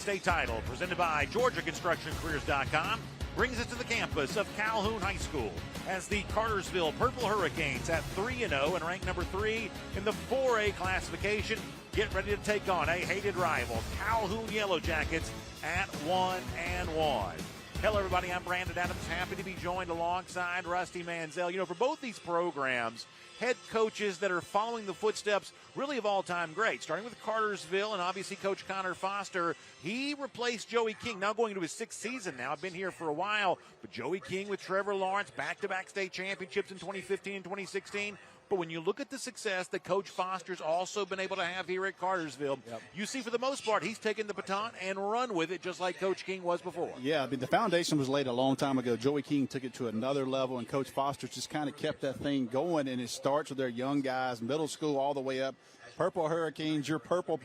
State title presented by GeorgiaConstructionCareers.com brings us to the campus of Calhoun High School as the Cartersville Purple Hurricanes at 3-0 and ranked number 3 in the 4A classification get ready to take on a hated rival, Calhoun Yellow Jackets, at 1-1. Hello, everybody. I'm Brandon Adams. Happy to be joined alongside Rusty Manziel. You know, for both these programs, head coaches that are following the footsteps really of all-time greats, starting with Cartersville and obviously Coach Connor Foster. He replaced Joey King, now going into his 6th season now. I've been here for a while, but Joey King with Trevor Lawrence, back-to-back state championships in 2015 and 2016. But when you look at the success that Coach Foster's also been able to have here at Cartersville, you see for the most part he's taken the baton and run with it just like Coach King was before. Yeah, I mean, the foundation was laid a long time ago. Joey King took it to another level, and Coach Foster just kind of kept that thing going, and it starts with their young guys, middle school all the way up. Purple Hurricanes, you're purple,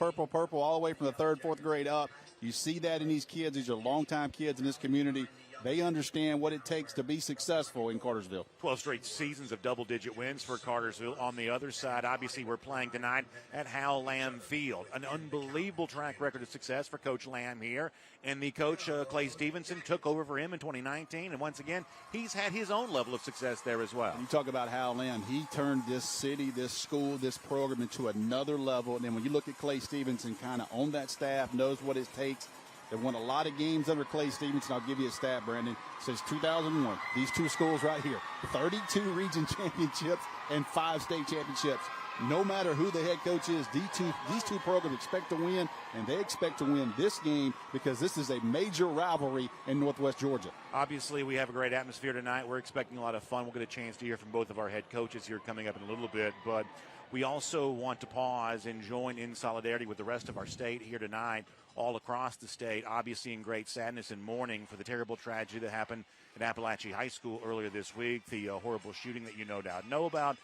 all the way from the 3rd, 4th grade up. You see that in these kids. These are longtime kids in this community. They understand what it takes to be successful in Cartersville. 12 straight seasons of double-digit wins for Cartersville. On the other side, obviously, we're playing tonight at Hal Lamb Field. An unbelievable track record of success for Coach Lamb here. And the coach, Clay Stevenson, took over for him in 2019. And once again, he's had his own level of success there as well. You talk about Hal Lamb. He turned this city, this school, this program into another level. And then when you look at Clay Stevenson kind of on that staff, knows what it takes. They've won a lot of games under Clay Stevenson. I'll give you a stat, Brandon. Since 2001, these two schools right here, 32 region championships and 5 state championships. No matter who the head coach is, these two programs expect to win, and they expect to win this game because this is a major rivalry in Northwest Georgia. Obviously, we have a great atmosphere tonight. We're expecting a lot of fun. We'll get a chance to hear from both of our head coaches here coming up in a little bit, but we also want to pause and join in solidarity with the rest of our state here tonight, all across the state, obviously in great sadness and mourning for the terrible tragedy that happened at Appalachia High School earlier this week, the horrible shooting that you no doubt know about,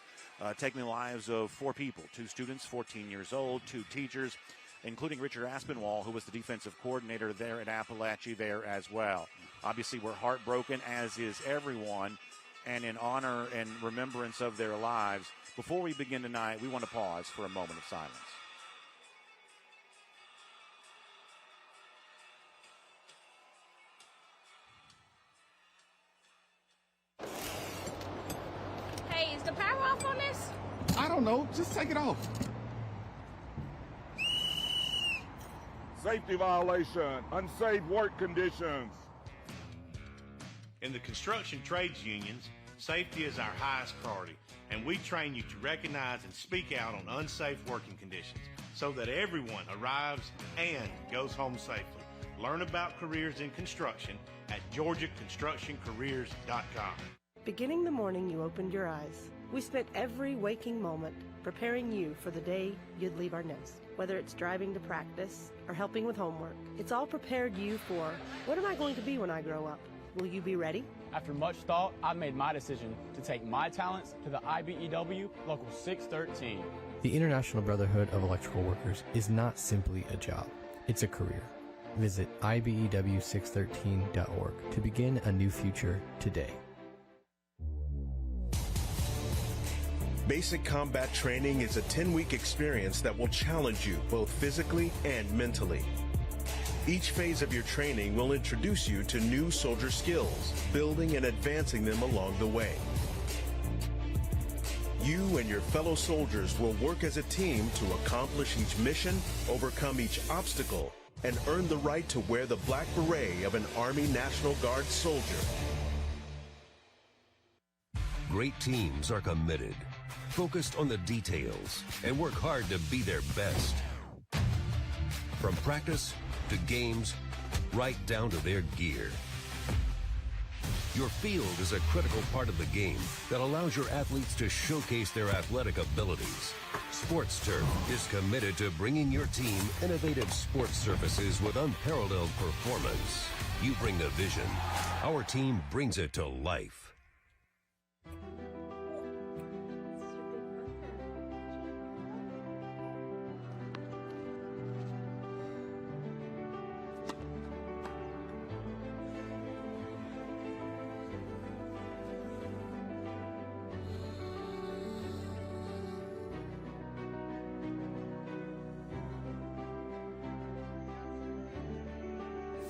taking the lives of 4 people, 2 students, 14 years old, 2 teachers, including Richard Aspinwall, who was the defensive coordinator there at Appalachia there as well. Obviously, we're heartbroken, as is everyone, and in honor and remembrance of their lives, before we begin tonight, we want to pause for a moment of silence. Hey, is the power off on this? I don't know. Just take it off. Safety violation, unsafe work conditions. In the construction trades unions, safety is our highest priority, and we train you to recognize and speak out on unsafe working conditions so that everyone arrives and goes home safely. Learn about careers in construction at GeorgiaConstructionCareers.com. Beginning the morning you opened your eyes, we spent every waking moment preparing you for the day you'd leave our nest. Whether it's driving to practice or helping with homework, it's all prepared you for, what am I going to be when I grow up? Will you be ready? After much thought, I made my decision to take my talents to the IBEW Local 613. The International Brotherhood of Electrical Workers is not simply a job, it's a career. Visit IBEW613.org to begin a new future today. Basic combat training is a 10-week experience that will challenge you both physically and mentally. Each phase of your training will introduce you to new soldier skills, building and advancing them along the way. You and your fellow soldiers will work as a team to accomplish each mission, overcome each obstacle, and earn the right to wear the black beret of an Army National Guard soldier. Great teams are committed, focused on the details, and work hard to be their best. From practice to games, right down to their gear. Your field is a critical part of the game that allows your athletes to showcase their athletic abilities. Sports Turf is committed to bringing your team innovative sports surfaces with unparalleled performance. You bring the vision. Our team brings it to life.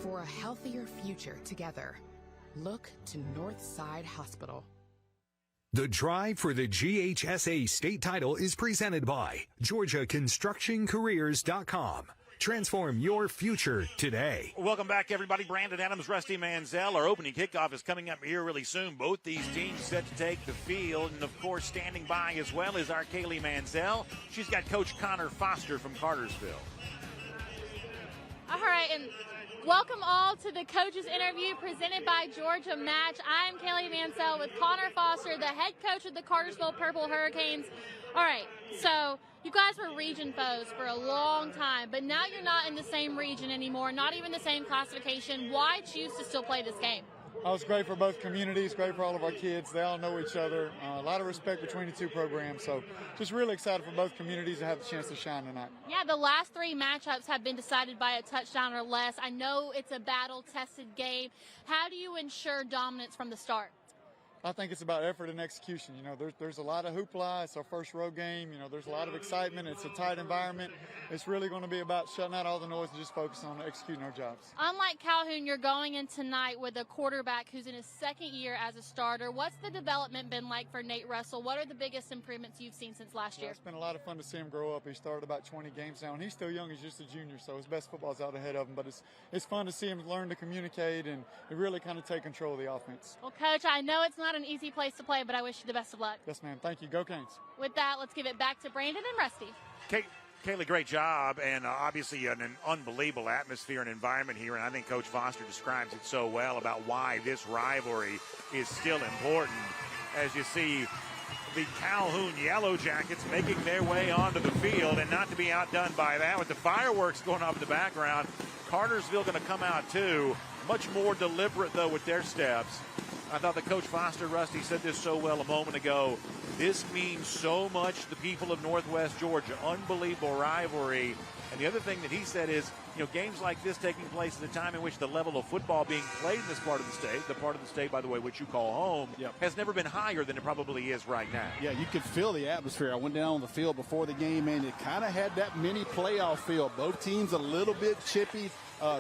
For a healthier future together, look to Northside Hospital. The drive for the GHSA state title is presented by GeorgiaConstructionCareers.com. Transform your future today. Welcome back, everybody. Brandon Adams, Rusty Manziel. Our opening kickoff is coming up here really soon. Both these teams set to take the field. And, of course, standing by as well is our Kaylee Manziel. She's got Coach Connor Foster from Cartersville. All right, and welcome all to the coaches interview presented by Georgia Match. I'm Kaylee Mansell with Connor Foster, the head coach of the Cartersville Purple Hurricanes. All right, so you guys were region foes for a long time, but now you're not in the same region anymore, not even the same classification. Why choose to still play this game? Oh, it's great for both communities, great for all of our kids. They all know each other. A lot of respect between the two programs. So just really excited for both communities to have the chance to shine tonight. Yeah, the last 3 matchups have been decided by a touchdown or less. I know it's a battle-tested game. How do you ensure dominance from the start? I think it's about effort and execution. You know, there's a lot of hoopla. It's our first road game. You know, there's a lot of excitement. It's a tight environment. It's really going to be about shutting out all the noise and just focusing on executing our jobs. Unlike Calhoun, you're going in tonight with a quarterback who's in his second year as a starter. What's the development been like for Nate Russell? What are the biggest improvements you've seen since last year? It's been a lot of fun to see him grow up. He started about 20 games now, and he's still young. He's just a junior, so his best football's out ahead of him. But it's fun to see him learn to communicate and really kind of take control of the offense. Well, Coach, I know it's not an easy place to play, but I wish you the best of luck. Yes, ma'am. Thank you. Go Canes. With that, let's give it back to Brandon and Rusty. Kaylee, great job, and obviously an unbelievable atmosphere and environment here, and I think Coach Foster describes it so well about why this rivalry is still important. As you see the Calhoun Yellow Jackets making their way onto the field, and not to be outdone by that, with the fireworks going off in the background, Cartersville going to come out too, much more deliberate, though, with their steps. I thought that Coach Foster, Rusty, said this so well a moment ago. This means so much to the people of Northwest Georgia. Unbelievable rivalry. And the other thing that he said is, games like this taking place at a time in which the level of football being played in this part of the state, the part of the state, by the way, which you call home, has never been higher than it probably is right now. Yeah, you could feel the atmosphere. I went down on the field before the game, and it kind of had that mini playoff feel. Both teams a little bit chippy.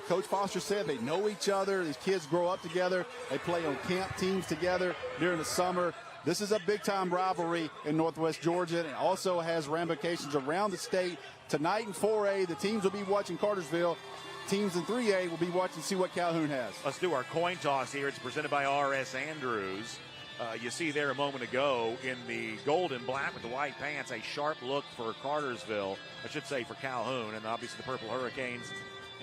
Coach Foster said they know each other. These kids grow up together. They play on camp teams together during the summer. This is a big-time rivalry in Northwest Georgia, and it also has ramifications around the state. Tonight in 4A, the teams will be watching Cartersville. Teams in 3A will be watching to see what Calhoun has. Let's do our coin toss here. It's presented by R.S. Andrews. You see there a moment ago in the gold and black with the white pants, a sharp look for Cartersville, I should say for Calhoun, and obviously the Purple Hurricanes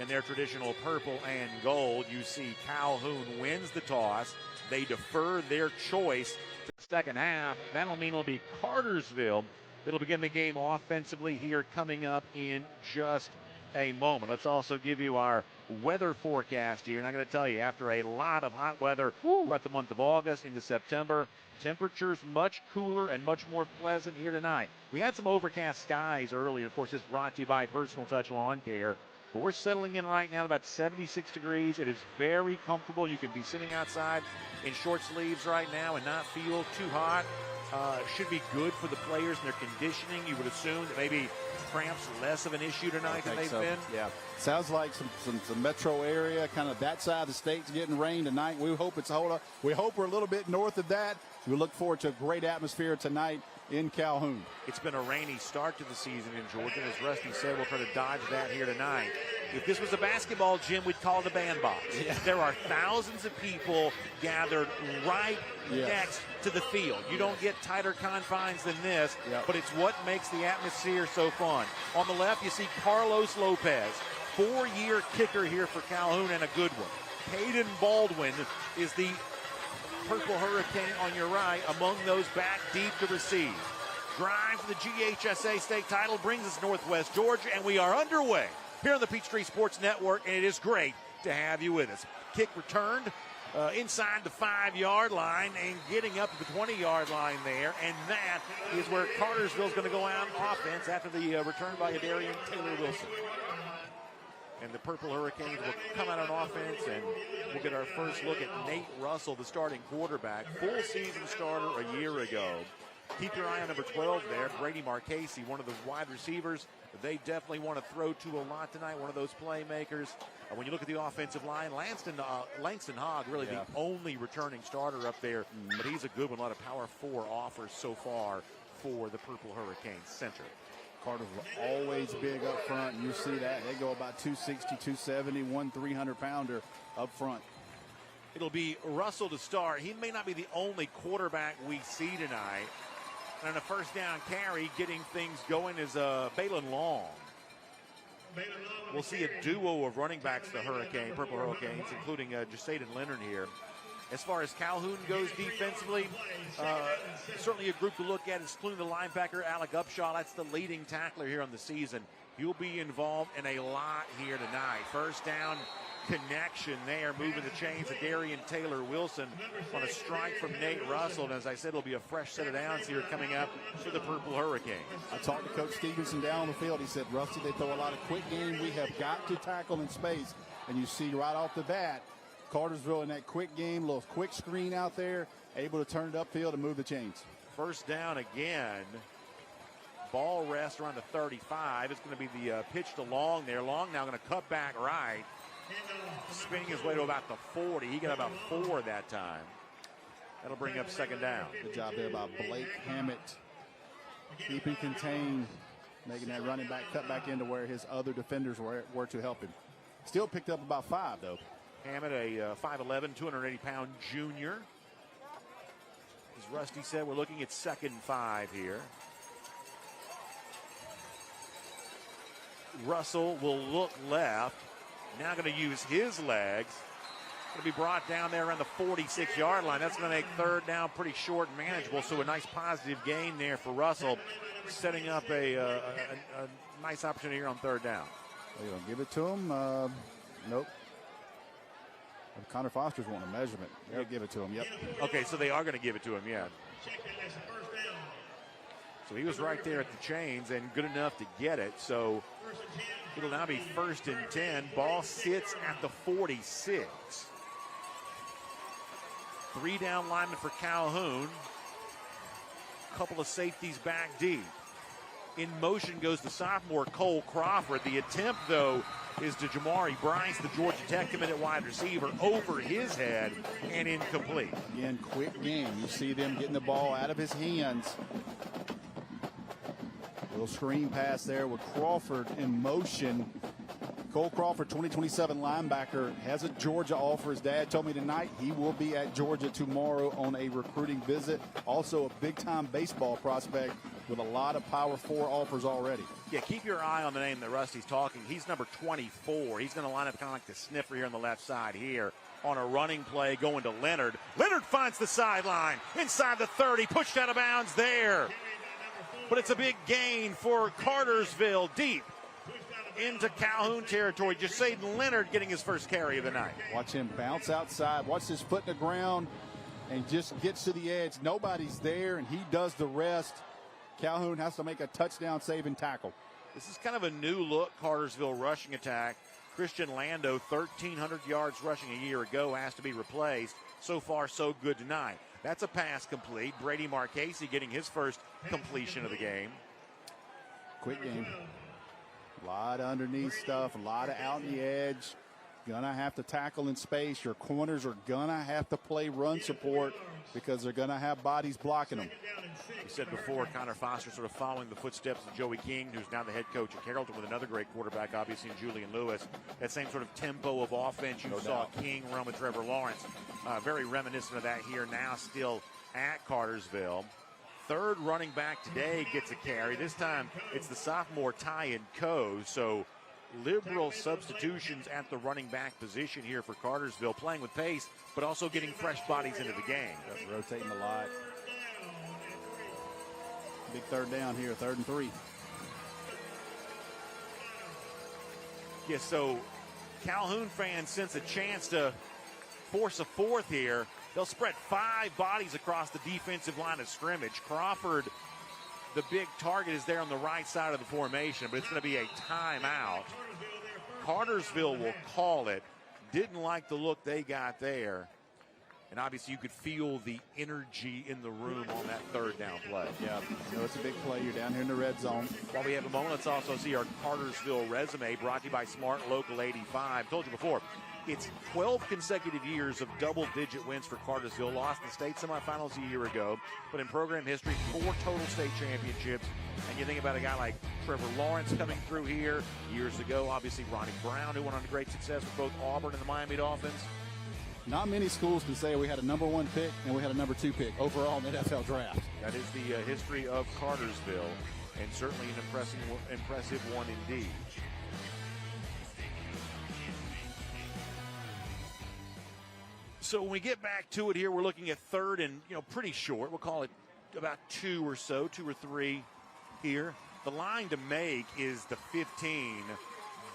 in their traditional purple and gold. You see Calhoun wins the toss. They defer their choice to the second half. That'll mean it'll be Cartersville that'll begin the game offensively here coming up in just a moment. Let's also give you our weather forecast here. And I'm going to tell you, after a lot of hot weather throughout the month of August into September, temperatures much cooler and much more pleasant here tonight. We had some overcast skies earlier. Of course, this is brought to you by Personal Touch Lawn Care. But we're settling in right now about 76 degrees. It is very comfortable. You can be sitting outside in short sleeves right now and not feel too hot. Should be good for the players and their conditioning. You would assume that maybe cramps less of an issue tonight than they've been. Yeah, sounds like some metro area, kind of that side of the state's getting rain tonight. We hope it's hold up. We hope we're a little bit north of that. We look forward to a great atmosphere tonight in Calhoun. It's been a rainy start to the season in Georgia. As Rusty said, we'll try to dodge that here tonight. If this was a basketball gym, we'd call it a bandbox. Yeah. There are thousands of people gathered right next to the field. You don't get tighter confines than this, but it's what makes the atmosphere so fun. On the left, you see Carlos Lopez, 4-year kicker here for Calhoun, and a good one. Caden Baldwin is the Purple Hurricane on your right, among those back deep to receive. Drive for the GHSA state title brings us Northwest Georgia, and we are underway here on the Peachtree Sports Network, and it is great to have you with us. Kick returned inside the 5-yard line and getting up to the 20-yard line there, and that is where Cartersville's going to go out on offense after the return by Adarian Taylor-Wilson. And the Purple Hurricanes will come out on offense, and we'll get our first look at Nate Russell, the starting quarterback, full season starter a year ago. Keep your eye on number 12 there, Brady Marchese, one of the wide receivers They definitely want to throw to a lot tonight, one of those playmakers. When you look at the offensive line, Langston Hogg, really the only returning starter up there, but he's a good one. A lot of Power 4 offers so far for the Purple Hurricanes center. Cartersville always big up front. You see that. They go about 260, 270, 300-pounder up front. It'll be Russell to start. He may not be the only quarterback we see tonight. And on a first down carry, getting things going is Balin Long. We'll see a duo of running backs, the Purple Hurricanes, including Jasaden Leonard here. As far as Calhoun goes defensively, certainly a group to look at, including the linebacker, Alec Upshaw. That's the leading tackler here on the season. He'll be involved in a lot here tonight. First down connection there, moving the chains of Darian Taylor Wilson on a strike from Nate Russell. And as I said, it'll be a fresh set of downs here coming up for the Purple Hurricanes. I talked to Coach Stevenson down on the field. He said, Rusty, they throw a lot of quick game. We have got to tackle in space. And you see right off the bat, Cartersville in that quick game, little quick screen out there, able to turn it upfield and move the chains. First down again. Ball rest around the 35. It's going to be the pitch to Long there. Long now going to cut back right. Spinning his way to about the 40. He got about 4 that time. That'll bring up second down. Good job there by Blake Hammett. Keeping contained, making that running back cut back into where his other defenders were to help him. Still picked up about 5, though. Hammett, a 5'11", 280-pound junior. As Rusty said, we're looking at 2nd and 5 here. Russell will look left. Now going to use his legs. Going to be brought down there around the 46-yard line. That's going to make third down pretty short and manageable. So a nice positive gain there for Russell, setting up a nice opportunity here on third down. They're going to give it to him. Nope. Connor Foster's wanting a measurement. They'll give it to him. Yep. Okay, so they are going to give it to him, yeah. So he was right there at the chains and good enough to get it. So it'll now be 1st and 10. Ball sits at the 46. 3 down linemen for Calhoun. Couple of safeties back deep. In motion goes the sophomore Cole Crawford. The attempt, though, is to Jamari Bryce, the Georgia Tech committed wide receiver, over his head and incomplete. Again, quick game. You see them getting the ball out of his hands. Little screen pass there with Crawford in motion. Cole Crawford, 2027 linebacker, has a Georgia offer. His dad told me tonight he will be at Georgia tomorrow on a recruiting visit. Also a big-time baseball prospect with a lot of Power 4 offers already. Yeah, keep your eye on the name that Rusty's talking. He's number 24. He's going to line up kind of like the sniffer here on the left side here on a running play going to Leonard. Leonard finds the sideline inside the 30, pushed out of bounds there. But it's a big gain for Cartersville deep into Calhoun territory. Jasaden Leonard getting his first carry of the night. Watch him bounce outside. Watch his foot in the ground and just gets to the edge. Nobody's there, and he does the rest. Calhoun has to make a touchdown saving tackle. This is kind of a new look Cartersville rushing attack. Christian Lando, 1,300 yards rushing a year ago, has to be replaced. So far, so good tonight. That's a pass complete. Brady Marchese getting his first completion of the game. Quick game. A lot of underneath stuff, a lot of out in the edge. Gonna have to tackle in space. Your corners are gonna have to play run support because they're gonna have bodies blocking them. We said before, Connor Foster sort of following the footsteps of Joey King, who's now the head coach at Carrollton with another great quarterback, obviously, in Julian Lewis. That same sort of tempo of offense you saw King run with Trevor Lawrence. Very reminiscent of that here now still at Cartersville. Third running back today gets a carry. This time it's the sophomore Tyan Coe. So liberal substitutions at the running back position here for Cartersville, playing with pace, but also getting fresh bodies into the game. Rotating a lot. Big third down here, 3rd and 3. Yeah, so Calhoun fans sense a chance to force a fourth here. They'll spread 5 bodies across the defensive line of scrimmage. Crawford, the big target, is there on the right side of the formation, but it's going to be a timeout. Cartersville will call it. Didn't like the look they got there. And obviously, you could feel the energy in the room on that third down play. Yeah, it's a big play. You're down here in the red zone. While we have a moment, let's also see our Cartersville resume brought to you by Smart Local 85. Told you before, it's 12 consecutive years of double-digit wins for Cartersville. Lost the state semifinals a year ago, but in program history, 4 total state championships. And you think about a guy like Trevor Lawrence coming through here years ago. Obviously, Ronnie Brown, who went on to great success with both Auburn and the Miami Dolphins. Not many schools can say we had a number 1 pick and we had a number 2 pick overall in the NFL draft. That is the history of Cartersville, and certainly an impressive one indeed. So when we get back to it here, we're looking at third and, pretty short. We'll call it about 2 or 3 here. The line to make is the 15.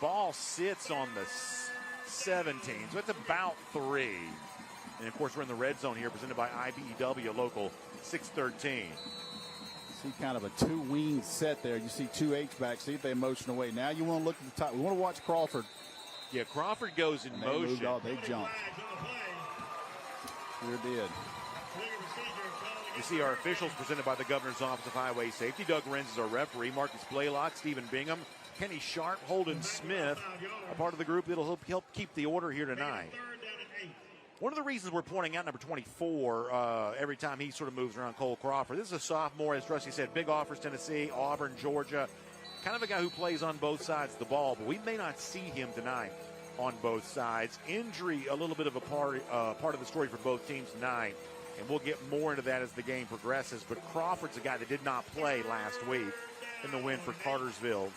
Ball sits on the 17, so it's about 3. And of course, we're in the red zone here, presented by IBEW Local 613. See kind of a 2-wing set there. You see 2 H-backs, see if they motion away. Now you want to look at the top. We want to watch Crawford. Yeah, Crawford goes in motion. They jumped. Sure did. You see our officials presented by the Governor's Office of Highway Safety. Doug Renz is our referee. Marcus Blaylock, Stephen Bingham, Kenny Sharp, Holden Smith, a part of the group that'll help keep the order here tonight. One of the reasons we're pointing out number 24 every time he sort of moves around, Cole Crawford. This is a sophomore, as Rusty said, big offers, Tennessee, Auburn, Georgia. Kind of a guy who plays on both sides of the ball, but we may not see him tonight on both sides. Injury, a little bit of a part of the story for both teams tonight, and we'll get more into that as the game progresses. But Crawford's a guy that did not play last week in the win for Cartersville.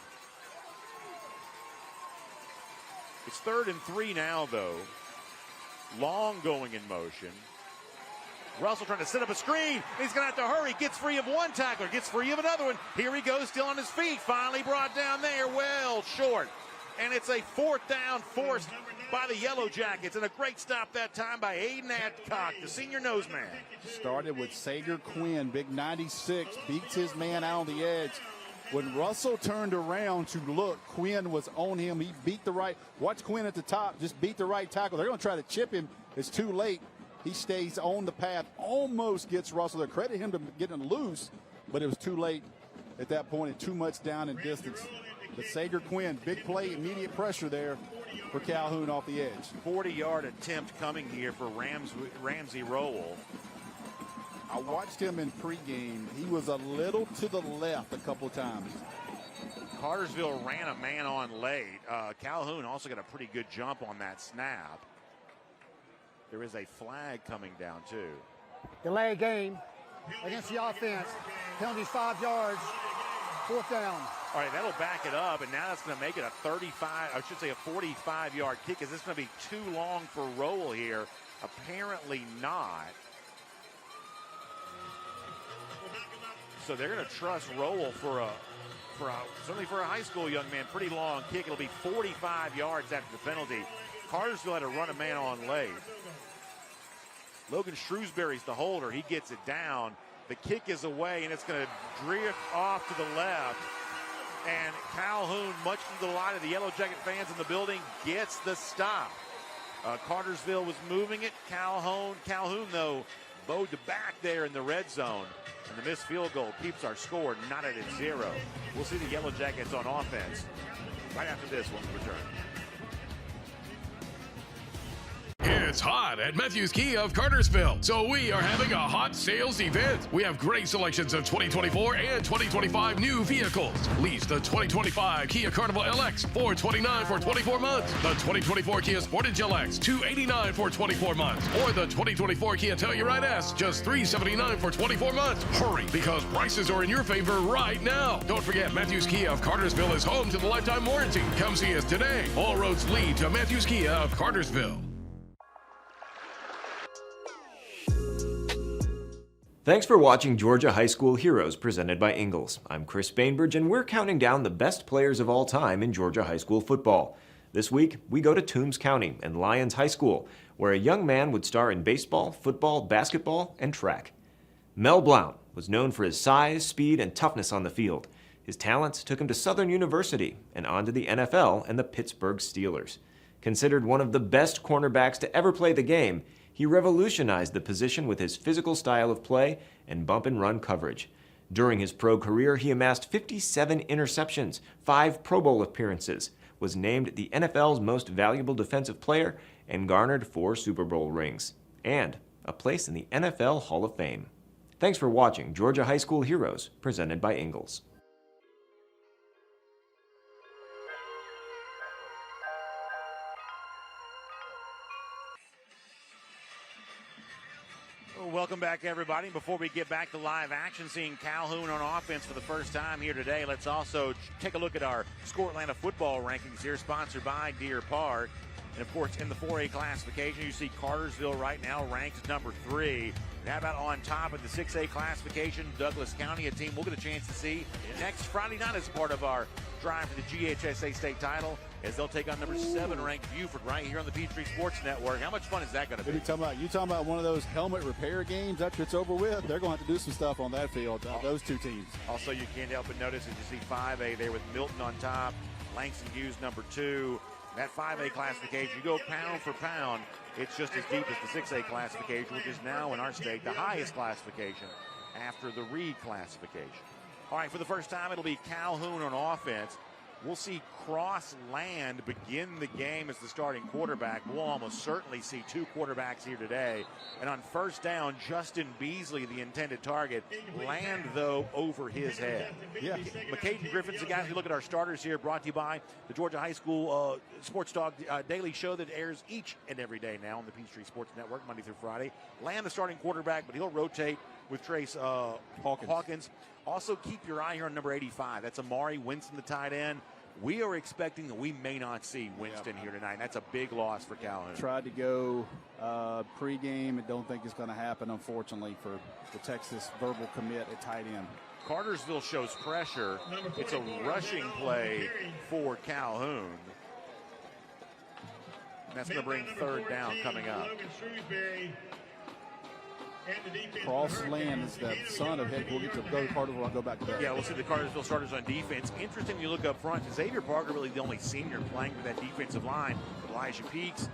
It's 3rd and 3 now, though. Long going in motion. Russell trying to set up a screen. He's going to have to hurry. Gets free of one tackler. Gets free of another one. Here he goes, still on his feet. Finally brought down there. Well short. And it's a 4th down forced by the Yellow Jackets. And a great stop that time by Aiden Adcock, the senior nose man. Started with Sager Quinn, big 96. Beats his man out on the edge. When Russell turned around to look, Quinn was on him. He beat the right. Watch Quinn at the top. Just beat the right tackle. They're going to try to chip him. It's too late. He stays on the path. Almost gets Russell there. Credit him to getting loose, but it was too late at that point and too much down in distance. But Sager Quinn, big play, immediate pressure there for Calhoun off the edge. 40-yard attempt coming here for Ramsey Rowell. I watched him in pregame. He was a little to the left a couple times. Cartersville ran a man on late. Calhoun also got a pretty good jump on that snap. There is a flag coming down, too. Delay game against the offense. Penalties 5 yards. 4th down. All right, that'll back it up, and now that's going to make it a 45-yard kick. Is this going to be too long for Rowell here? Apparently not. So they're going to trust Rowell certainly for a high school young man, pretty long kick. It'll be 45 yards after the penalty. Cartersville had to run a man on late. Logan Shrewsbury's the holder. He gets it down. The kick is away, and it's going to drift off to the left. And Calhoun, much to the delight of the Yellow Jacket fans in the building, gets the stop. Cartersville was moving it. Calhoun, though, bowed the back there in the red zone. And the missed field goal keeps our score knotted at 0. We'll see the Yellow Jackets on offense right after this when we return. It's hot at Matthews Kia of Cartersville, so we are having a hot sales event. We have great selections of 2024 and 2025 new vehicles. Lease the 2025 Kia Carnival LX $429 for 24 months. The 2024 Kia Sportage LX $289 for 24 months. Or the 2024 Kia Telluride S just $379 for 24 months. Hurry, because prices are in your favor right now. Don't forget, Matthews Kia of Cartersville is home to the lifetime warranty. Come see us today. All roads lead to Matthews Kia of Cartersville. Thanks for watching Georgia High School Heroes presented by Ingles. I'm Chris Bainbridge, and we're counting down the best players of all time in Georgia high school football. This week, we go to Toombs County and Lyons High School, where a young man would star in baseball, football, basketball, and track. Mel Blount was known for his size, speed, and toughness on the field. His talents took him to Southern University and on to the NFL and the Pittsburgh Steelers. Considered one of the best cornerbacks to ever play the game, He revolutionized the position with his physical style of play and bump and run coverage. During his pro career, he amassed 57 interceptions, 5 Pro Bowl appearances, was named the NFL's most valuable defensive player, and garnered 4 Super Bowl rings, and a place in the NFL Hall of Fame. Thanks for watching Georgia High School Heroes, presented by Ingalls. Welcome back, everybody. Before we get back to live action, seeing Calhoun on offense for the first time here today, let's also take a look at our Score Atlanta football rankings here, sponsored by Deer Park. And, of course, in the 4A classification, you see Cartersville right now ranked as number 3. And how about on top of the 6A classification, Douglas County, a team we'll get a chance to see next Friday night as part of our drive for the GHSA state title, as they'll take on number 7 ranked Buford right here on the Peachtree Sports Network. How much fun is that going to be? You talking about one of those helmet repair games after it's over with? They're going to have to do some stuff on that field, those two teams. Also, you can't help but notice as you see 5A there with Milton on top, Langston Hughes number 2. That 5A classification, you go pound for pound, it's just as deep as the 6A classification, which is now in our state the highest classification after the Reed classification. All right, for the first time, it'll be Calhoun on offense. We'll see Cross Land begin the game as the starting quarterback. We'll almost certainly see 2 quarterbacks here today. And on first down, Justin Beasley, the intended target. Land, though, over his head. Yeah. McCaden Griffin's the guy. If you look at our starters here, brought to you by the Georgia High School Sports Talk Daily Show that airs each and every day now on the Peachtree Sports Network, Monday through Friday. Land, the starting quarterback, but he'll rotate with Trace Hawkins. Also, keep your eye here on number 85. That's Amari Winston, the tight end. We are expecting that we may not see Winston here tonight. That's a big loss for Calhoun. Tried to go pregame. I don't think it's going to happen, unfortunately, for the Texas verbal commit at tight end. Cartersville shows pressure. It's a rushing play for Calhoun. And that's going to bring 3rd down coming up. Cross Land is the son of head. We'll get to go to Cartersville. I'll go back to that. Yeah, we'll see the Cartersville starters on defense. Interesting when you look up front. Xavier Parker really the only senior playing for that defensive line. Elijah Peaks,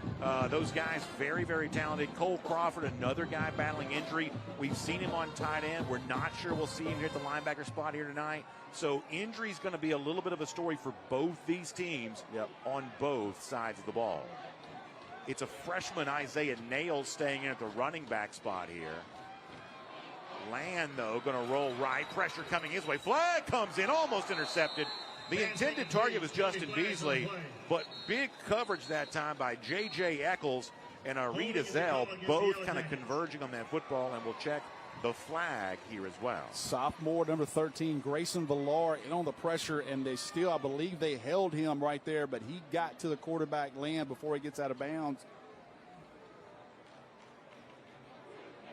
those guys very, very talented. Cole Crawford, another guy battling injury. We've seen him on tight end. We're not sure we'll see him here at the linebacker spot here tonight. So injury is going to be a little bit of a story for both these teams on both sides of the ball. It's a freshman, Isaiah Nails, staying in at the running back spot here. Land, though, going to roll right. Pressure coming his way. Flag comes in, almost intercepted. The intended target was Justin Beasley, but big coverage that time by J.J. Eccles and Arita Zell, both kind of converging on that football, and we'll check the flag here as well. Sophomore, number 13, Grayson Villar, in on the pressure, and they still, I believe they held him right there, but he got to the quarterback Land before he gets out of bounds.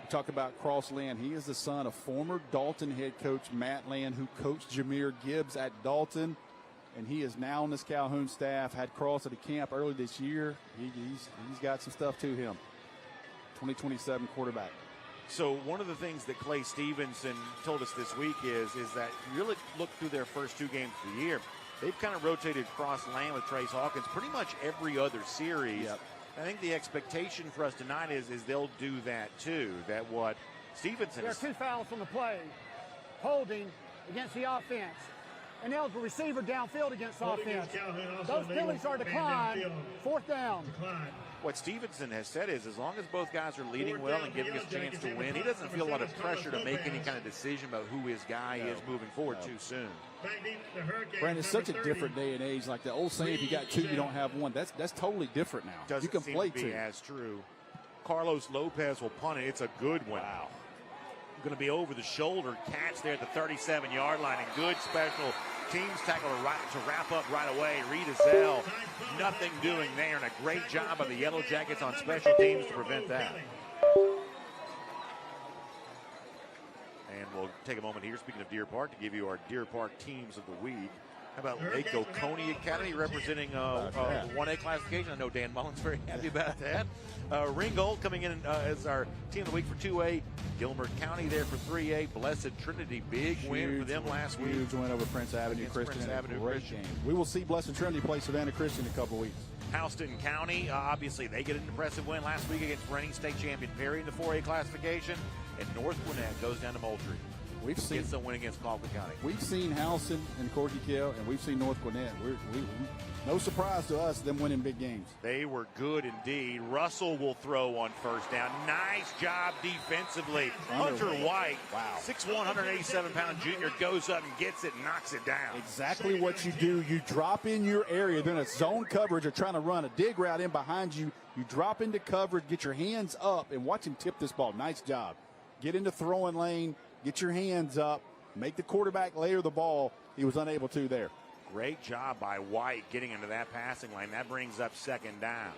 We talk about Cross Land. He is the son of former Dalton head coach Matt Land, who coached Jameer Gibbs at Dalton, and he is now on this Calhoun staff. Had Cross at a camp early this year. He's got some stuff to him. 2027 quarterback. So one of the things that Clay Stevenson told us this week is that if you really look through their first 2 games of the year, they've kind of rotated Cross Land with Trace Hawkins pretty much every other series. I think the expectation for us tonight is they'll do that too. That what Stevenson There are 2 fouls on the play. Holding against the offense. Ineligible receiver downfield against offense. Those penalties are declined. 4th down. What Stevenson has said is as long as both guys are leading well and giving us a chance to win, he doesn't feel a lot of pressure to make any kind of decision about who his guy is moving forward too soon. Brandon, it's such a different day and age. Like the old saying, if you got 2, you don't have 1. That's totally different now. Doesn't you can seem play to be 2. as true. Carlos Lopez will punt it. It's a good one. Wow. Going to be over the shoulder catch there at the 37-yard line, and good special teams tackle to wrap up right away. Rita Zell, nothing doing there, and a great job by the Yellow Jackets on special teams to prevent that. And we'll take a moment here, speaking of Deer Park, to give you our Deer Park teams of the week. How about Lake Oconee Academy representing 1A classification? I know Dan Mullen's very happy about that. Ringgold coming in as our team of the week for 2A. Gilmer County there for 3A. Blessed Trinity, big win for them last week. Huge win over Prince Avenue Christian. Prince Avenue great Christian. game. We will see Blessed Trinity play Savannah Christian in a couple weeks. Houston County, obviously they get an impressive win last week against reigning state champion Perry in the 4A classification. And North Gwinnett goes down to Moultrie. We've seen gets a win against Colquitt County. We've seen Houston and Corky Kell, and we've seen North Gwinnett. We no surprise to us them winning big games. They were good indeed. Russell will throw on first down. Nice job defensively. Hunter White, wow, 6'1", 187-pound junior, goes up and gets it, knocks it down. Exactly what you do. You drop in your area. Then a zone coverage or trying to run a dig route in behind you. You drop into coverage, get your hands up, and watch him tip this ball. Nice job. Get into throwing lane. Get your hands up, make the quarterback layer the ball. He was unable to there. Great job by White getting into that passing lane. That brings up second down.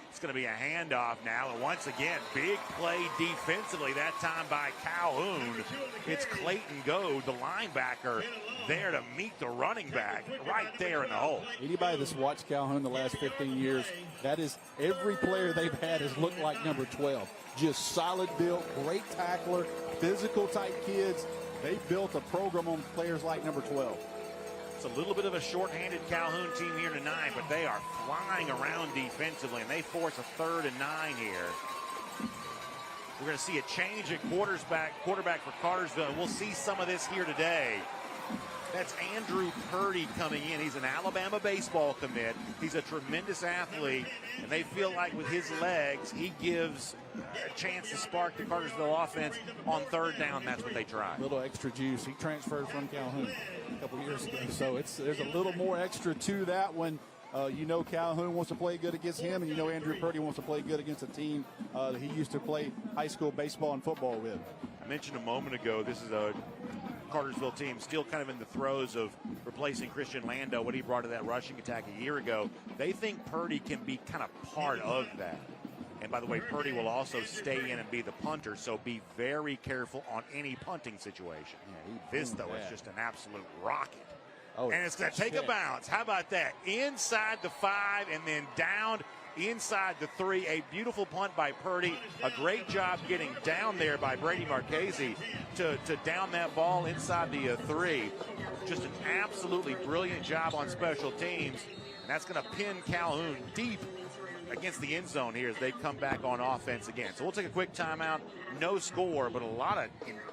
It's going to be a handoff now, and once again, big play defensively, that time by Calhoun. It's Clayton Goad, the linebacker, there to meet the running back right there in the hole. Anybody that's watched Calhoun the last 15 years, that is every player they've had has looked like number 12. Just solid build, great tackler, physical type kids. They built a program on players like number 12. It's a little bit of a short-handed Calhoun team here tonight, but they are flying around defensively, and they force a 3rd and 9 here. We're going to see a change at quarterback for Cartersville, and we'll see some of this here today. That's Andrew Purdy coming in. He's an Alabama baseball commit. He's a tremendous athlete, and they feel like with his legs, he gives a chance to spark the Cartersville offense on 3rd down. That's what they try. A little extra juice. He transferred from Calhoun a couple years ago, so there's a little more extra to that one. You know Calhoun wants to play good against him, and you know Andrew Purdy wants to play good against a team that he used to play high school baseball and football with. I mentioned a moment ago, this is a Cartersville team still kind of in the throes of replacing Christian Lando, what he brought to that rushing attack a year ago. They think Purdy can be kind of part of that. And by the way, Purdy will also stay in and be the punter, so be very careful on any punting situation. This, though, is just an absolute rocket. Oh, and it's going to take a bounce. How about that? Inside the 5 and then down inside the 3. A beautiful punt by Purdy. A great job getting down there by Brady Marchese to down that ball inside the 3. Just an absolutely brilliant job on special teams. And that's going to pin Calhoun deep against the end zone here as they come back on offense again. So we'll take a quick timeout. No score, but a lot of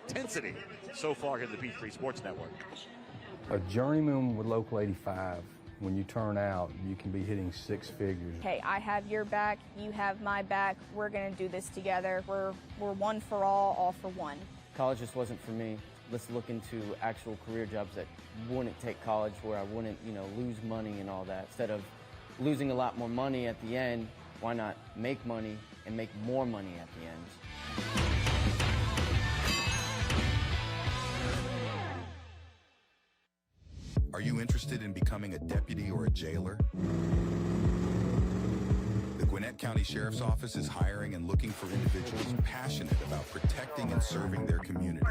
intensity so far here at the Peachtree Sports Network. A journeyman with Local 85, when you turn out, you can be hitting 6 figures. Hey, I have your back, you have my back. We're going to do this together. We're one for all for one. College just wasn't for me. Let's look into actual career jobs that wouldn't take college, where I wouldn't, lose money and all that. Instead of losing a lot more money at the end, why not make money and make more money at the end? Are you interested in becoming a deputy or a jailer? The Gwinnett County Sheriff's Office is hiring and looking for individuals passionate about protecting and serving their community.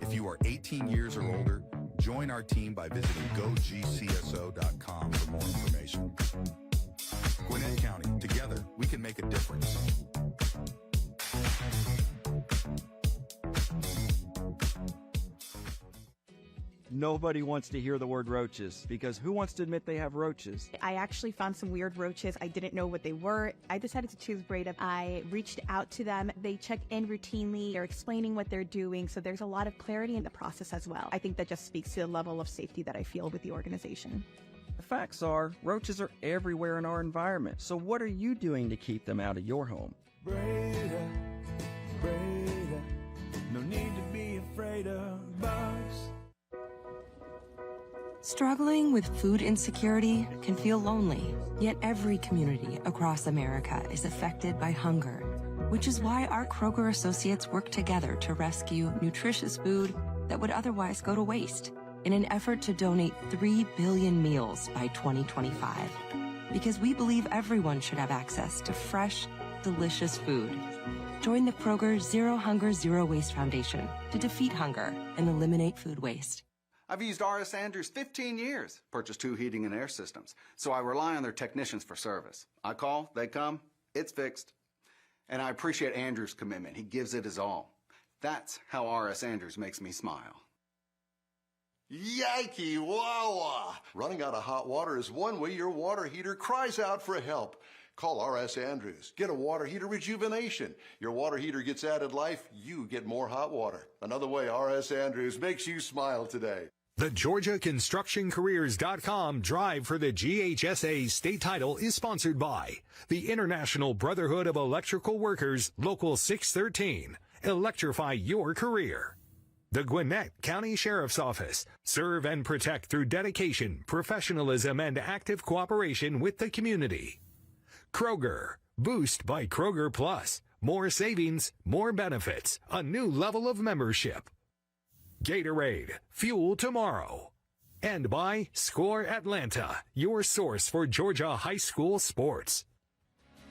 If you are 18 years or older, join our team by visiting GoGCSO.com for more information. Gwinnett County, together, we can make a difference. Nobody wants to hear the word roaches, because who wants to admit they have roaches? I actually found some weird roaches. I didn't know what they were. I decided to choose Brady. I reached out to them. They check in routinely. They're explaining what they're doing, so there's a lot of clarity in the process as well. I think that just speaks to the level of safety that I feel with the organization. The facts are, roaches are everywhere in our environment, so what are you doing to keep them out of your home? Brady, no need to be afraid of bugs. Struggling with food insecurity can feel lonely, yet every community across America is affected by hunger, which is why our Kroger associates work together to rescue nutritious food that would otherwise go to waste in an effort to donate 3 billion meals by 2025. Because we believe everyone should have access to fresh, delicious food. Join the Kroger Zero Hunger, Zero Waste Foundation to defeat hunger and eliminate food waste. I've used R.S. Andrews 15 years, purchased 2 heating and air systems, so I rely on their technicians for service. I call, they come, it's fixed. And I appreciate Andrews' commitment. He gives it his all. That's how R.S. Andrews makes me smile. Yikey wawa! Running out of hot water is one way your water heater cries out for help. Call R.S. Andrews. Get a water heater rejuvenation. Your water heater gets added life, you get more hot water. Another way R.S. Andrews makes you smile today. The GeorgiaConstructionCareers.com Drive for the GHSA state title is sponsored by the International Brotherhood of Electrical Workers, Local 613. Electrify your career. The Gwinnett County Sheriff's Office. Serve and protect through dedication, professionalism, and active cooperation with the community. Kroger. Boost by Kroger Plus. More savings, more benefits, a new level of membership. Gatorade, fuel tomorrow. And by Score Atlanta, your source for Georgia high school sports.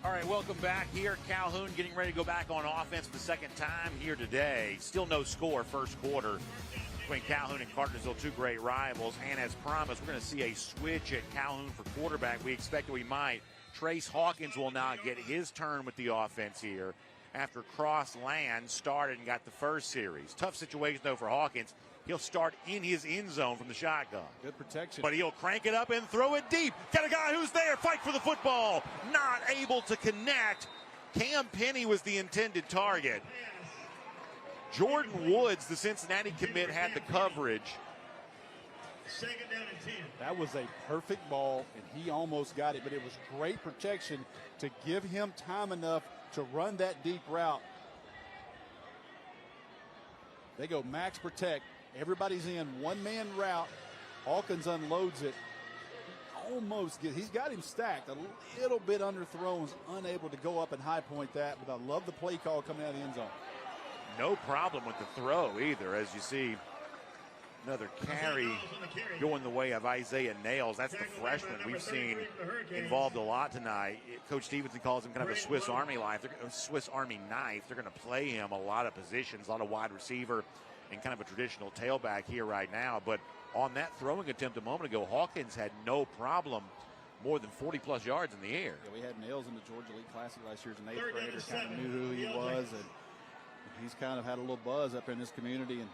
All right, welcome back here. Calhoun getting ready to go back on offense for the second time here today. Still no score first quarter between Calhoun and Cartersville, 2 great rivals. And as promised, we're going to see a switch at Calhoun for quarterback. We expected we might. Trace Hawkins will now get his turn with the offense here after Cross Land started and got the first series. Tough situation, though, for Hawkins. He'll start in his end zone from the shotgun. Good protection. But he'll crank it up and throw it deep. Got a guy who's there. Fight for the football. Not able to connect. Cam Penny was the intended target. Jordan Woods, the Cincinnati commit, had the coverage. Second down and 10. That was a perfect ball, and he almost got it, but it was great protection to give him time enough to run that deep route. They go max protect. Everybody's in one-man route. Hawkins unloads it. He's got him stacked. A little bit underthrown, was unable to go up and high point that, but I love the play call coming out of the end zone. No problem with the throw either, as you see. Another carry going the way of Isaiah Nails. That's the freshman we've seen involved a lot tonight. Coach Stevenson calls him kind of a Swiss Army knife. They're going to play him a lot of positions, a lot of wide receiver and kind of a traditional tailback here right now. But on that throwing attempt a moment ago, Hawkins had no problem more than 40-plus yards in the air. Yeah, we had Nails in the Georgia League Classic last year as an 8th grader, kind of knew who he was, and he's kind of had a little buzz up in this community. And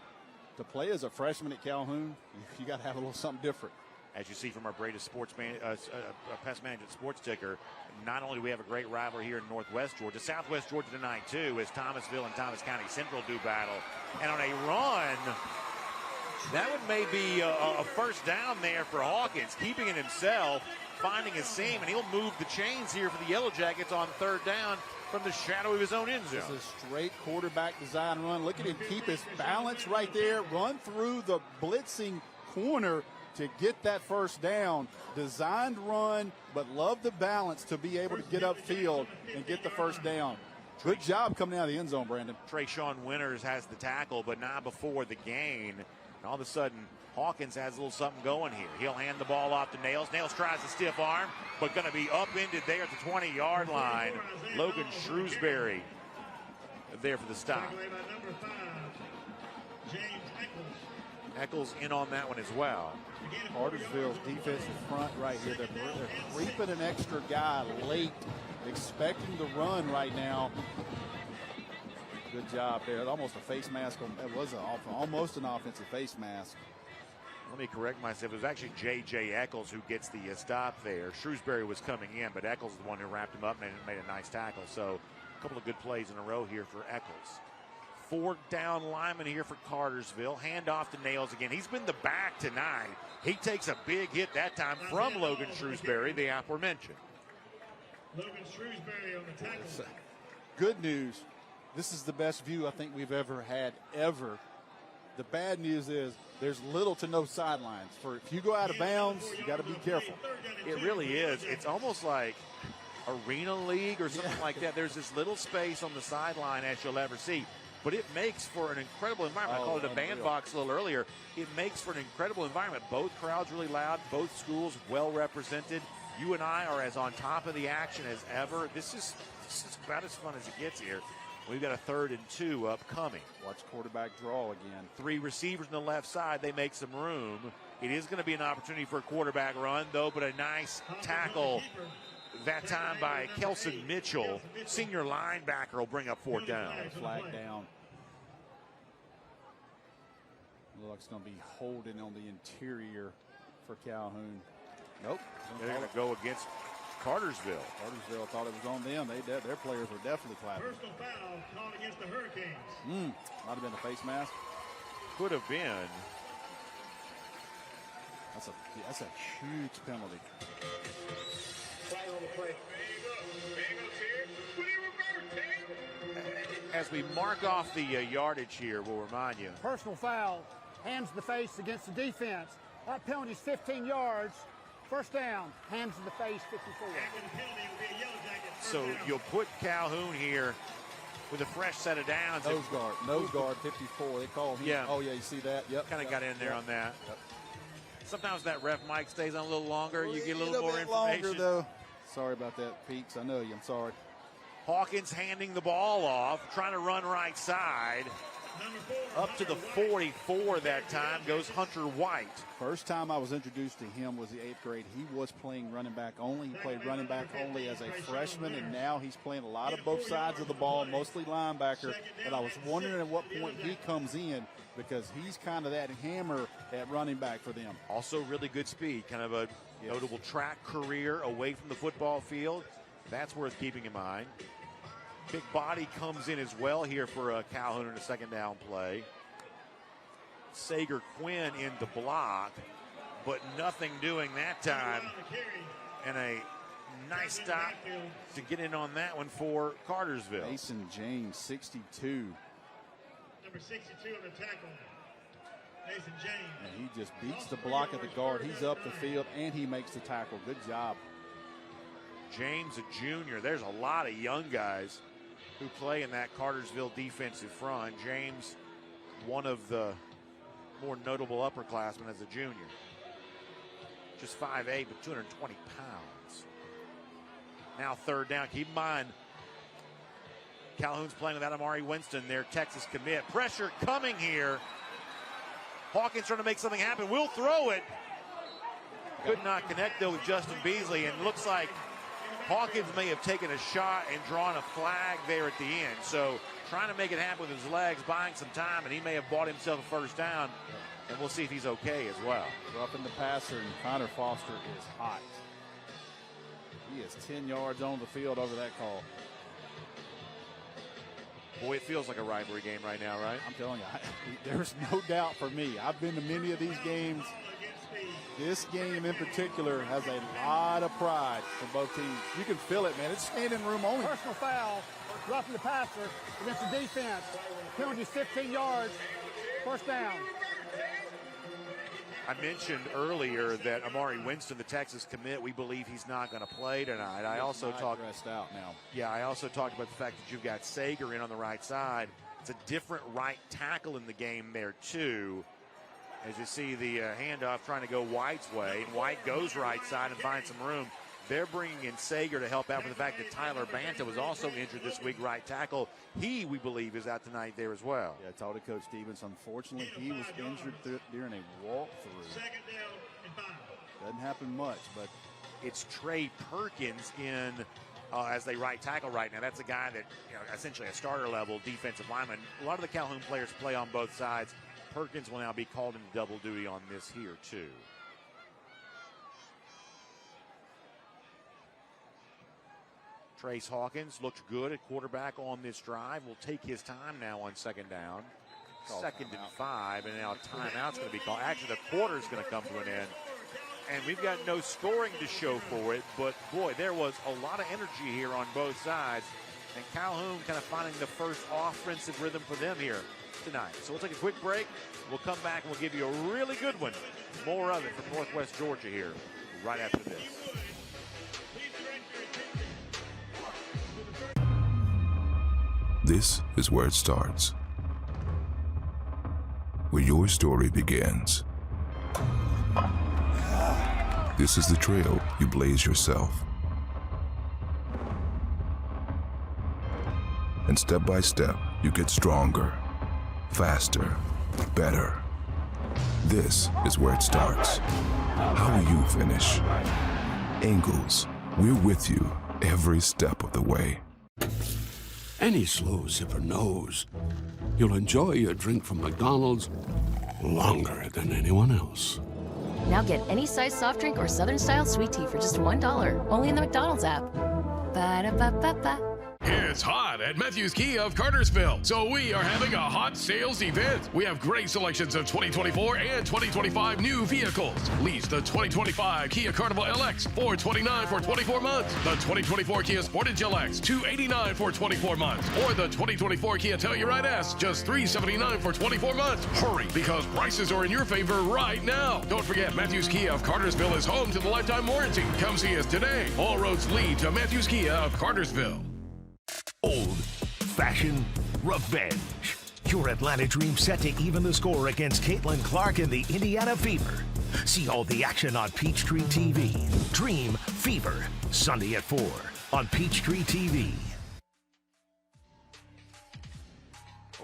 to play as a freshman at Calhoun, you got to have a little something different. As you see from our Brady Pest Management Sports Ticker, not only do we have a great rivalry here in Northwest Georgia, Southwest Georgia tonight too, as Thomasville and Thomas County Central do battle. And on a run, that would maybe a first down there for Hawkins, keeping it himself, finding his seam, and he'll move the chains here for the Yellow Jackets on 3rd down from the shadow of his own end zone. This is a straight quarterback design run. Look at him keep his balance right there, run through the blitzing corner to get that first down. Designed run, but love the balance to be able to get upfield and get the first down. Good job coming out of the end zone, Brandon. Trayshawn Winters has the tackle, but not before the gain. And all of a sudden, Hawkins has a little something going here. He'll hand the ball off to Nails. Nails tries a stiff arm, but going to be upended there at the 20-yard line. Logan Shrewsbury there for the stop. Eccles in on that one as well. Cartersville's defensive front right here. They're creeping an extra guy late, expecting the run right now. Good job there. Almost a face mask. It was almost an offensive face mask. Let me correct myself. It was actually J.J. Eccles who gets the stop there. Shrewsbury was coming in, but Eccles is the one who wrapped him up and made a nice tackle. So a couple of good plays in a row here for Eccles. 4th down lineman here for Cartersville. Handoff to Nails again. He's been the back tonight. He takes a big hit that time from Logan Shrewsbury, the aforementioned. Logan Shrewsbury on the tackle. Good news. This is the best view I think we've ever had, ever. The bad news is there's little to no sidelines. If you go out of bounds, you got to be careful. It really is. It's almost like Arena League or something like that. There's this little space on the sideline as you'll ever see. But it makes for an incredible environment. I called it a bandbox a little earlier. It makes for an incredible environment. Both crowds really loud. Both schools well represented. You and I are as on top of the action as ever. This is about as fun as it gets here. We've got a 3rd and 2 upcoming. Watch quarterback draw again. 3 receivers on the left side. They make some room. It is going to be an opportunity for a quarterback run, though, but a nice tackle that time by Kelson Mitchell. Senior linebacker will bring up 4th down. Flag down. Looks like it's going to be holding on the interior for Calhoun. Nope. They're going to go against Cartersville. Cartersville thought it was on them. Their players were definitely clapping. Personal foul called against the Hurricanes. Might have been a face mask. Could have been. That's a huge penalty. Flag on the play. As we mark off the yardage here, we'll remind you. Personal foul, hands to the face against the defense. That penalty is 15 yards. 1st down, hands to the face, 54. So you'll put Calhoun here with a fresh set of downs. Nose guard, 54. They call him. Yeah. Oh, yeah, you see that? Yep. Kind of got in there on that. Yep. Sometimes that ref mic stays on a little longer. You get a little more bit information. Longer, though. Sorry about that, Peaks. I know you. I'm sorry. Hawkins handing the ball off, trying to run right side. Up to the 44 that time goes Hunter White. First time I was introduced to him was the 8th grade. He was playing running back only. He played running back only as a freshman, and now he's playing a lot of both sides of the ball, mostly linebacker. But I was wondering at what point he comes in because he's kind of that hammer at running back for them. Also really good speed, kind of a notable track career away from the football field. That's worth keeping in mind. Big body comes in as well here for Calhoun in a 2nd down play. Sager Quinn in the block, but nothing doing that time. And a nice stop to get in on that one for Cartersville. Mason James, 62. Number 62 on the tackle. Mason James. And he just beats the block of the guard. He's up the field, and he makes the tackle. Good job. James, a junior. There's a lot of young guys who play in that Cartersville defensive front. James, one of the more notable upperclassmen as a junior. Just 5'8", but 220 pounds. Now 3rd down. Keep in mind, Calhoun's playing without Amari Winston, their Texas commit. Pressure coming here. Hawkins trying to make something happen. Will throw it. Could not connect, though, with Justin Beasley, and looks like Hawkins may have taken a shot and drawn a flag there at the end. So trying to make it happen with his legs, buying some time, and he may have bought himself a 1st down. And we'll see if he's okay as well. Roughing the passer, and Connor Foster is hot. He is 10 yards on the field over that call. Boy, it feels like a rivalry game right now, right? I'm telling you, there's no doubt for me. I've been to many of these games. This game in particular has a lot of pride for both teams. You can feel it, man. It's standing room only. Personal foul, roughing the passer against the defense. Penalty is 15 yards. 1st down. I mentioned earlier that Amari Winston, the Texas commit, we believe he's not going to play tonight. I also talked dressed out now. Yeah, I also talked about the fact that you've got Sager in on the right side. It's a different right tackle in the game there too. As you see the handoff trying to go White's way, and White goes right side and finds some room. They're bringing in Sager to help out with the fact that Tyler Banta was also injured this week, right tackle. He, we believe, is out tonight there as well. Yeah, I told Coach Stevens, unfortunately, he was injured during a walkthrough. 2nd down and 5. Doesn't happen much, but it's Trey Perkins in as they right tackle right now. That's a guy that, essentially a starter level defensive lineman. A lot of the Calhoun players play on both sides. Perkins will now be called into double duty on this here too. Trace Hawkins looked good at quarterback on this drive. Will take his time now on 2nd down. 2nd and 5, and now a timeout's going to be called. Actually, the quarter's going to come to an end. And we've got no scoring to show for it, but boy, there was a lot of energy here on both sides. And Calhoun kind of finding the first offensive rhythm for them here tonight. So we'll take a quick break. We'll come back and we'll give you a really good one. More of it from Northwest Georgia here right after this. This is where it starts, where your story begins. This is the trail you blaze yourself. And step by step, you get stronger, faster, better. This is where it starts. How will you finish? Ingalls, we're with you every step of the way. Any slow sipper knows you'll enjoy your drink from McDonald's longer than anyone else. Now get any size soft drink or Southern style sweet tea for just $1, only in the McDonald's app. Ba-da-ba-ba-ba. It's hot at Matthews Kia of Cartersville, so we are having a hot sales event. We have great selections of 2024 and 2025 new vehicles. Lease the 2025 Kia Carnival LX, $429 for 24 months. The 2024 Kia Sportage LX, $289 for 24 months. Or the 2024 Kia Telluride S, just $379 for 24 months. Hurry, because prices are in your favor right now. Don't forget, Matthews Kia of Cartersville is home to the lifetime warranty. Come see us today. All roads lead to Matthews Kia of Cartersville. Old Fashioned Revenge. Your Atlanta Dream set to even the score against Caitlin Clark and the Indiana Fever. See all the action on Peachtree TV. Dream Fever, Sunday at 4 on Peachtree TV.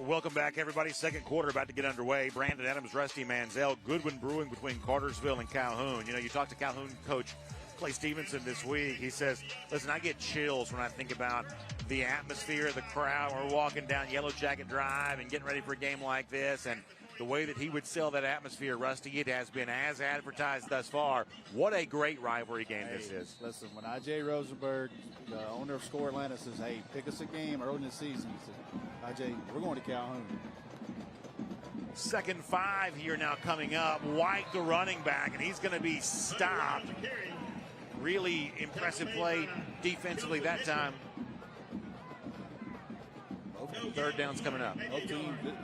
Welcome back, everybody. Second quarter about to get underway. Brandon Adams, Rusty Manziel, Goodwin brewing between Cartersville and Calhoun. You know, you talked to Calhoun coach Clay Stevenson this week. He says, listen, I get chills when I think about the atmosphere, the crowd. We're walking down Yellow Jacket Drive and getting ready for a game like this. And the way that he would sell that atmosphere, Rusty, it has been as advertised thus far. What a great rivalry game this is. Listen, when I.J. Rosenberg, the owner of Score Atlanta, says, hey, pick us a game early in the season, he says, I.J., we're going to Calhoun. Second 5 here now coming up. White, the running back, and he's going to be stopped. Really impressive play defensively that time. Third down's coming up.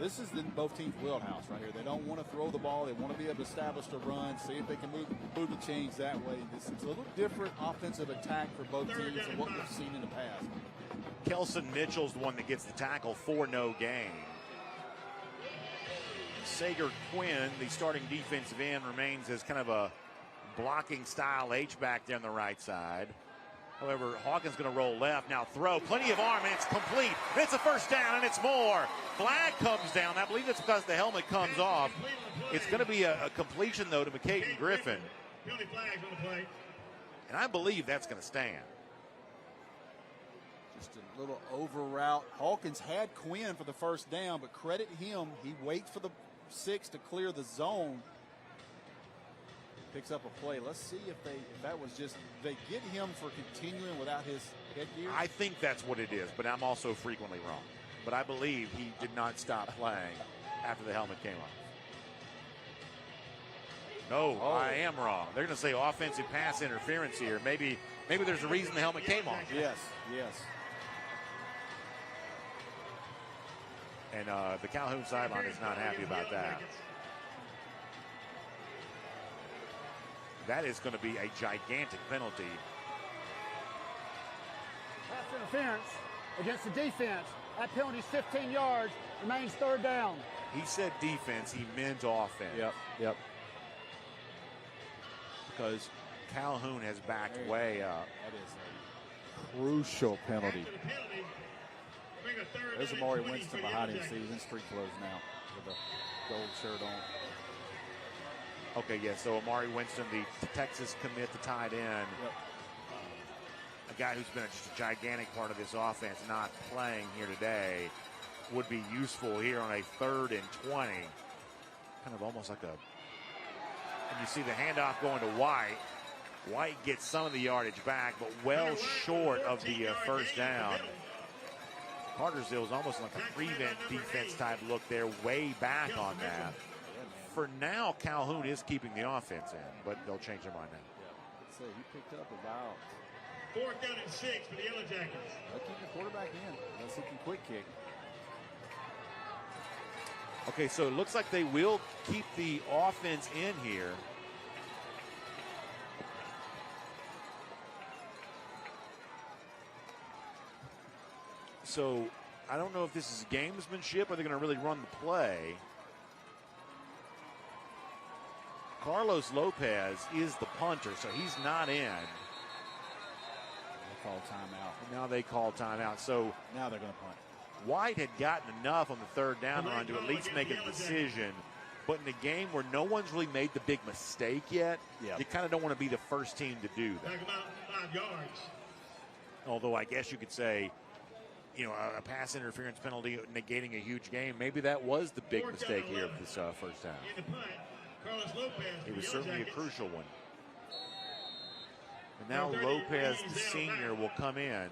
This is both teams' wheelhouse right here. They don't want to throw the ball. They want to be able to establish the run, see if they can move the chains that way. This is a little different offensive attack for both teams than what we've seen in the past. Kelson Mitchell's the one that gets the tackle for no gain. Sager Quinn, the starting defensive end, remains as kind of a blocking style H-back there on the right side. However, Hawkins going to roll left. Now throw. Plenty of arm, and it's complete. It's a first down, and it's more. Flag comes down. I believe that's because the helmet comes off. It's going to be a completion, though, to McCaden Griffin. And I believe that's going to stand. Just a little over route. Hawkins had Quinn for the first down, but credit him. He waits for the 6 to clear the zone. Picks up a play. Let's see if that was just they get him for continuing without his headgear. I think that's what it is, but I'm also frequently wrong. But I believe he did not stop playing after the helmet came off. No, I am wrong. They're going to say offensive pass interference here. Maybe there's a reason the helmet came off. Yes. And the Calhoun sideline is not happy about that. That is going to be a gigantic penalty. Pass interference against the defense. That penalty's 15 yards, remains third down. He said defense, he meant offense. Yep. Because Calhoun has backed way up. That is a crucial penalty. There's Amari Winston behind him. See, he's in street clothes now with a gold shirt on. Okay, yeah, so Amari Winston, the Texas commit, the tight end. Yep. A guy who's been just a gigantic part of this offense, not playing here today, would be useful here on a 3rd and 20. Kind of almost like and you see the handoff going to White. White gets some of the yardage back, but well short of the first down. Cartersville is almost like a prevent defense type look there, way back on that. For now, Calhoun is keeping the offense in, but they'll change their mind now. Let's see, he picked up about 4th down and 6 for the Yellow Jackets. They'll keep the quarterback in unless he can quick kick. Okay, so it looks like they will keep the offense in here. So I don't know if this is gamesmanship or they're going to really run the play. Carlos Lopez is the punter, so he's not in. They call timeout. Now they call timeout. So now they're going to punt. White had gotten enough on the third down run to at least make a decision. But in a game where no one's really made the big mistake yet, you kind of don't want to be the first team to do that. 5 yards. Although I guess you could say, a pass interference penalty negating a huge game, maybe that was the big mistake here of this first half. It was certainly a crucial one. And now Lopez, the senior, will come in.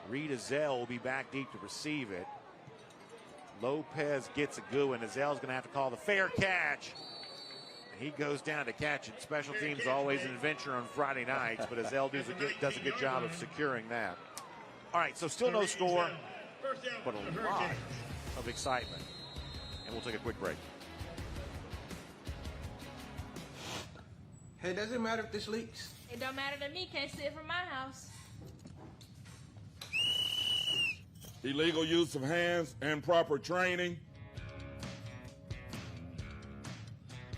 Reed Azell will be back deep to receive it. Lopez gets a good one. Azell's going to have to call the fair catch. He goes down to catch it. Special teams always an adventure on Friday nights, but Azell does a good job of securing that. All right, so still no score, but a lot of excitement. And we'll take a quick break. Hey, does it matter if this leaks? It don't matter to me. Can't see it from my house. Illegal use of hands and proper training.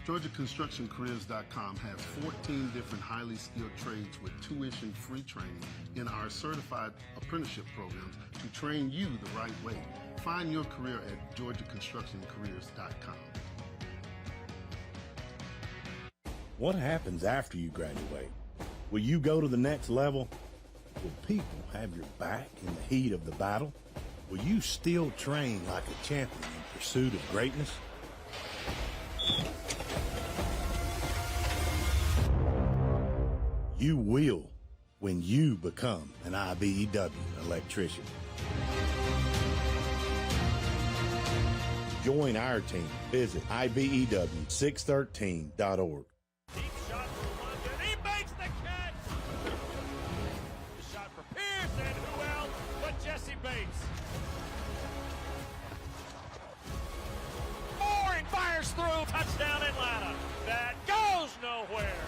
GeorgiaConstructionCareers.com has 14 different highly skilled trades with tuition-free training in our certified apprenticeship programs to train you the right way. Find your career at GeorgiaConstructionCareers.com. What happens after you graduate? Will you go to the next level? Will people have your back in the heat of the battle? Will you still train like a champion in pursuit of greatness? You will when you become an IBEW electrician. Join our team. Visit IBEW613.org. Deep shot for London. He makes the catch. The shot for Pierce, and who else but Jesse Bates? Moore fires through. Touchdown Atlanta. That goes nowhere.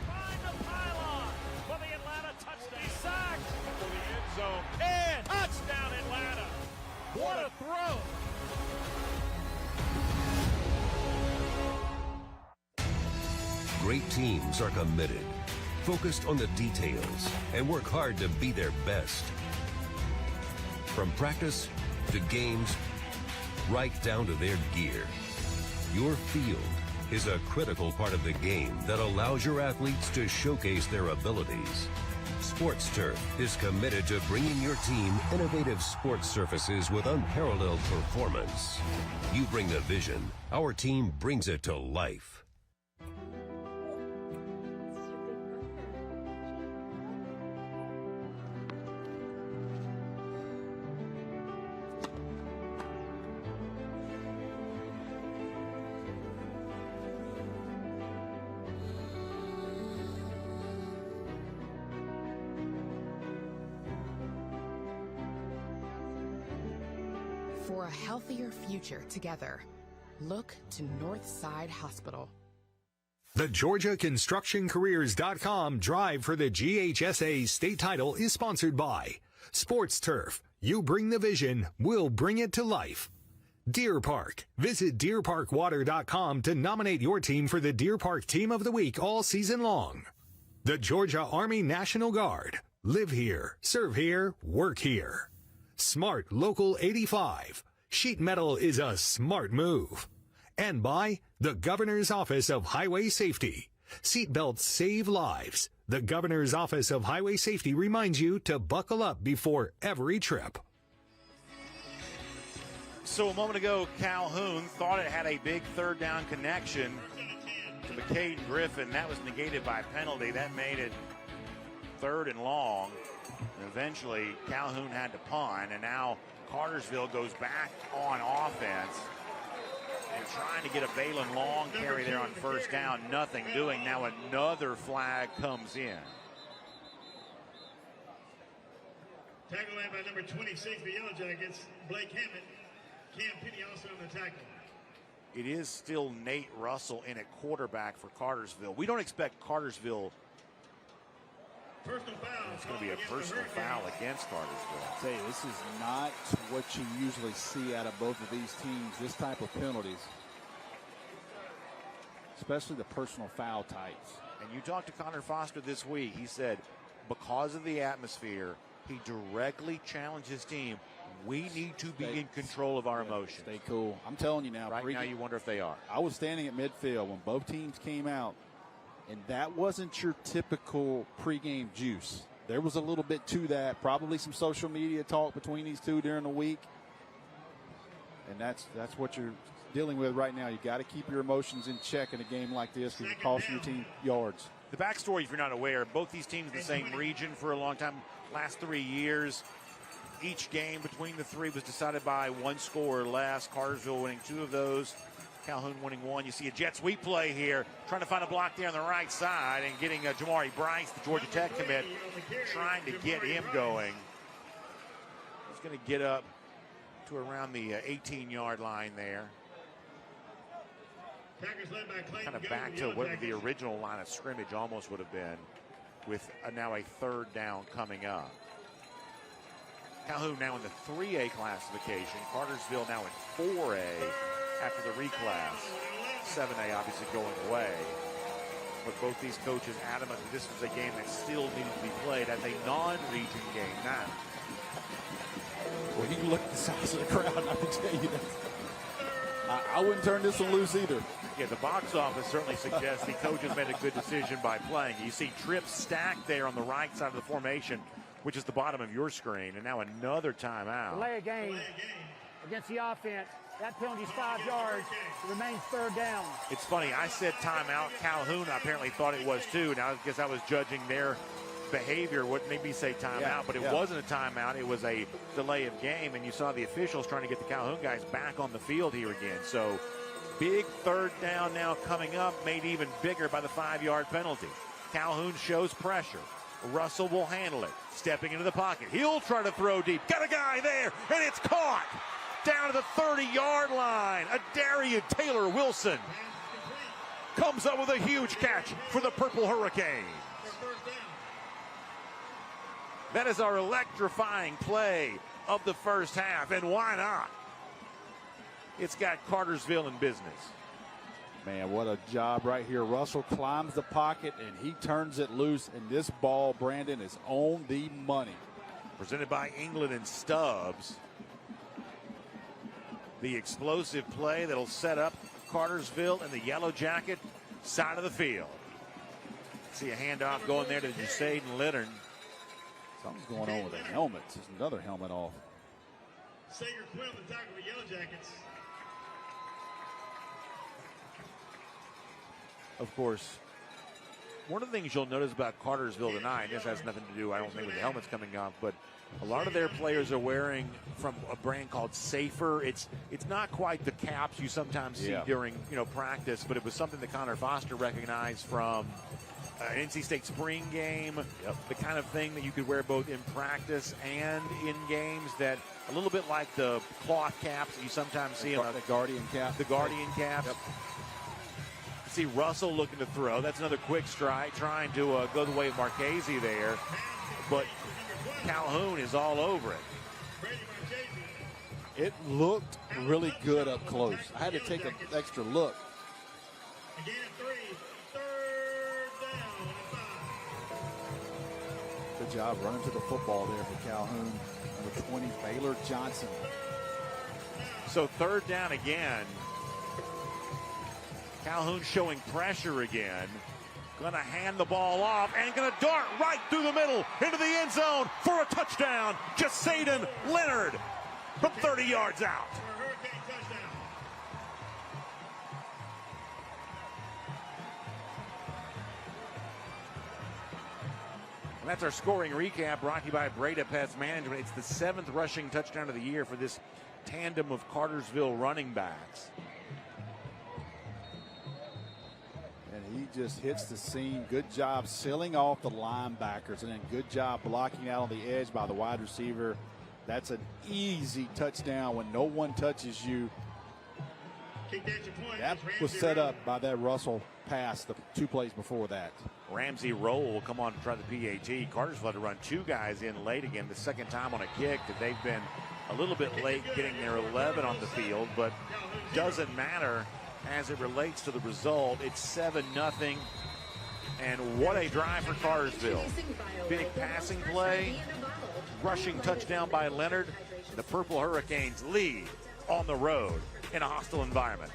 Find the pylon for the Atlanta touchdown. He's sacked for the end zone. And touchdown Atlanta. What a throw. Great teams are committed, focused on the details, and work hard to be their best. From practice to games, right down to their gear. Your field is a critical part of the game that allows your athletes to showcase their abilities. Sports Turf is committed to bringing your team innovative sports surfaces with unparalleled performance. You bring the vision, our team brings it to life. For a healthier future together, look to Northside Hospital. The GeorgiaConstructionCareers.com drive for the GHSA state title is sponsored by Sports Turf. You bring the vision, we'll bring it to life. Deer Park. Visit DeerParkWater.com to nominate your team for the Deer Park Team of the Week all season long. The Georgia Army National Guard. Live here, serve here, work here. Smart Local 85. Sheet metal is a smart move. And by the Governor's Office of Highway Safety. Seatbelts save lives. The Governor's Office of Highway Safety reminds you to buckle up before every trip. So a moment ago, Calhoun thought it had a big third down connection to McCade Griffin. That was negated by a penalty. That made it 3rd and long. And eventually, Calhoun had to punt, and now Cartersville goes back on offense and trying to get a Balin Long carry there on first down. Nothing doing. Now another flag comes in. Tackle made by number 26 for the Yellow Jackets, Blake Hammond. Cam Penny also on the tackle. It is still Nate Russell in at quarterback for Cartersville. We don't expect Cartersville. Personal foul. It's going to be a personal foul against Cartersville. I tell you, this is not what you usually see out of both of these teams, this type of penalties, especially the personal foul types. And you talked to Connor Foster this week. He said because of the atmosphere, he directly challenged his team. We need to be in control of our emotions. Stay cool. I'm telling you now. Right now, you wonder if they are. I was standing at midfield when both teams came out, and that wasn't your typical pregame juice. There was a little bit to that. Probably some social media talk between these two during the week, and that's what you're dealing with right now. You got to keep your emotions in check in a game like this because you're costing your team yards. The backstory, if you're not aware, both these teams in the same region for a long time. Last 3 years, each game between the three was decided by one score or less. Cartersville winning 2 of those, Calhoun winning 1. You see a jet sweep play here, trying to find a block there on the right side and getting Jamari Bryce, the Georgia Tech commit, trying to get him going. He's going to get up to around the 18-yard line there. Kind of back to what the original line of scrimmage almost would have been, with now a 3rd down coming up. Calhoun now in the 3A classification. Cartersville now in 4A after the reclass. 7A obviously going away. But both these coaches adamant that this was a game that still needed to be played as a non-region game now. When you look at the size of the crowd, I can tell you that I wouldn't turn this one loose either. Yeah, the box office certainly suggests the coaches made a good decision by playing. You see trips stacked there on the right side of the formation, which is the bottom of your screen, and now another timeout. Delay a game against the offense. That penalty's 5 yards. It remains 3rd down. It's funny, I said timeout. Calhoun apparently thought it was too. Now I guess I was judging their behavior, what made me say timeout, but it wasn't a timeout. It was a delay of game, and you saw the officials trying to get the Calhoun guys back on the field here again. So big 3rd down now coming up, made even bigger by the 5-yard penalty. Calhoun shows pressure. Russell will handle it. Stepping into the pocket. He'll try to throw deep. Got a guy there, and it's caught. Down to the 30-yard line. Adarian Taylor Wilson comes up with a huge catch for the Purple Hurricanes. That is our electrifying play of the first half, and why not? It's got Cartersville in business. Man, what a job right here. Russell climbs the pocket, and he turns it loose, and this ball, Brandon, is on the money. Presented by England and Stubbs. The explosive play that'll set up Cartersville in the Yellow Jacket side of the field. See a handoff going there to Jasaden Leonard. Something's going on with the helmets. There's another helmet off. Sager Quill, the tackle of the Yellow Jackets. Of course, one of the things you'll notice about Cartersville tonight, this has nothing to do, I don't think, with the helmets coming off, but a lot of their players are wearing from a brand called Safer. It's not quite the caps you sometimes see during practice, but it was something that Connor Foster recognized from an NC State spring game, the kind of thing that you could wear both in practice and in games, that a little bit like the cloth caps that you sometimes see on the Guardian cap. The Guardian caps. See Russell looking to throw. That's another quick strike, trying to go the way of Marchese there, but Calhoun is all over it. It looked really good up close. I had to take an extra look. Again, 3, 3rd down and 5. Good job running to the football there for Calhoun. Number 20, Baylor Johnson. So 3rd down again. Calhoun showing pressure again. Gonna hand the ball off and gonna dart right through the middle into the end zone for a touchdown. Jasaden Leonard from 30 yards out. And that's our scoring recap brought to you by Brady Pest Management. It's the 7th rushing touchdown of the year for this tandem of Cartersville running backs. And he just hits the scene. Good job sealing off the linebackers, and then good job blocking out on the edge by the wide receiver. That's an easy touchdown when no one touches you. That was set up by that Russell pass the 2 plays before that. Ramsey Roll will come on to try the PAT. Cartersville had to run 2 guys in late again, the second time on a kick. That they've been a little bit late getting their 11 on the field, but doesn't matter as it relates to the result. It's 7-0. And what a drive for Cartersville. Big passing play, rushing touchdown by Leonard. The Purple Hurricanes lead on the road in a hostile environment.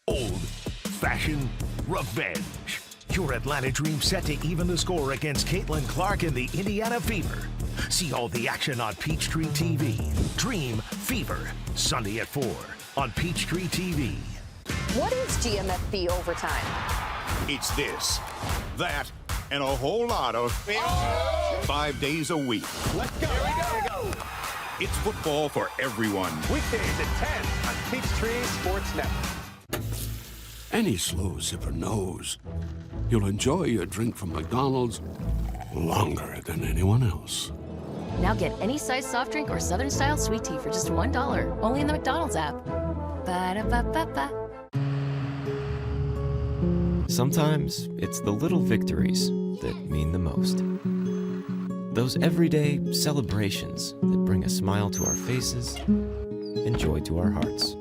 Old-fashioned revenge. Your Atlanta Dream set to even the score against Caitlin Clark and the Indiana Fever. See all the action on Peachtree TV. Dream Fever, Sunday at 4 on Peachtree TV. What is GMFB overtime? It's this, that, and a whole lot of 5 days a week. Let's go. Here we go. It's football for everyone. Weekdays at 10 on Peachtree Sports Network. Any slow zipper knows you'll enjoy your drink from McDonald's longer than anyone else. Now get any size soft drink or Southern style sweet tea for just $1, only in the McDonald's app. Ba-da-ba-ba-ba. Sometimes it's the little victories that mean the most. Those everyday celebrations that bring a smile to our faces and joy to our hearts.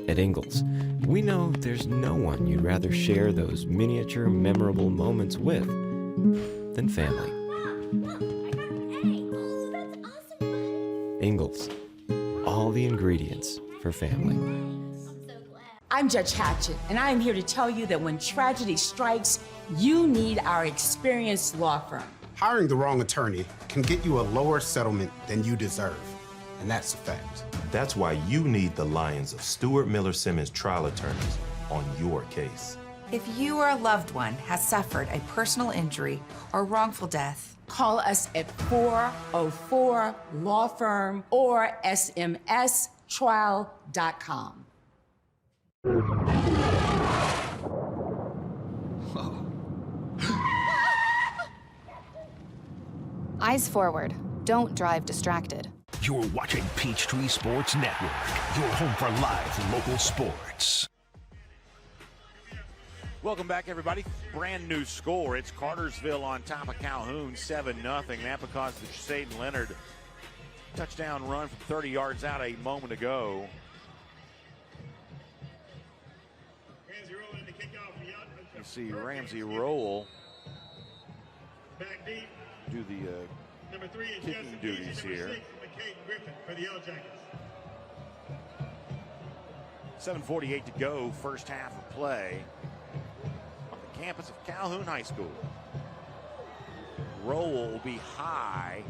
At Ingalls, we know there's no one you'd rather share those miniature, memorable moments with than family. Ingalls, all the ingredients for family. I'm Judge Hatchett, and I am here to tell you that when tragedy strikes, you need our experienced law firm. Hiring the wrong attorney can get you a lower settlement than you deserve, and that's a fact. That's why you need the Lions of Stewart Miller Simmons trial attorneys on your case. If you or a loved one has suffered a personal injury or wrongful death, call us at 404 Law Firm or smstrial.com. Eyes forward. Don't drive distracted. You're watching Peachtree Sports Network, your home for live local sports. Welcome back, everybody. Brand new score. It's Cartersville on top of Calhoun, 7-0. That because of Shaden Leonard touchdown run from 30 yards out a moment ago. You see Ramsey roll, do the kicking duties here. 7:48 to go, first half of play on the campus of Calhoun High School. Roll will be high.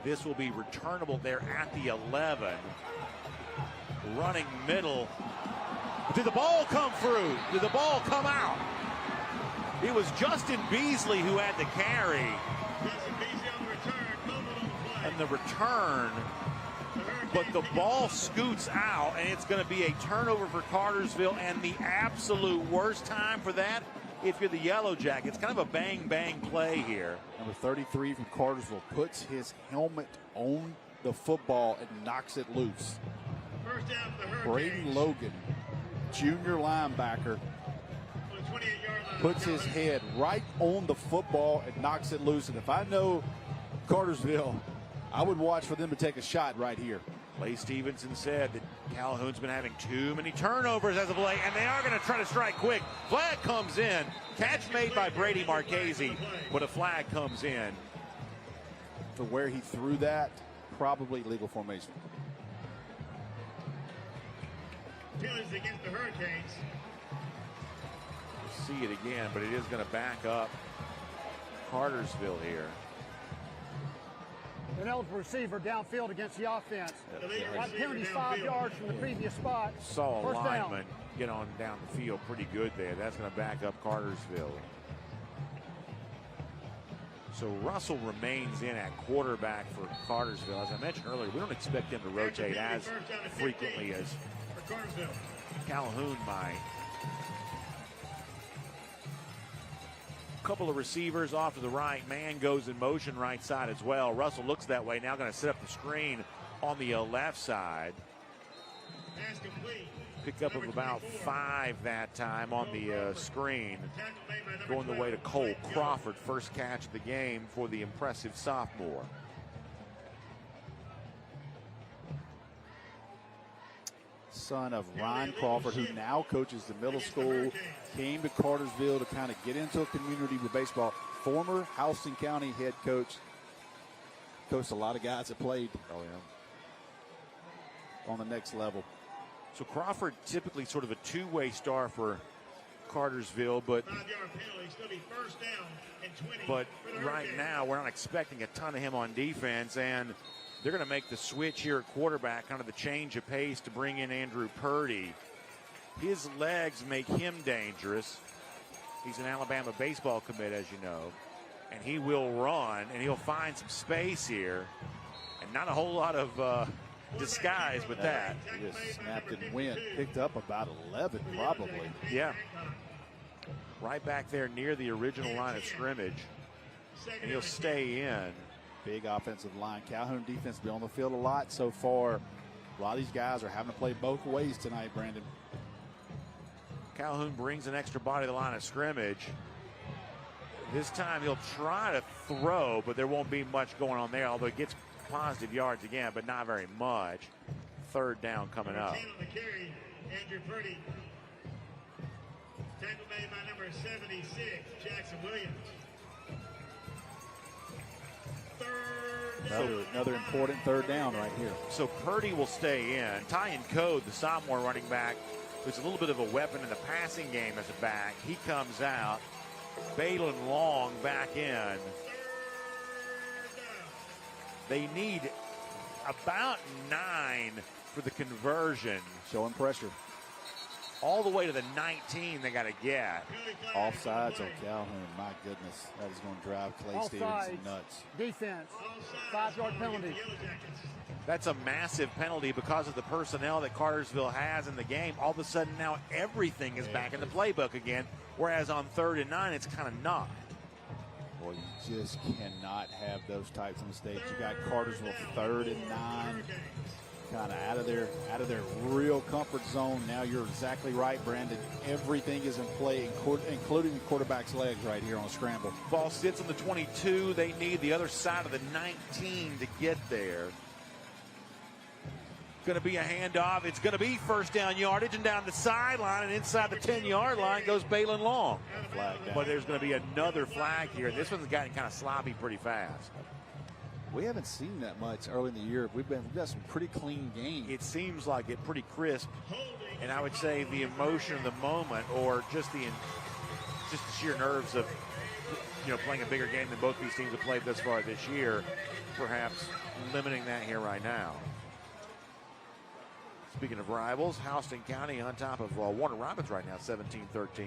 This will be returnable there at the 11. Running middle. Did the ball come through? Did the ball come out? It was Justin Beasley who had the carry. And the return, but the ball scoots out, and it's going to be a turnover for Cartersville, and the absolute worst time for that if you're the Yellow Jackets. Kind of a bang-bang play here. Number 33 from Cartersville puts his helmet on the football and knocks it loose. Brady Logan, junior linebacker, puts his head right on the football and knocks it loose. And if I know Cartersville, I would watch for them to take a shot right here. Clay Stevenson said that Calhoun's been having too many turnovers as of late, and they are going to try to strike quick. Flag comes in. Catch made by Brady Marchese, but a flag comes in. For where he threw that, probably legal formation. Penalties against the Hurricanes. We'll see it again, but it is going to back up Cartersville here. An eligible receiver downfield against the offense. That penalty 5 yards from the previous spot. Saw a First lineman down. get on down the field pretty good there. That's going to back up Cartersville. So Russell remains in at quarterback for Cartersville. As I mentioned earlier, we don't expect him to rotate as frequently as Calhoun might. Couple of receivers off to the right. Man goes in motion right side as well. Russell looks that way. Now going to set up the screen on the left side. Pick up of about 5 that time on the screen. Going the way to Cole Crawford. First catch of the game for the impressive son of Ron Crawford, who now coaches the middle school, came to Cartersville to kind of get into a community with baseball. Former Houston County head coach. Coached a lot of guys that played on the next level. So Crawford typically sort of a two-way star for Cartersville, but right now we're not expecting a ton of him on defense, and they're going to make the switch here at quarterback, kind of the change of pace to bring in Andrew Purdy. His legs make him dangerous. He's an Alabama baseball commit, as you know, and he will run, and he'll find some space here, and not a whole lot of disguise with that. He just snapped and went. Picked up about 11 probably. Yeah. Right back there near the original line of scrimmage. And he'll stay in. Big offensive line. Calhoun defense been on the field a lot so far. A lot of these guys are having to play both ways tonight, Brandon. Calhoun brings an extra body to the line of scrimmage. This time he'll try to throw, but there won't be much going on there, although it gets positive yards again, but not very much. Third down coming up. Andrew Purdy. Tackle made by number 76, Jackson Williams. Another important third down right here. So Purdy will stay in. Tyan Code, the sophomore running back, who's a little bit of a weapon in the passing game as a back. He comes out. Balin Long back in. They need about 9 for the conversion. Showing pressure. All the way to the 19 they got to get. Offsides on Calhoun. My goodness. That is going to drive Clay Stevenson nuts. Defense. 5-yard penalty. That's a massive penalty because of the personnel that Cartersville has in the game. All of a sudden now everything is back in the playbook again, whereas on 3rd and 9 it's kind of not. Boy, you just cannot have those types of mistakes. You got Cartersville 3rd and 9, kind of out of their real comfort zone. Now you're exactly right, Brandon. Everything is in play, including the quarterback's legs right here on a scramble. Ball sits on the 22. They need the other side of the 19 to get there. Going to be a handoff. It's going to be first down yardage, and down the sideline and inside the 10-yard line goes Balin Long. But there's going to be another flag here. This one's gotten kind of sloppy pretty fast. We haven't seen that much early in the year. We've got some pretty clean games. It seems like it pretty crisp, and I would say the emotion of the moment, or just the sheer nerves of playing a bigger game than both these teams have played thus far this year, perhaps limiting that here right now. Speaking of rivals, Houston County on top of Warner Robins right now, 17-13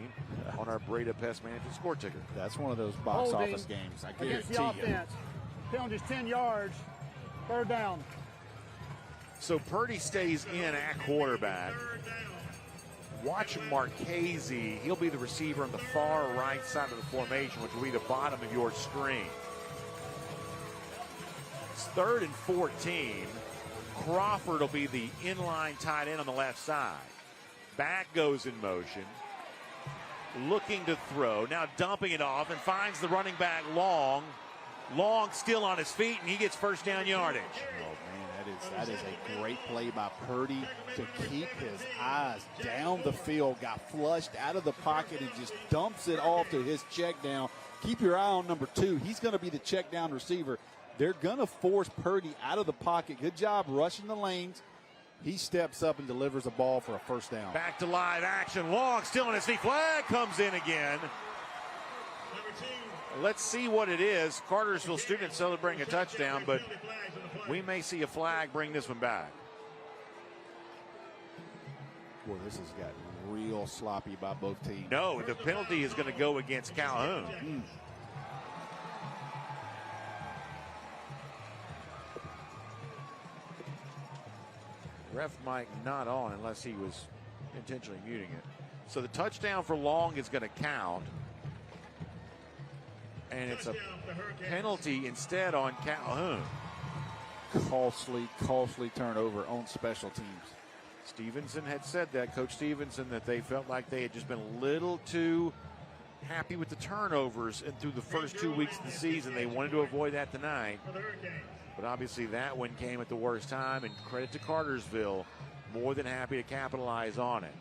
on our Breda Pest Management score ticker. That's one of those box office games. I guarantee you. Offense. Penalty's 10 yards. 3rd down. So Purdy stays in at quarterback. Watch Marchese. He'll be the receiver on the far right side of the formation, which will be the bottom of your screen. It's 3rd and 14. Crawford will be the inline tight end on the left side. Back goes in motion. Looking to throw. Now dumping it off and finds the running back Long. Long still on his feet, and he gets first down yardage. Oh, man, that is a great play by Purdy to keep his eyes down the field. Got flushed out of the pocket and just dumps it off to his check down. Keep your eye on number 2. He's going to be the check down receiver. They're going to force Purdy out of the pocket. Good job rushing the lanes. He steps up and delivers a ball for a first down. Back to live action. Long still on his feet. Flag comes in again. Let's see what it is. Cartersville students celebrating a touchdown, but we may see a flag bring this one back. Boy, this has gotten real sloppy by both teams. No, the penalty is going to go against Calhoun. Ref mic not on unless he was intentionally muting it. So the touchdown for Long is going to count. And it's a penalty instead on Calhoun. Costly turnover on special teams. Stevenson had said that, Coach Stevenson, that they felt like they had just been a little too happy with the turnovers and through the first 2 weeks of the season. They wanted to avoid that tonight. But obviously that one came at the worst time, and credit to Cartersville. more than happy to capitalize on it.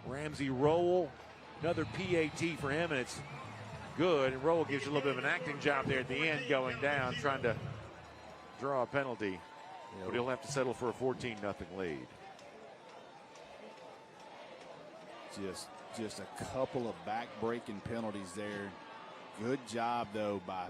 Ramsey Rowell, another PAT for him, and it's good. And Rowell gives you a little bit of an acting job there at the end, going down, trying to draw a penalty. But he'll have to settle for a 14-0 lead. Just a couple of back-breaking penalties there. Good job, though, by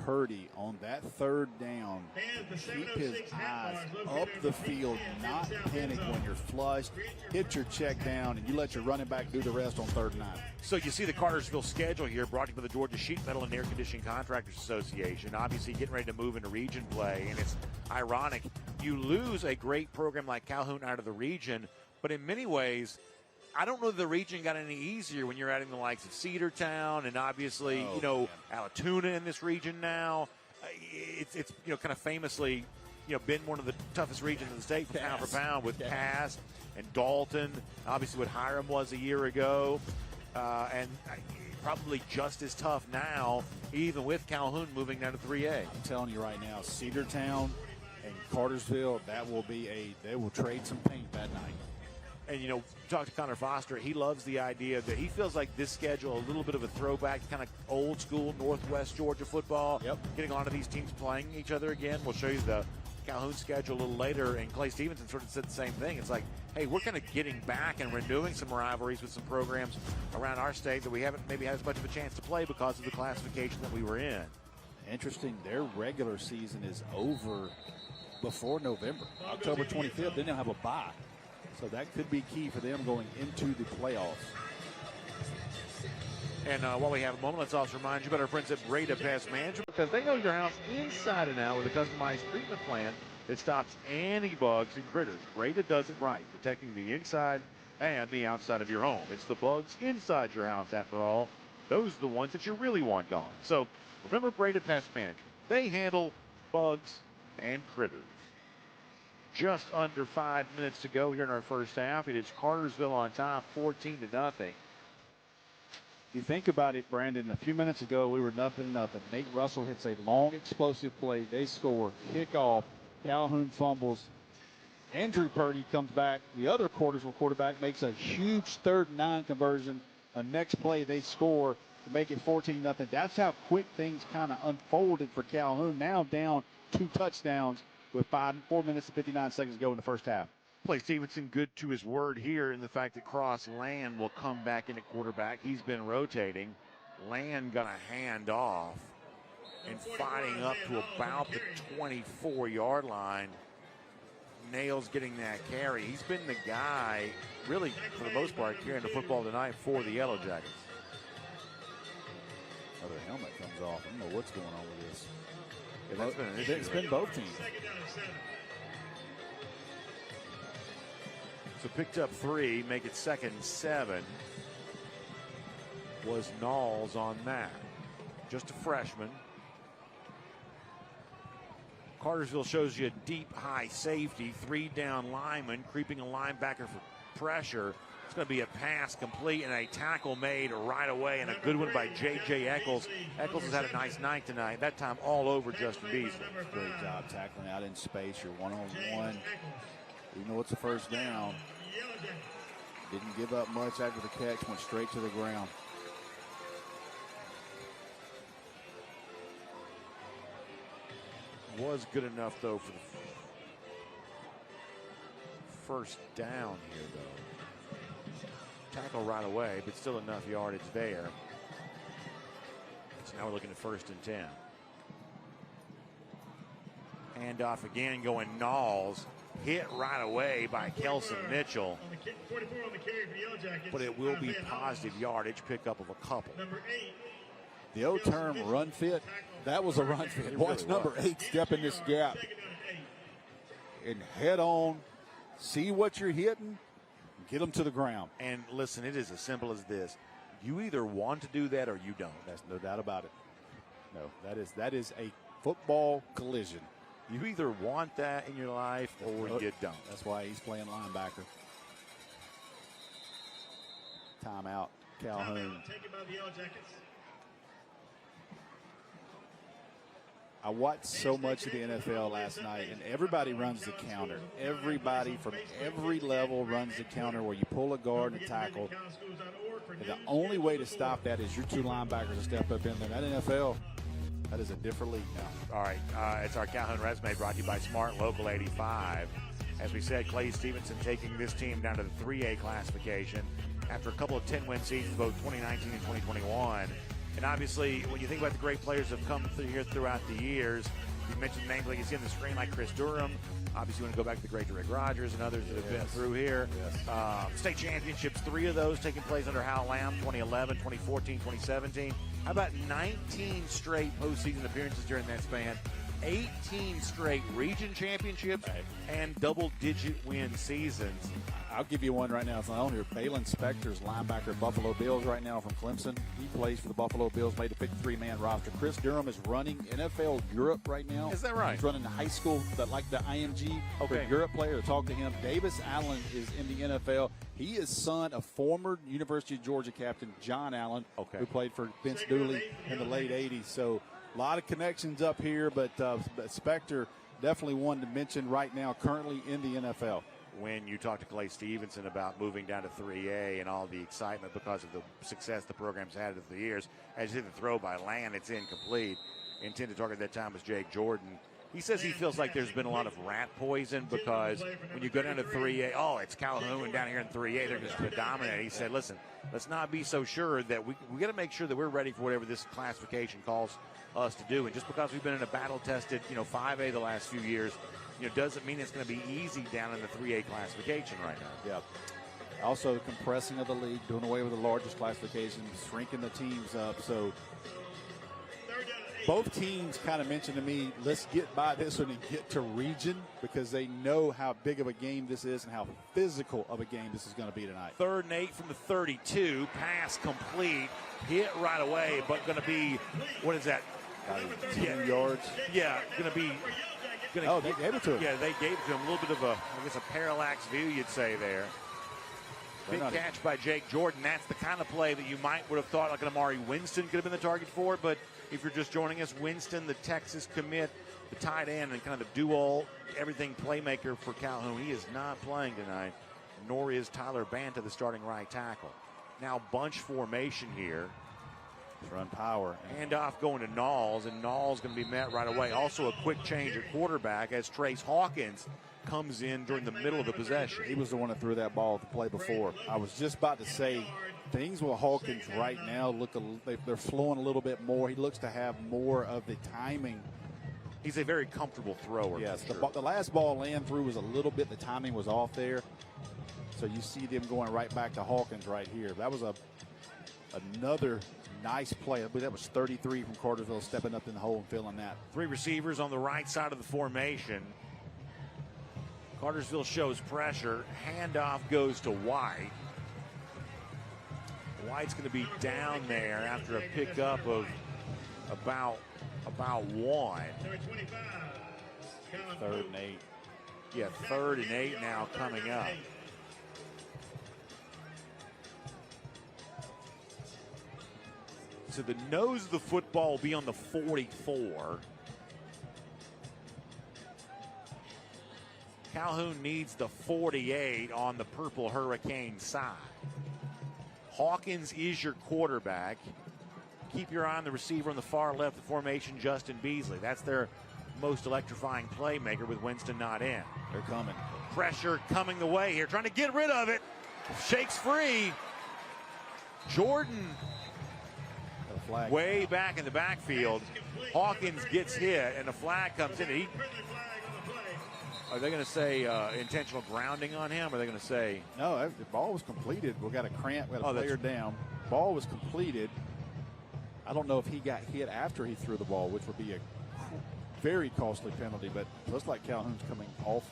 Purdy on that third down. Keep his eyes up the field, not panic when you're flushed. Hit your check down, and you let your running back do the rest on 3rd and 9. So you see the Cartersville schedule here, brought to you by the Georgia Sheet Metal and Air Conditioning Contractors Association. Obviously getting ready to move into region play, and it's ironic. You lose a great program like Calhoun out of the region, but in many ways, I don't know if the region got any easier when you're adding the likes of Cedartown and obviously, Alatoona in this region now. It's kind of famously, been one of the toughest regions in the state pound for pound with Cass and Dalton. Obviously what Hiram was a year ago. And probably just as tough now, even with Calhoun moving down to 3A. I'm telling you right now, Cedartown and Cartersville, they will trade some paint that night. And, talk to Connor Foster. He loves the idea that he feels like this schedule a little bit of a throwback, kind of old school Northwest Georgia football. Yep. Getting a lot of these teams playing each other again. We'll show you the Calhoun schedule a little later. And Clay Stevenson sort of said the same thing. It's like, hey, we're kind of getting back and renewing some rivalries with some programs around our state that we haven't maybe had as much of a chance to play because of the classification that we were in. Interesting. Their regular season is over before November. October 25th, then they'll have a bye. So that could be key for them going into the playoffs. And while we have a moment, let's also remind you about our friends at Brady Pest Management, because they know your house inside and out with a customized treatment plan that stops any bugs and critters. Brady does it right, protecting the inside and the outside of your home. It's the bugs inside your house, after all. Those are the ones that you really want gone. So remember Brady Pest Management. They handle bugs and critters. Just under 5 minutes to go here in our first half. It is Cartersville on top, 14-0. You think about it, Brandon, a few minutes ago we were 0-0. Nate Russell hits a long, explosive play. They score. Kickoff. Calhoun fumbles. Andrew Purdy comes back. The other Cartersville quarterback makes a huge 3rd and 9 conversion. The next play they score to make it 14-0. That's how quick things kind of unfolded for Calhoun. Now down 2 touchdowns with 4 minutes and 59 seconds to go in the first half. Clay Stevenson good to his word here in the fact that Cross Land will come back into quarterback. He's been rotating. Land gonna hand off and fighting up to about the 24-yard line. Nails getting that carry. He's been the guy, really, for the most part, carrying the football tonight for the Yellow Jackets. Another helmet comes off. I don't know what's going on with this. That's been an issue. It's been both teams. So picked up 3, make it 2nd and 7. Was Knowles on that. Just a freshman. Cartersville shows you a deep, high safety. 3 down linemen, creeping a linebacker for pressure. It's going to be a pass complete and a tackle made right away, and a good one by J.J. Eccles. Eccles has had a nice night tonight, that time all over Justin Beasley. Great job tackling out in space. You're one-on-one. You know it's a first down. Didn't give up much after the catch, went straight to the ground. Was good enough, though, for the first down here, though. Tackle right away, but still enough yardage there. So now we're looking at 1st and 10. Handoff again, going Knowles. Hit right away by Kelson Mitchell. 44 on the carry for the Yellow Jackets. But it will be positive yardage, pickup of a couple. Number 8. The old term run fit, that was a run fit. Watch number 8 step in this gap. And head on, see what you're hitting, get them to the ground. And listen, it is as simple as this. You either want to do that or you don't. That's no doubt about it. No, that is a football collision. You either want that in your life or you don't. That's why he's playing linebacker. Timeout, Calhoun. Taken by the Yellow Jackets. I watched so much of the NFL last night, and everybody runs the counter. Everybody from every level runs the counter where you pull a guard and a tackle. And the only way to stop that is your 2 linebackers to step up in there. That NFL, that is a different league now. All right, it's our Calhoun Resume brought to you by Smart Local 85. As we said, Clay Stevenson taking this team down to the 3A classification after a couple of 10-win seasons, both 2019 and 2021. And obviously, when you think about the great players that have come through here throughout the years, you mentioned names like you see on the screen like Chris Durham. Obviously, you want to go back to the great Rick Rogers and others that have been through here. State championships, 3 of those taking place under Hal Lamb, 2011, 2014, 2017. How about 19 straight postseason appearances during that span? 18 straight region championships and double-digit win seasons. I'll give you one right now. It's not on here. Balin Spector's linebacker, Buffalo Bills right now from Clemson. He plays for the Buffalo Bills, made a 53-man roster. Chris Durham is running NFL Europe right now. Is that right? He's running the high school, like the IMG for Europe player. To talk to him. Davis Allen is in the NFL. He is son of former University of Georgia captain John Allen, who played for Vince Dooley in the late 80s. So a lot of connections up here, but Spector definitely one to mention right now, currently in the NFL. When you talk to Clay Stevenson about moving down to 3A and all the excitement because of the success the program's had over the years, as you hit the throw by Land, it's incomplete. Intended target at that time was Jake Jordan. He says he feels like there's been a lot of rat poison because when you go down to 3A, it's Calhoun down here in 3A, they're just going to dominate. He said, listen, let's not be so sure that we got to make sure that we're ready for whatever this classification calls us to do. And just because we've been in a battle-tested, 5A the last few years, doesn't mean it's going to be easy down in the 3A classification right now. Yep. Also, compressing of the league, doing away with the largest classifications, shrinking the teams up. So both teams kind of mentioned to me, let's get by this one and get to region because they know how big of a game this is and how physical of a game this is going to be tonight. 3rd and 8 from the 32. Pass complete. Hit right away, but going to be, what is that? 10 yards. Yeah, going to be. They gave it to him. Yeah, they gave it to him. A little bit of a parallax view, you'd say there. Big catch by Jake Jordan. That's the kind of play that you would have thought like an Amari Winston could have been the target for. But if you're just joining us, Winston, the Texas commit, the tight end, and kind of the do-all, everything playmaker for Calhoun. He is not playing tonight, nor is Tyler Banta, the starting right tackle. Now bunch formation here. Run power. Handoff going to Knowles, and Knowles going to be met right away. Also a quick change at quarterback as Trace Hawkins comes in during the middle of the possession. He was the one that threw that ball at the play before. I was just about to say, things with Hawkins right now they're flowing a little bit more. He looks to have more of the timing. He's a very comfortable thrower. Yes, the last ball Land threw was a little bit, the timing was off there. So you see them going right back to Hawkins right here. That was another nice play. I believe that was 33 from Cartersville, stepping up in the hole and filling that. 3 receivers on the right side of the formation. Cartersville shows pressure. Handoff goes to White. White's going to be down there after a pickup of about 1. 3rd and 8. Yeah, 3rd and 8 now coming up. So the nose of the football will be on the 44. Calhoun needs the 48 on the Purple Hurricane side. Hawkins is your quarterback. Keep your eye on the receiver on the far left of the formation, Justin Beasley. That's their most electrifying playmaker with Winston not in. They're coming. Pressure coming the way here, trying to get rid of it. Shakes free. Jordan way back in the backfield. Hawkins gets hit, and the flag comes in. Are they going to say intentional grounding on him? Or are they going to say? No, the ball was completed. We got a cramp. We got a player down. Ball was completed. I don't know if he got hit after he threw the ball, which would be a very costly penalty, but it looks like Calhoun's coming off.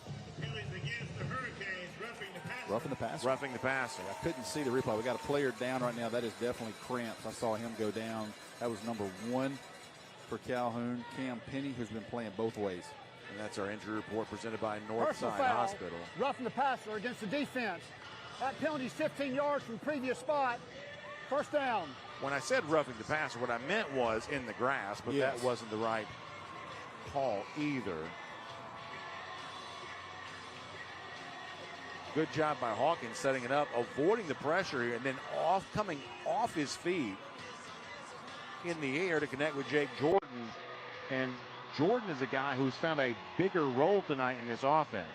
Roughing the passer. Roughing the passer. I couldn't see the replay. We got a player down right now. That is definitely cramps. I saw him go down. That was number 1 for Calhoun, Cam Penny, who's been playing both ways. And that's our injury report presented by Northside Hospital. Roughing the passer against the defense. That penalty's 15 yards from the previous spot. 1st down. When I said roughing the passer, what I meant was in the grass, but that wasn't the right call either. Good job by Hawkins setting it up, avoiding the pressure, and then coming off his feet in the air to connect with Jake Jordan. And Jordan is a guy who's found a bigger role tonight in this offense.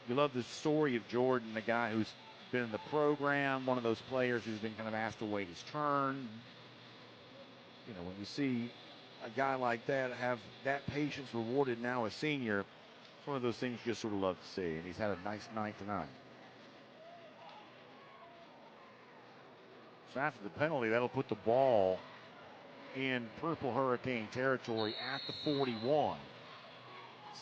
You love the story of Jordan, the guy who's been in the program, one of those players who's been kind of asked to wait his turn. You know, when you see a guy like that have that patience rewarded now a senior, it's one of those things you just sort of love to see. And he's had a nice night tonight. So after the penalty, that'll put the ball in Purple Hurricane territory at the 41.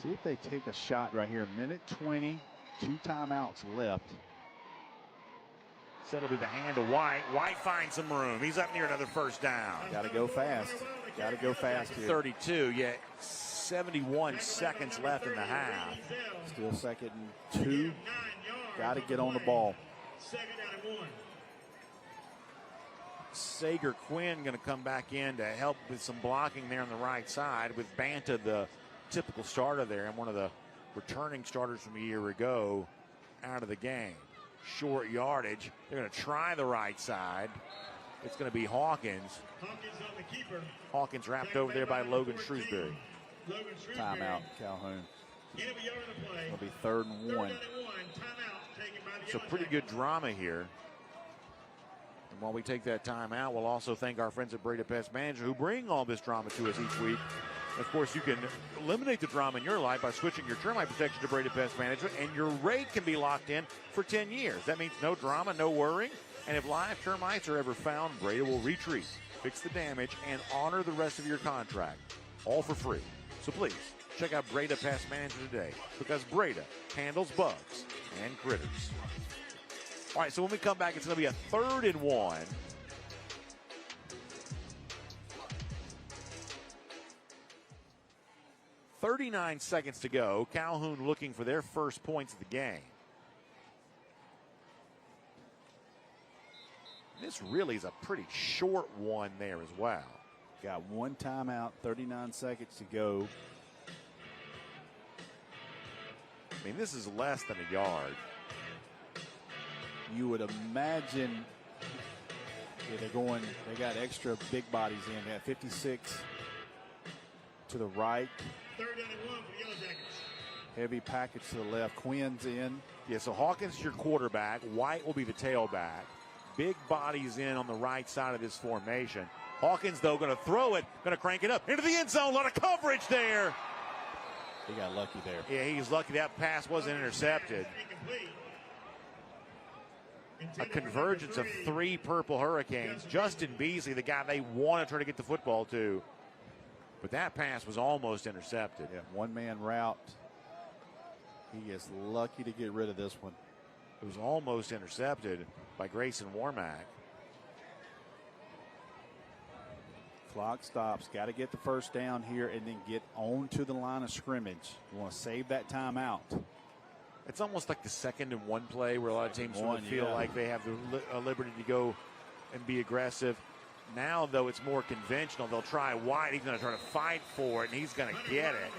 See if they take a shot right here. Minute 20, 2 timeouts left. That'll be the hand to White. White finds some room. He's up near another first down. Got to go fast. Got to go fast here. 32, yet 71 seconds left in the half. Still 2nd and 2. Got to get on the ball. Sager Quinn going to come back in to help with some blocking there on the right side with Banta, the typical starter there, and one of the returning starters from a year ago, out of the game. Short yardage. They're going to try the right side. It's going to be Hawkins. Hawkins on the keeper. Hawkins wrapped over there by Logan Shrewsbury. Timeout, Calhoun. It'll be 3rd and 1. So pretty good drama here. And while we take that timeout, we'll also thank our friends at Brady Pest Management who bring all this drama to us each week. Of course, you can eliminate the drama in your life by switching your termite protection to Brady Pest Management, and your rate can be locked in for 10 years. That means no drama, no worrying. And if live termites are ever found, Brady will retreat, fix the damage, and honor the rest of your contract, all for free. So please, check out Brady Pest Management today, because Brady handles bugs and critters. All right, so when we come back, it's going to be a 3rd and 1. 39 seconds to go. Calhoun looking for their first points of the game. This really is a pretty short one there as well. Got 1 timeout, 39 seconds to go. I mean, this is less than a yard. You would imagine they got extra big bodies in. They got 56 to the right. 3rd down and 1 for the Yellow Jackets. Heavy package to the left. Quinn's in. Yeah, so Hawkins is your quarterback. White will be the tailback. Big bodies in on the right side of this formation. Hawkins, though, going to throw it, going to crank it up into the end zone. A lot of coverage there. He got lucky there. Yeah, he's lucky that pass wasn't intercepted. A convergence of 3 Purple Hurricanes. Justin Beasley, the guy they want to try to get the football to. But that pass was almost intercepted. Yeah, 1-man route. He is lucky to get rid of this one. It was almost intercepted by Grayson Warmack. Clock stops. Got to get the first down here and then get on to the line of scrimmage. You want to save that timeout. It's almost like the 2nd and 1 play where a lot of teams sort of feel like they have the liberty to go and be aggressive. Now, though, it's more conventional. They'll try White. He's going to try to fight for it, and he's going to get it.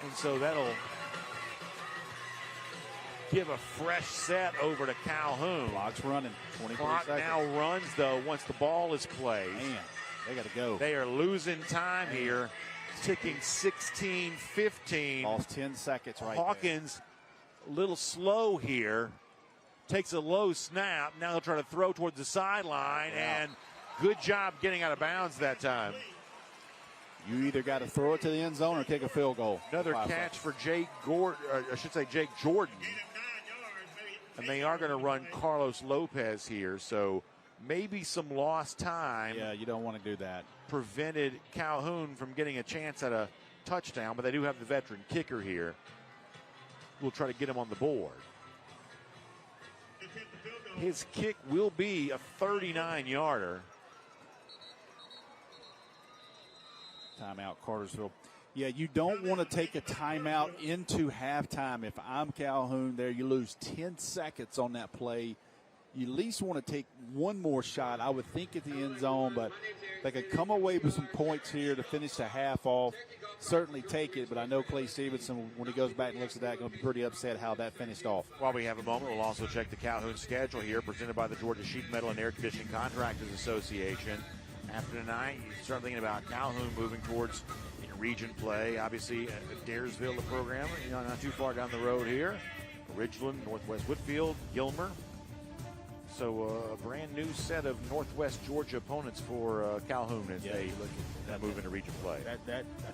And so that'll give a fresh set over to Calhoun. Clock's running. 23 Clock seconds. now runs, though, once the ball is played. Man, they got to go. They are losing time here. Ticking 16-15. Lost 10 seconds right Hawkins, a little slow here. Takes a low snap. Now he'll try to throw towards the sideline, and good job getting out of bounds that time. You either got to throw it to the end zone or kick a field goal. Another catch for Jake Gordon, or I should say Jake Jordan. And they are going to run Carlos Lopez here, so maybe some lost time. Yeah, you don't want to do that. Prevented Calhoun from getting a chance at a touchdown, but they do have the veteran kicker here. We'll try to get him on the board. His kick will be a 39-yarder. Timeout, Cartersville. Yeah, you don't want to take a timeout into halftime. If I'm Calhoun there, you lose 10 seconds on that play. you at least want to take one more shot, I would think, at the end zone, but they could come away with some points here to finish the half off. Certainly take it, but I know Clay Stevenson, when he goes back and looks at that, going to be pretty upset how that finished off. While we have a moment, we'll also check the Calhoun schedule here, presented by the Georgia Sheet Metal and Air Conditioning Contractors Association. After tonight, you start thinking about Calhoun moving towards region play. Obviously, Daresville, the program, not too far down the road here. Ridgeland, Northwest Whitfield, Gilmer. So a brand new set of Northwest Georgia opponents for Calhoun as they move into region play. I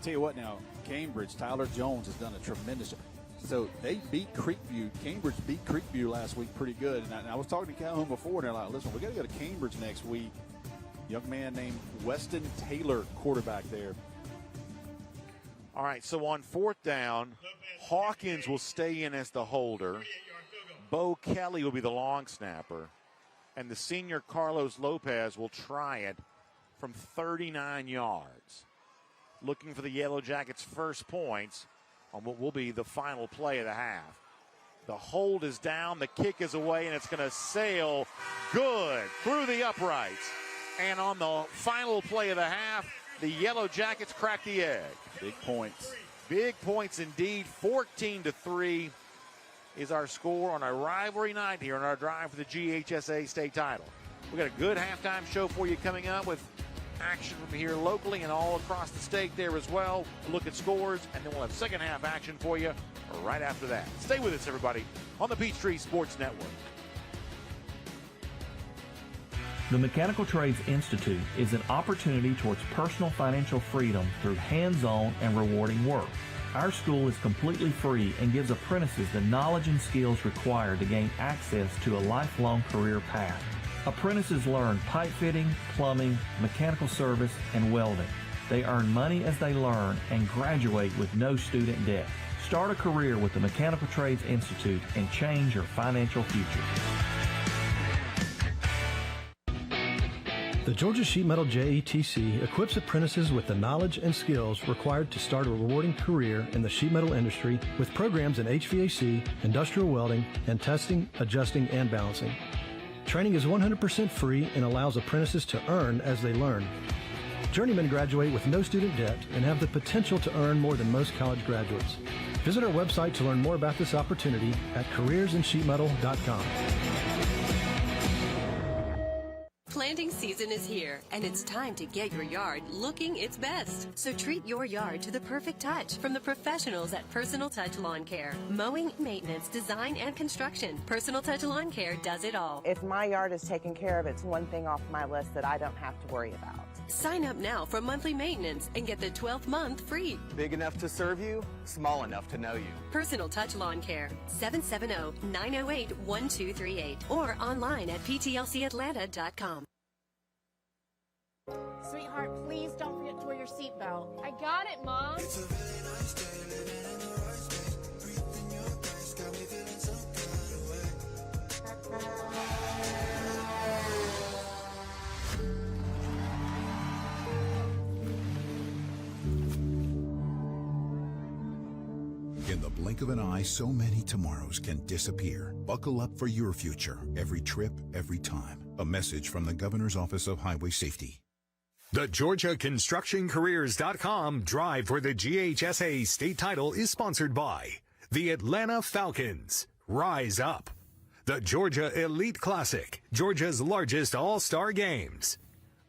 tell you what now, Cambridge, Tyler Jones has done a tremendous job. So they beat Creekview. Cambridge beat Creekview last week pretty good. And I was talking to Calhoun before, and they're like, listen, we got to go to Cambridge next week. Young man named Weston Taylor, quarterback there. All right, so on 4th down, Hawkins will stay in as the holder. Bo Kelly will be the long snapper. And the senior Carlos Lopez will try it from 39 yards. Looking for the Yellow Jackets' first points on what will be the final play of the half. The hold is down, the kick is away, and it's going to sail good through the uprights. And on the final play of the half, the Yellow Jackets crack the egg. Big points. Big points indeed. 14-3 is our score on a rivalry night here on our drive for the GHSA state title. We've got a good halftime show for you coming up with action from here locally and all across the state there as well. We'll look at scores, and then we'll have second half action for you right after that. Stay with us, everybody, on the Peachtree Sports Network. The Mechanical Trades Institute is an opportunity towards personal financial freedom through hands-on and rewarding work. Our school is completely free and gives apprentices the knowledge and skills required to gain access to a lifelong career path. Apprentices learn pipe fitting, plumbing, mechanical service, and welding. They earn money as they learn and graduate with no student debt. Start a career with the Mechanical Trades Institute and change your financial future. The Georgia Sheet Metal JETC equips apprentices with the knowledge and skills required to start a rewarding career in the sheet metal industry with programs in HVAC, industrial welding, and testing, adjusting, and balancing. Training is 100% free and allows apprentices to earn as they learn. Journeymen graduate with no student debt and have the potential to earn more than most college graduates. Visit our website to learn more about this opportunity at careersinsheetmetal.com. Planting season is here, and it's time to get your yard looking its best. So treat your yard to the perfect touch from the professionals at Personal Touch Lawn Care. Mowing, maintenance, design, and construction. Personal Touch Lawn Care does it all. If my yard is taken care of, it's one thing off my list that I don't have to worry about. Sign up now for monthly maintenance and get the 12th month free. Big enough to serve you, small enough to know you. Personal Touch Lawn Care, 770-908-1238 or online at ptlcatlanta.com. Sweetheart, please don't forget to wear your seatbelt. I got it, Mom. It's a really nice day, living in the right state. Breathing your gas, got me feeling some kind of way. In the blink of an eye, so many tomorrows can disappear. Buckle up for your future. Every trip, every time. A message from the Governor's Office of Highway Safety. The GeorgiaConstructionCareers.com drive for the GHSA state title is sponsored by the Atlanta Falcons. Rise up. The Georgia Elite Classic, Georgia's largest all-star games.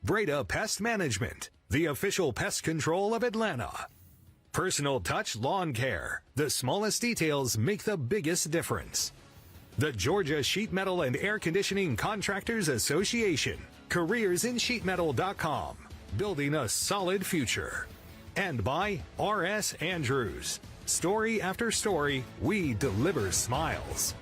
Breda Pest Management, the official pest control of Atlanta. Personal Touch Lawn Care. The smallest details make the biggest difference. The Georgia Sheet Metal and Air Conditioning Contractors Association. CareersInSheetMetal.com. Building a solid future. And by R.S. Andrews. Story after story, we deliver smiles.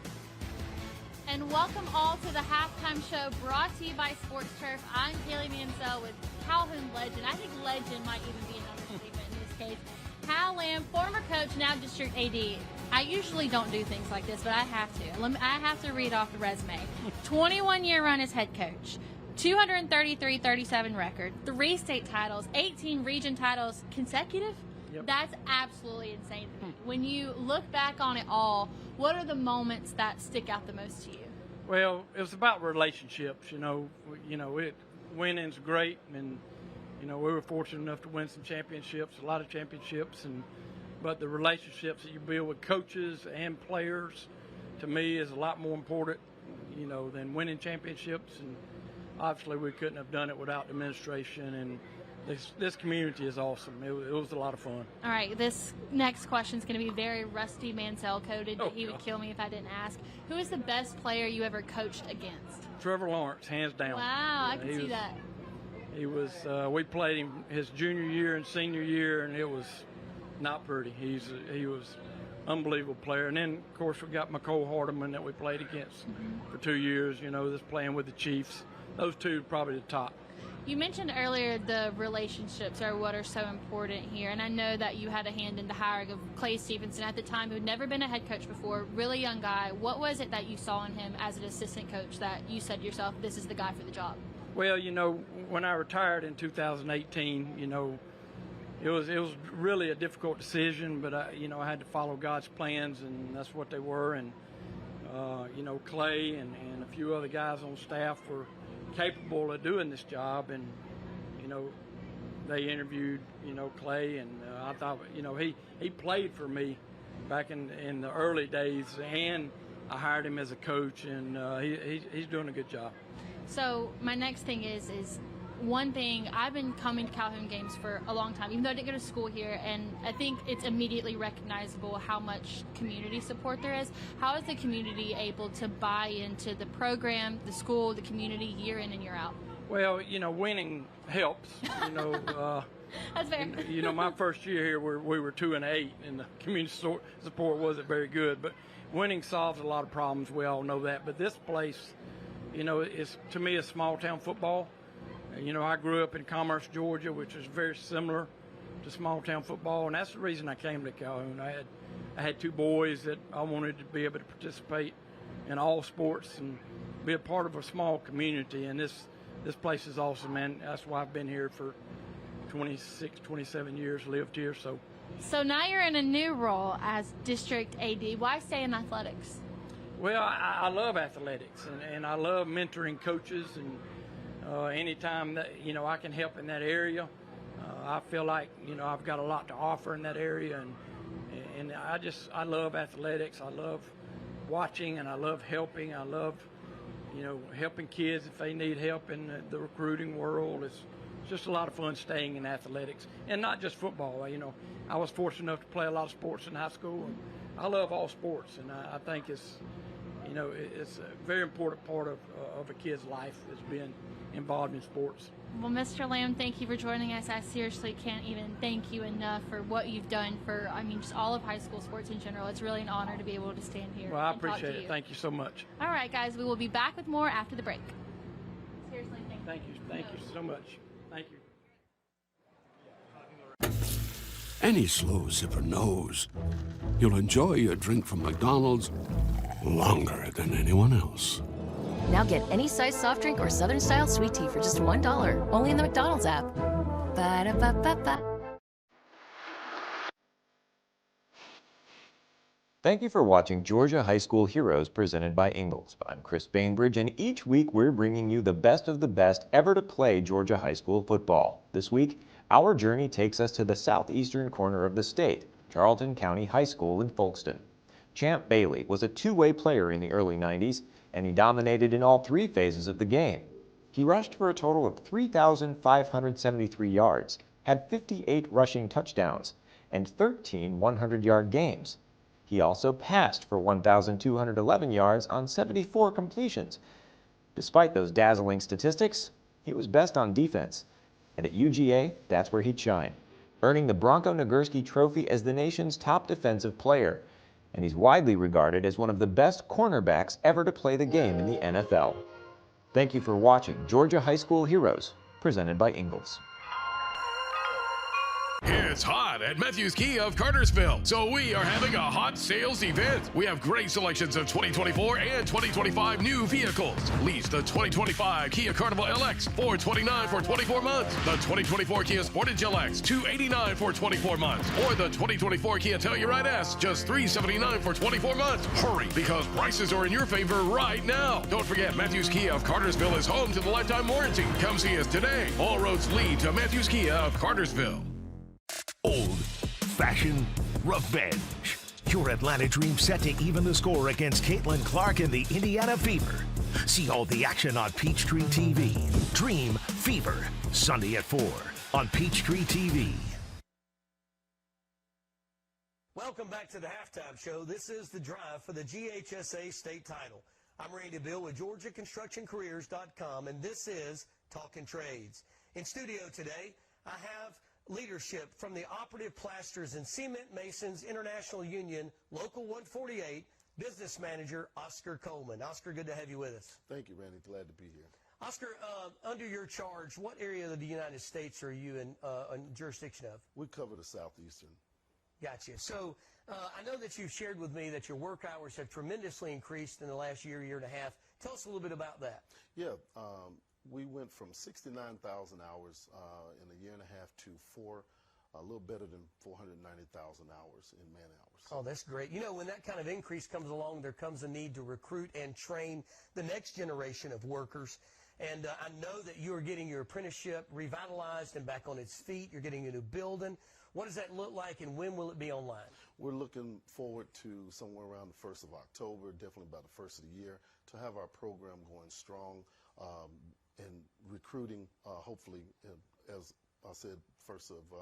And welcome all to the halftime show brought to you by Sports Turf. I'm Kaylee Mansell with Calhoun legend. I think legend might even be an understatement in this case. Cal Lamb, former coach, now district AD. I usually don't do things like this, but I have to. I have to read off the resume. 21-year run as head coach. 233-37 record, 3 state titles, 18 region titles consecutive. Yep. That's absolutely insane. When you look back on it all, what are the moments that stick out the most to you? Well, it was about relationships. Winning's great, and we were fortunate enough to win some championships, a lot of championships, but the relationships that you build with coaches and players, to me, is a lot more important, than winning championships. And obviously, we couldn't have done it without the administration, and this community is awesome. It was a lot of fun. All right, this next question is going to be very Rusty Mansell coded, but he would kill me if I didn't ask. Who is the best player you ever coached against? Trevor Lawrence, hands down. Wow, I can see that. He was. We played him his junior year and senior year, and it was not pretty. He was unbelievable player. And then, of course, we got McCole Hardeman that we played against for 2 years. Just playing with the Chiefs. Those two probably the top. You mentioned earlier the relationships are what are so important here, and I know that you had a hand in the hiring of Clay Stevenson at the time, who had never been a head coach before, really young guy. What was it that you saw in him as an assistant coach that you said to yourself, this is the guy for the job? Well, when I retired in 2018, it was really a difficult decision, but I had to follow God's plans, and that's what they were. And Clay and a few other guys on staff were capable of doing this job, and they interviewed Clay, and I thought he played for me back in the early days, and I hired him as a coach, and he's doing a good job. So my next thing is one thing, I've been coming to Calhoun games for a long time, even though I didn't go to school here, and I think it's immediately recognizable how much community support there is. How is the community able to buy into the program, the school, the community, year in and year out? Well, winning helps. That's fair. My first year here, we were 2-8, and the community support wasn't very good. But winning solves a lot of problems. We all know that. But this place, is to me a small town football. I grew up in Commerce, Georgia, which is very similar to small town football, and that's the reason I came to Calhoun. I had two boys that I wanted to be able to participate in all sports and be a part of a small community, and this place is awesome, man. That's why I've been here for 26, 27 years, lived here. So now you're in a new role as district AD. Why stay in athletics? Well, I love athletics, and I love mentoring coaches, and anytime that I can help in that area, I feel like I've got a lot to offer in that area, and I love athletics. I love watching, and I love helping. I love helping kids if they need help in the recruiting world. It's just a lot of fun staying in athletics, and not just football. I was fortunate enough to play a lot of sports in high school, and I love all sports, and I think it's a very important part of a kid's life is being involved in sports. Well, Mr. Lamb, thank you for joining us. I seriously can't even thank you enough for what you've done for, just all of high school sports in general. It's really an honor to be able to stand here. Well, I appreciate it. Thank you so much. All right, guys, we will be back with more after the break. Seriously, thank you. Thank you so much. Thank you. Any slow zipper knows you'll enjoy your drink from McDonald's longer than anyone else. Now get any size soft drink or Southern style sweet tea for just $1, only in the McDonald's app. Ba-da-ba-ba-ba. Thank you for watching Georgia High School Heroes presented by Ingalls. I'm Chris Bainbridge, and each week we're bringing you the best of the best ever to play Georgia high school football. This week, our journey takes us to the southeastern corner of the state, Charlton County High School in Folkston. Champ Bailey was a two-way player in the early 90s, and he dominated in all three phases of the game. He rushed for a total of 3,573 yards, had 58 rushing touchdowns, and 13 100-yard games. He also passed for 1,211 yards on 74 completions. Despite those dazzling statistics, he was best on defense, and at UGA, that's where he'd shine, earning the Bronco Nagurski Trophy as the nation's top defensive player, and he's widely regarded as one of the best cornerbacks ever to play the game in the NFL. Thank you for watching Georgia High School Heroes, presented by Ingalls. It's hot at Matthews Kia of Cartersville, so we are having a hot sales event. We have great selections of 2024 and 2025 new vehicles. Lease the 2025 Kia Carnival LX $429 for 24 months, the 2024 Kia Sportage LX $289 for 24 months, or the 2024 Kia Telluride S just $379 for 24 months. Hurry, because prices are in your favor right now. Don't forget, Matthews Kia of Cartersville is home to the lifetime warranty. Come see us today. All roads lead to Matthews Kia of Cartersville. Old-fashioned revenge. Your Atlanta Dream set to even the score against Caitlin Clark and the Indiana Fever. See all the action on Peachtree TV. Dream Fever, Sunday at 4 on Peachtree TV. Welcome back to the Halftime Show. This is the drive for the GHSA state title. I'm Randy Bill with GeorgiaConstructionCareers.com, and this is Talking Trades. In studio today, I have leadership from the Operative Plasters and Cement Masons International Union, Local 148, Business Manager Oscar Coleman. Oscar, good to have you with us. Thank you, Randy. Glad to be here. Oscar, under your charge, what area of the United States are you in jurisdiction of? We cover the Southeastern. Gotcha. So I know that you've shared with me that your work hours have tremendously increased in the last year and a half. Tell us a little bit about that. Yeah. We went from 69,000 hours in a year and a half to a little better than 490,000 hours in man hours. Oh, that's great. You know, when that kind of increase comes along, there comes a need to recruit and train the next generation of workers. And I know that you are getting your apprenticeship revitalized and back on its feet. You're getting a new building. What does that look like, and when will it be online? We're looking forward to somewhere around the 1st of October, definitely about the 1st of the year, to have our program going strong. And recruiting, hopefully, as I said, 1st of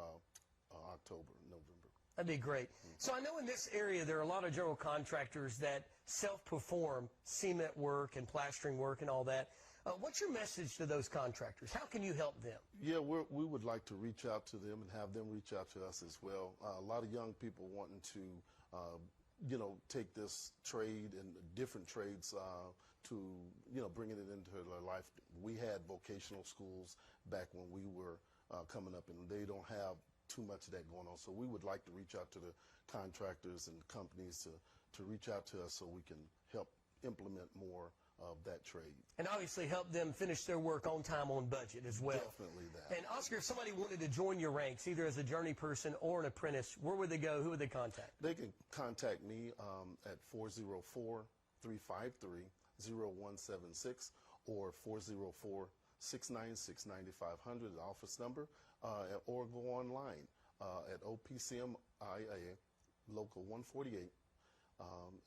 October, November. That'd be great. So I know in this area there are a lot of general contractors that self-perform cement work and plastering work and all that. What's your message to those contractors? How can you help them? Yeah, we would like to reach out to them and have them reach out to us as well. A lot of young people wanting to, take this trade and different trades to, bringing it into their life. We had vocational schools back when we were coming up, and they don't have too much of that going on. So we would like to reach out to the contractors and companies to reach out to us so we can help implement more of that trade. And obviously help them finish their work on time, on budget as well. Definitely that. And Oscar, if somebody wanted to join your ranks, either as a journey person or an apprentice, where would they go? Who would they contact? They can contact me at 404-353-0176 or 404-696-9500, the office number, or go online at OPCMIA, Local 148,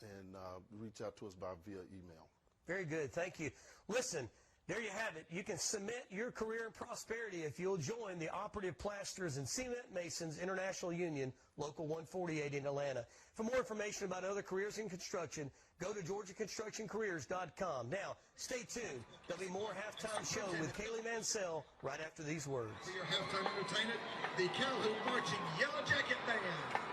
and reach out to us via email. Very good. Thank you. Listen, there you have it. You can cement your career and prosperity if you'll join the Operative Plasters and Cement Masons International Union, Local 148 in Atlanta. For more information about other careers in construction, go to GeorgiaConstructionCareers.com. Now, stay tuned. There'll be more Halftime Show with Kaylee Mansell right after these words. For your halftime entertainment, the Calhoun Marching Yellow Jacket Band,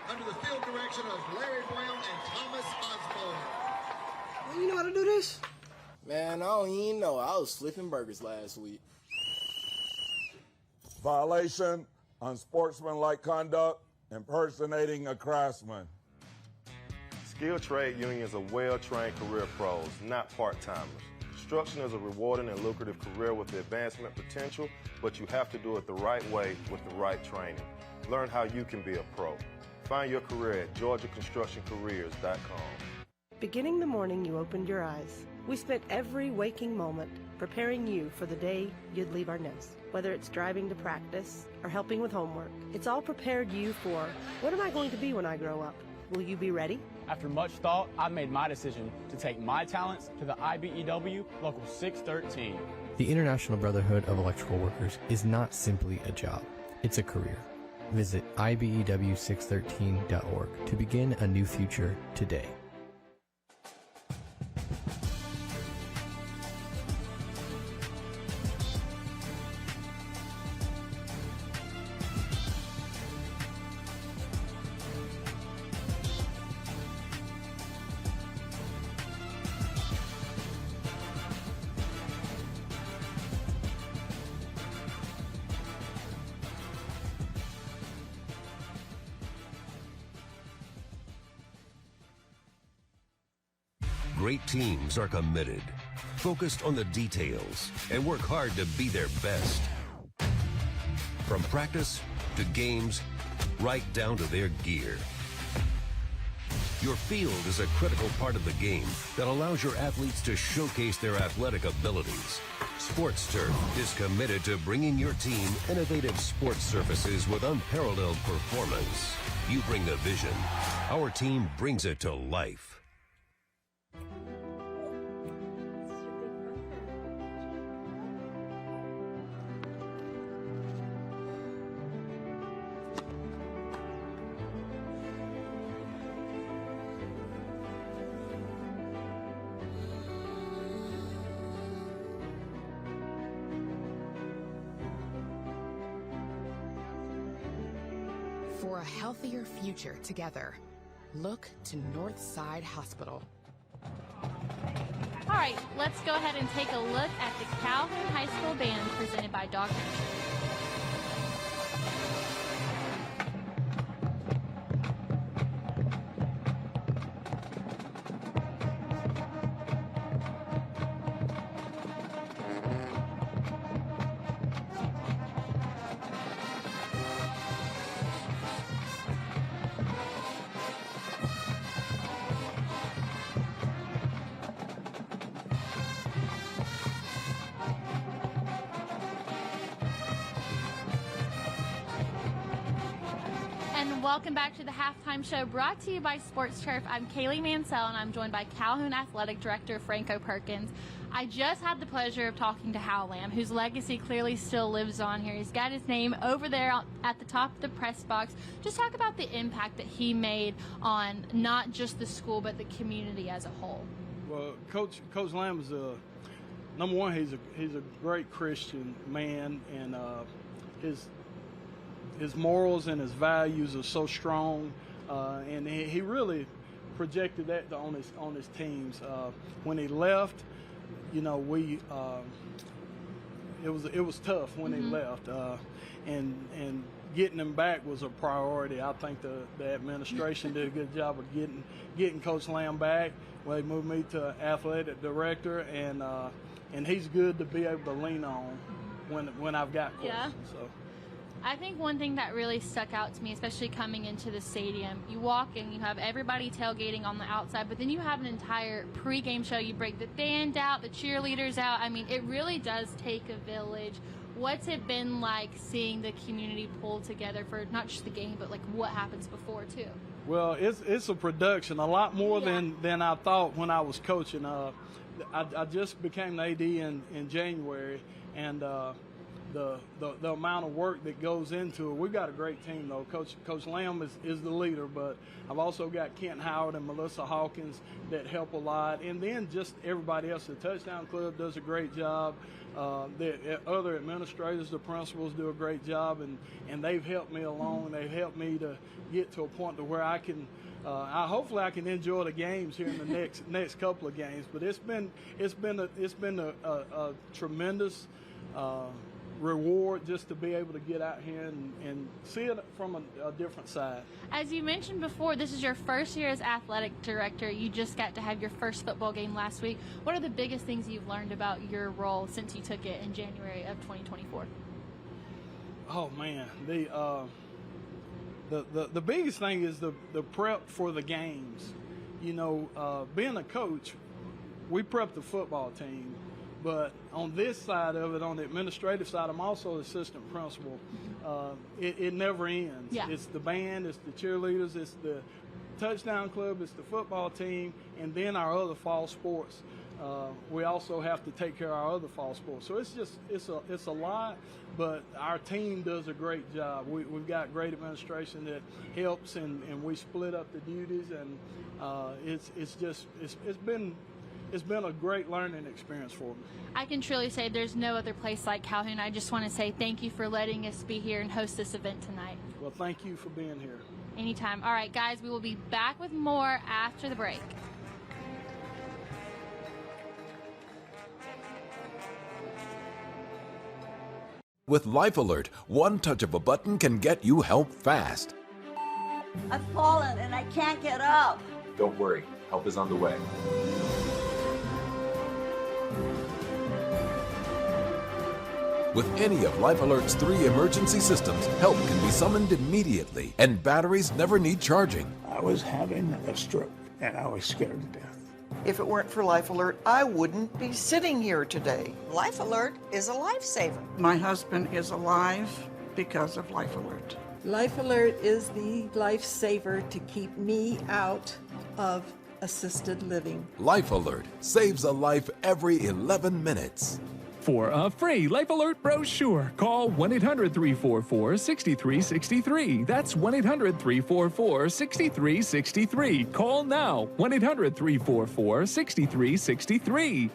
under the field direction of Larry Brown and Thomas Osborne. Well, you know how to do this? Man, I don't even know. I was flipping burgers last week. Violation, unsportsmanlike conduct, impersonating a craftsman. Skilled trade unions are well-trained career pros, not part-timers. Construction is a rewarding and lucrative career with the advancement potential, but you have to do it the right way with the right training. Learn how you can be a pro. Find your career at GeorgiaConstructionCareers.com. Beginning the morning you opened your eyes, we spent every waking moment preparing you for the day you'd leave our nest. Whether it's driving to practice or helping with homework, it's all prepared you for, what am I going to be when I grow up? Will you be ready? After much thought, I made my decision to take my talents to the IBEW Local 613. The International Brotherhood of Electrical Workers is not simply a job, it's a career. Visit IBEW613.org to begin a new future today. Great teams are committed, focused on the details, and work hard to be their best. From practice to games, right down to their gear. Your field is a critical part of the game that allows your athletes to showcase their athletic abilities. Sports Turf is committed to bringing your team innovative sports surfaces with unparalleled performance. You bring the vision. Our team brings it to life. For a healthier future together, look to Northside Hospital. All right, let's go ahead and take a look at the Calhoun High School Band presented by Dr. Welcome back to the Halftime Show brought to you by Sports Turf. I'm Kaylee Mansell and I'm joined by Calhoun Athletic Director Franco Perkins. I just had the pleasure of talking to Hal Lamb, whose legacy clearly still lives on here. He's got his name over there at the top of the press box. Just talk about the impact that he made on not just the school but the community as a whole. Well, Coach Lamb is number one. He's a great Christian man, and his morals and his values are so strong, and he really projected that on his teams. When he left, you know, it was tough when he left, and getting him back was a priority. I think the administration did a good job of getting Coach Lamb back. Well, they moved me to athletic director, and he's good to be able to lean on when I've got questions. Yeah. So. I think one thing that really stuck out to me, especially coming into the stadium, you walk in, you have everybody tailgating on the outside, but then you have an entire pregame show. You break the band out, the cheerleaders out. I mean, it really does take a village. What's it been like seeing the community pull together for not just the game, but like what happens before too? Well, it's a production, a lot more than I thought when I was coaching. I just became the AD in January, and the amount of work that goes into it. We've got a great team, though. Coach Lamb is the leader, but I've also got Kent Howard and Melissa Hawkins that help a lot. And then just everybody else. The Touchdown Club does a great job. The other administrators, the principals do a great job, and they've helped me along. They've helped me to get to a point to where I can hopefully I can enjoy the games here in the next couple of games. But it's been a tremendous reward just to be able to get out here and see it from a different side. As you mentioned before, this is your first year as athletic director. You just got to have your first football game last week. What are the biggest things you've learned about your role since you took it in January of 2024? Oh man, the biggest thing is the prep for the games. You know, being a coach, we prep the football team. But on this side of it, on the administrative side, I'm also the assistant principal. It never ends. Yeah. It's the band, it's the cheerleaders, it's the Touchdown Club, it's the football team, and then our other fall sports. We also have to take care of our other fall sports. So it's a lot, but our team does a great job. We've got great administration that helps, and we split up the duties, and it's been a great learning experience for me. I can truly say there's no other place like Calhoun. I just want to say thank you for letting us be here and host this event tonight. Well, thank you for being here. Anytime. All right, guys, we will be back with more after the break. With Life Alert, one touch of a button can get you help fast. I've fallen and I can't get up. Don't worry, help is on the way. With any of Life Alert's 3 emergency systems, help can be summoned immediately, and batteries never need charging. I was having a stroke, and I was scared to death. If it weren't for Life Alert, I wouldn't be sitting here today. Life Alert is a lifesaver. My husband is alive because of Life Alert. Life Alert is the lifesaver to keep me out of assisted living. Life Alert saves a life every 11 minutes. For a free Life Alert brochure, call 1-800-344-6363. That's 1-800-344-6363. Call now, 1-800-344-6363.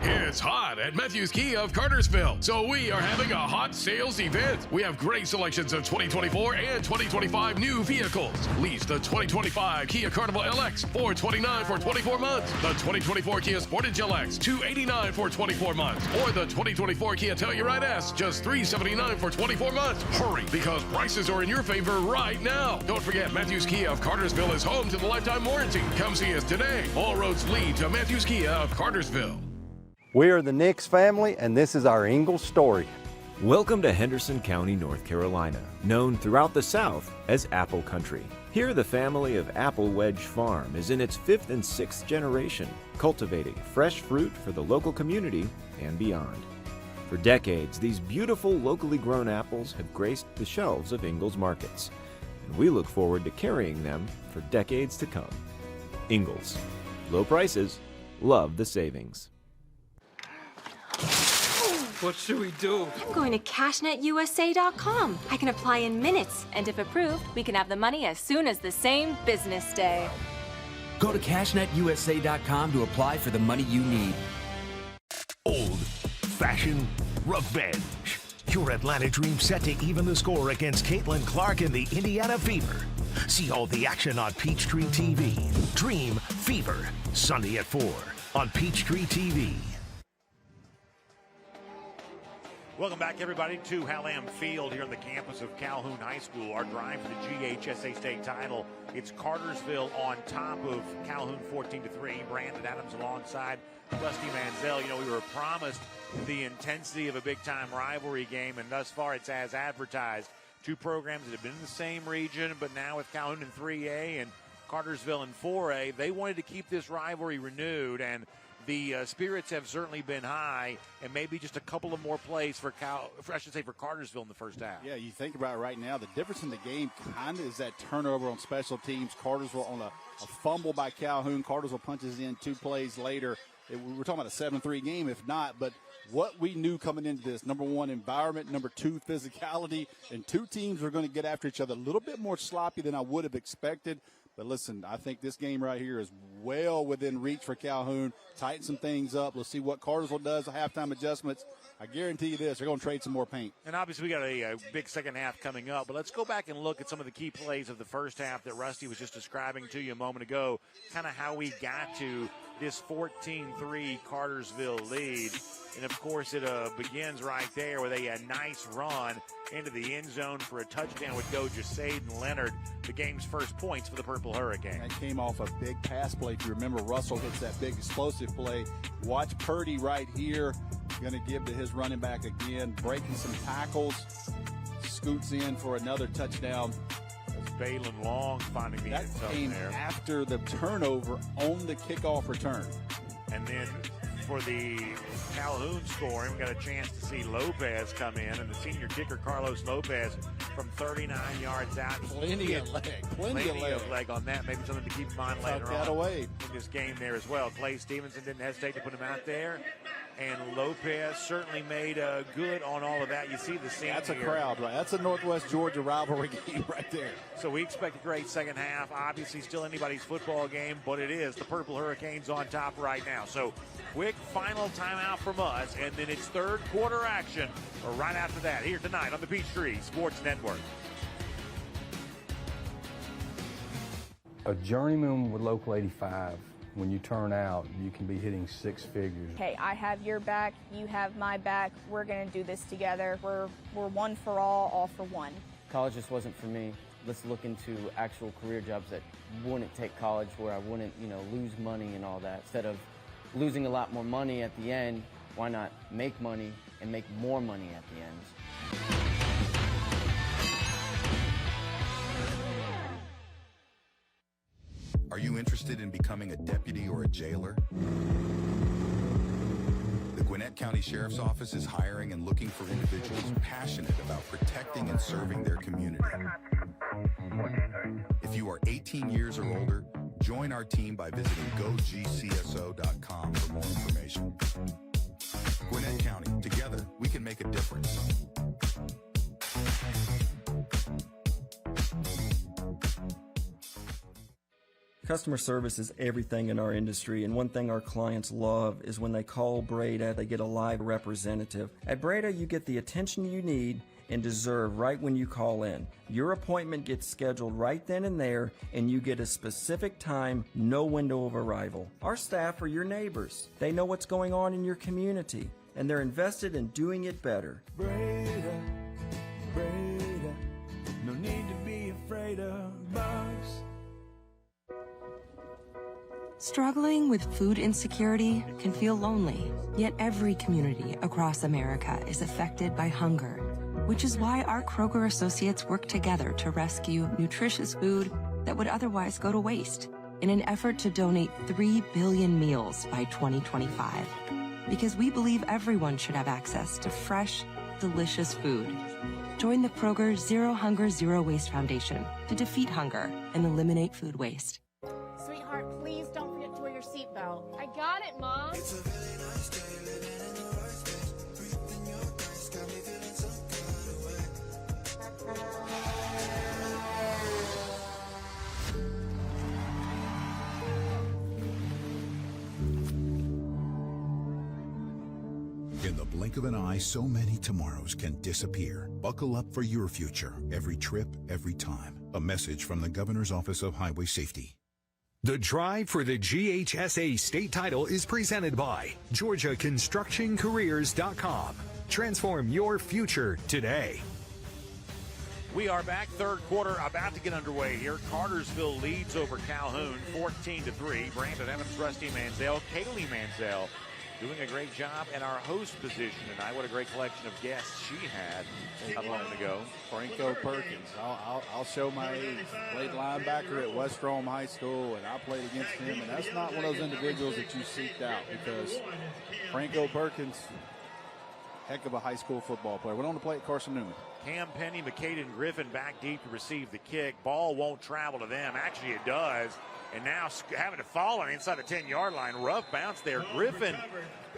It's hot at Matthews Kia of Cartersville, so we are having a hot sales event. We have great selections of 2024 and 2025 new vehicles. Lease the 2025 Kia Carnival LX, $429 for 24 months. The 2024 Kia Sportage LX, $289 for 24 months. Or the 2024 Kia Telluride S, just $379 for 24 months. Hurry, because prices are in your favor right now. Don't forget, Matthews Kia of Cartersville is home to the lifetime warranty. Come see us today. All roads lead to Matthews Kia of Cartersville. We are the Nix family, and this is our Ingalls story. Welcome to Henderson County, North Carolina, known throughout the South as Apple Country. Here, the family of Apple Wedge Farm is in its 5th and 6th generation, cultivating fresh fruit for the local community and beyond. For decades, these beautiful locally grown apples have graced the shelves of Ingalls markets, and we look forward to carrying them for decades to come. Ingalls. Low prices, love the savings. What should we do? I'm going to CashNetUSA.com. I can apply in minutes, and if approved, we can have the money as soon as the same business day. Go to CashNetUSA.com to apply for the money you need. Old-fashioned revenge. Your Atlanta Dream set to even the score against Caitlin Clark and the Indiana Fever. See all the action on Peachtree TV. Dream Fever, Sunday at 4 on Peachtree TV. Welcome back, everybody, to Hallam Field here on the campus of Calhoun High School. Our drive for the GHSA state title. It's Cartersville on top of Calhoun 14-3. Brandon Adams alongside Rusty Manziel. You know, we were promised the intensity of a big-time rivalry game, and thus far it's as advertised. Two programs that have been in the same region, but now with Calhoun in 3A and Cartersville in 4A, they wanted to keep this rivalry renewed, and the spirits have certainly been high, and maybe just a couple of more plays for Cartersville in the first half. Yeah, you think about it right now, the difference in the game kind of is that turnover on special teams. Cartersville on a fumble by Calhoun. Cartersville punches in 2 plays later. We're talking about a 7-3 game, if not, but what we knew coming into this, number 1, environment, number 2, physicality, and 2 teams are going to get after each other a little bit more sloppy than I would have expected. But listen, I think this game right here is well within reach for Calhoun. Tighten some things up. Let's see what Cartersville does, halftime adjustments. I guarantee you this, they're going to trade some more paint. And obviously we got a big second half coming up, but let's go back and look at some of the key plays of the first half that Rusty was just describing to you a moment ago, kind of how we got to this 14-3 Cartersville lead. And, of course, it begins right there with a nice run into the end zone for a touchdown would go Jasaden Leonard, the game's first points for the Purple Hurricane. That came off a big pass play. If you remember, Russell hits that big explosive play. Watch Purdy right here. Going to give to his running back again, breaking some tackles. Scoots in for another touchdown. That's Balin Long finding the end zone came there. After the turnover on the kickoff return. And then for the Calhoun scoring, we got a chance to see Lopez come in, and the senior kicker Carlos Lopez from 39 yards out. Plenty of leg on that. Maybe something to keep in mind later on away in this game there as well. Clay Stevenson didn't hesitate to put him out there, and Lopez certainly made good on all of that. You see the scene. That's a here. crowd, right? That's a Northwest Georgia rivalry game right there. So we expect a great second half. Obviously, still anybody's football game, but it is the Purple Hurricanes on top right now. So quick final timeout from us, and then it's third quarter action right after that here tonight on the Peachtree Sports Network. A journeyman with Local 85, when you turn out, you can be hitting 6 figures. Okay, I have your back, you have my back. We're going to do this together. We're one for all for one. College just wasn't for me. Let's look into actual career jobs that wouldn't take college, where I wouldn't, lose money and all that, instead of losing a lot more money at the end, why not make money and make more money at the end? Are you interested in becoming a deputy or a jailer? The Gwinnett County Sheriff's Office is hiring and looking for individuals passionate about protecting and serving their community. If you are 18 years or older, join our team by visiting gogcso.com for more information. Gwinnett County, together, we can make a difference. Customer service is everything in our industry, and one thing our clients love is when they call Breda, they get a live representative. At Breda, you get the attention you need and deserve right when you call in. Your appointment gets scheduled right then and there, and you get a specific time, no window of arrival. Our staff are your neighbors. They know what's going on in your community, and they're invested in doing it better. Breda, Breda, no need to be afraid of bugs. Struggling with food insecurity can feel lonely, yet every community across America is affected by hunger, which is why our Kroger associates work together to rescue nutritious food that would otherwise go to waste in an effort to donate 3 billion meals by 2025. Because we believe everyone should have access to fresh, delicious food. Join the Kroger Zero Hunger, Zero Waste Foundation to defeat hunger and eliminate food waste. Sweetheart, please don't forget to wear your seatbelt. I got it, Mom. It's a really nice day, living in the right space. Breathing your grace, got me feeling some kind of way. In the blink of an eye, so many tomorrows can disappear. Buckle up for your future. Every trip, every time. A message from the Governor's Office of Highway Safety. The drive for the GHSA state title is presented by GeorgiaConstructionCareers.com. Transform your future today. We are back, third quarter about to get underway here. Cartersville leads over Calhoun 14-3. Brandon Evans, Rusty Manziel, Kaylee Manziel doing a great job in our host position tonight. What a great collection of guests she had not long ago. Franco Perkins. I'll show my age. Played linebacker at West Rome High School, and I played against him. And that's not one of those individuals that you seeked out, because Franco Perkins, heck of a high school football player. Went on to play at Carson Newman. Cam Penny, McCaden Griffin back deep to receive the kick. Ball won't travel to them. Actually, it does. And now having to fall on inside the 10-yard line. Rough bounce there. Griffin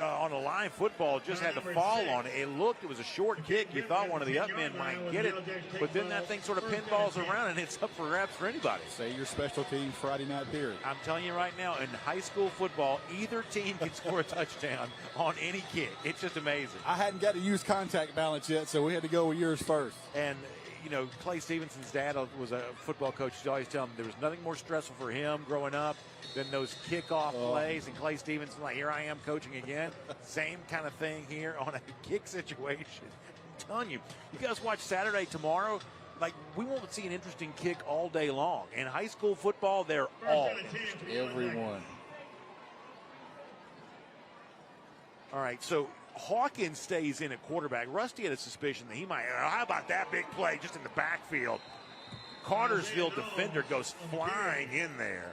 on a line football just had to fall on it. It was a short kick. You thought one of the up men might get it, but then that thing sort of pinballs around and it's up for grabs for anybody. Say your special teams Friday night theory. I'm telling you right now, in high school football, either team can score a touchdown on any kick. It's just amazing. I hadn't got to use contact balance yet, so we had to go with yours first. And you know, Clay Stevenson's dad was a football coach. He'd always tell him there was nothing more stressful for him growing up than those kickoff plays. And Clay Stevenson, like, here I am coaching again. Same kind of thing here on a kick situation. I'm telling you, you guys watch Saturday tomorrow. Like, we won't see an interesting kick all day long. In high school football, they're all interesting. Everyone. All right, so Hawkins stays in at quarterback. Rusty had a suspicion that he might. How about that big play just in the backfield? Cartersville defender goes flying in there.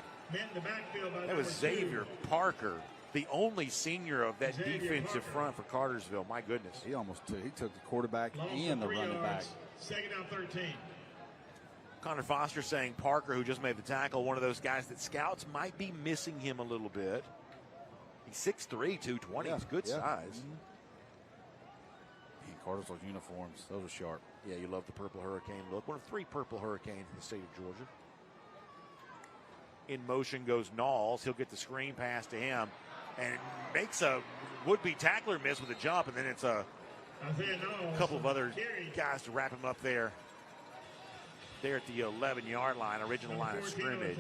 That was Xavier Parker, the only senior of that defensive front for Cartersville. My goodness. He took the quarterback and the running back. Second down 13. Connor Foster saying Parker, who just made the tackle, one of those guys that scouts might be missing him a little bit. He's 6'3", 220. He's good size. Cartersville's uniforms, those are sharp. Yeah, you love the Purple Hurricane look. One of 3 Purple Hurricanes in the state of Georgia. In motion goes Knowles. He'll get the screen pass to him and makes a would-be tackler miss with a jump, and then it's a couple of other guys to wrap him up there. There at the 11-yard line, original line of scrimmage.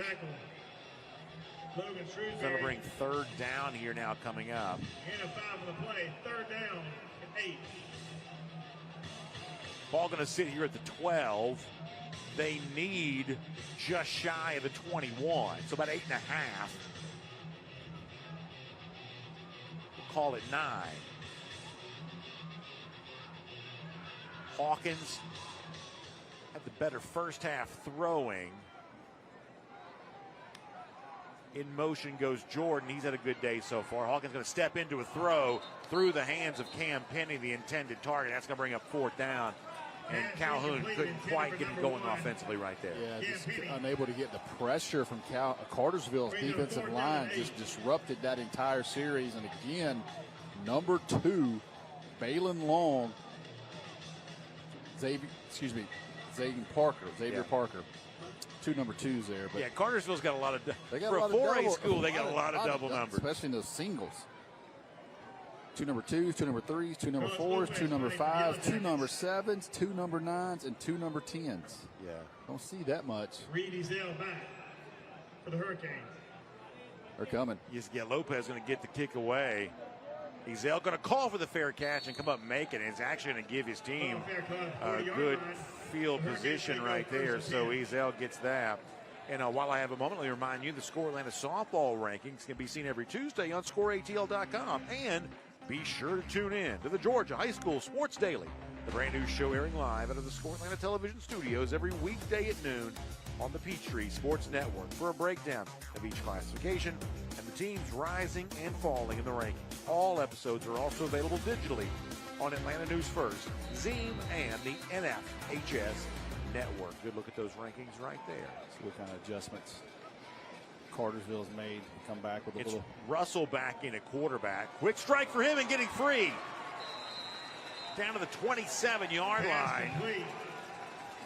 Going to bring third down here now coming up. And a 5 on the play. Third down and 8. Ball going to sit here at the 12. They need just shy of the 21, so about 8.5. call it 9. Hawkins had the better first half throwing. In motion goes Jordan. He's had a good day so far. Hawkins going to step into a throw through the hands of Cam Penny, the intended target. That's going to bring up 4th down. And Calhoun couldn't quite get him going offensively right there. Yeah, just unable to get the pressure from Cartersville's defensive line. Just disrupted that entire series. And again, number 2, Balin Long, Xavier Parker. 2 number 2s there. But yeah, Cartersville's got a lot of, they got for a 4A school, they got a lot of double numbers. Especially in those singles. 2 number 2s, 2 number 3s, 2 number 4s, 2 number 5s, 2 number 7s, 2 number 9s, and 2 number 10s. Yeah. Don't see that much. Reed Ezell back for the Hurricanes. They're coming. Yeah, Lopez going to get the kick away. Ezell going to call for the fair catch and come up and make it. And it's actually going to give his team a good field position right there. So Ezell gets that. And while I have a moment, let me remind you the Score Atlanta softball rankings can be seen every Tuesday on ScoreATL.com. And be sure to tune in to the Georgia High School Sports Daily, the brand new show airing live out of the Score Atlanta television studios every weekday at noon on the Peachtree Sports Network for a breakdown of each classification and the teams rising and falling in the rankings. All episodes are also available digitally on Atlanta News First, Zeme, and the NFHS Network. Good look at those rankings right there. See what kind of adjustments Cartersville's made. Come back with a little. Russell back in at quarterback. Quick strike for him and getting free. Down to the 27-yard line.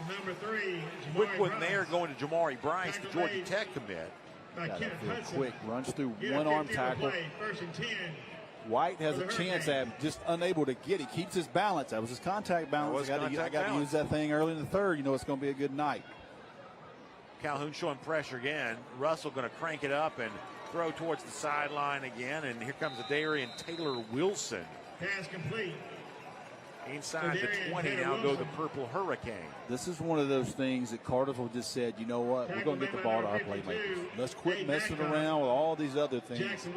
Number 3, Quick one there going to Jamari Bryce, the Georgia Tech commit. Got it quick, runs through one arm tackle. First and 10. White has a chance at him, just unable to get it. Keeps his balance. That was his contact balance. I got to use that thing early in the third. You know it's going to be a good night. Calhoun showing pressure again. Russell going to crank it up and throw towards the sideline again. And here comes the Darian Taylor Wilson. Pass complete. Inside the 20 now go the Purple Hurricane. This is one of those things that Cartersville just said, you know what, we're going to get the ball to our playmakers. Let's quit messing around with all these other things.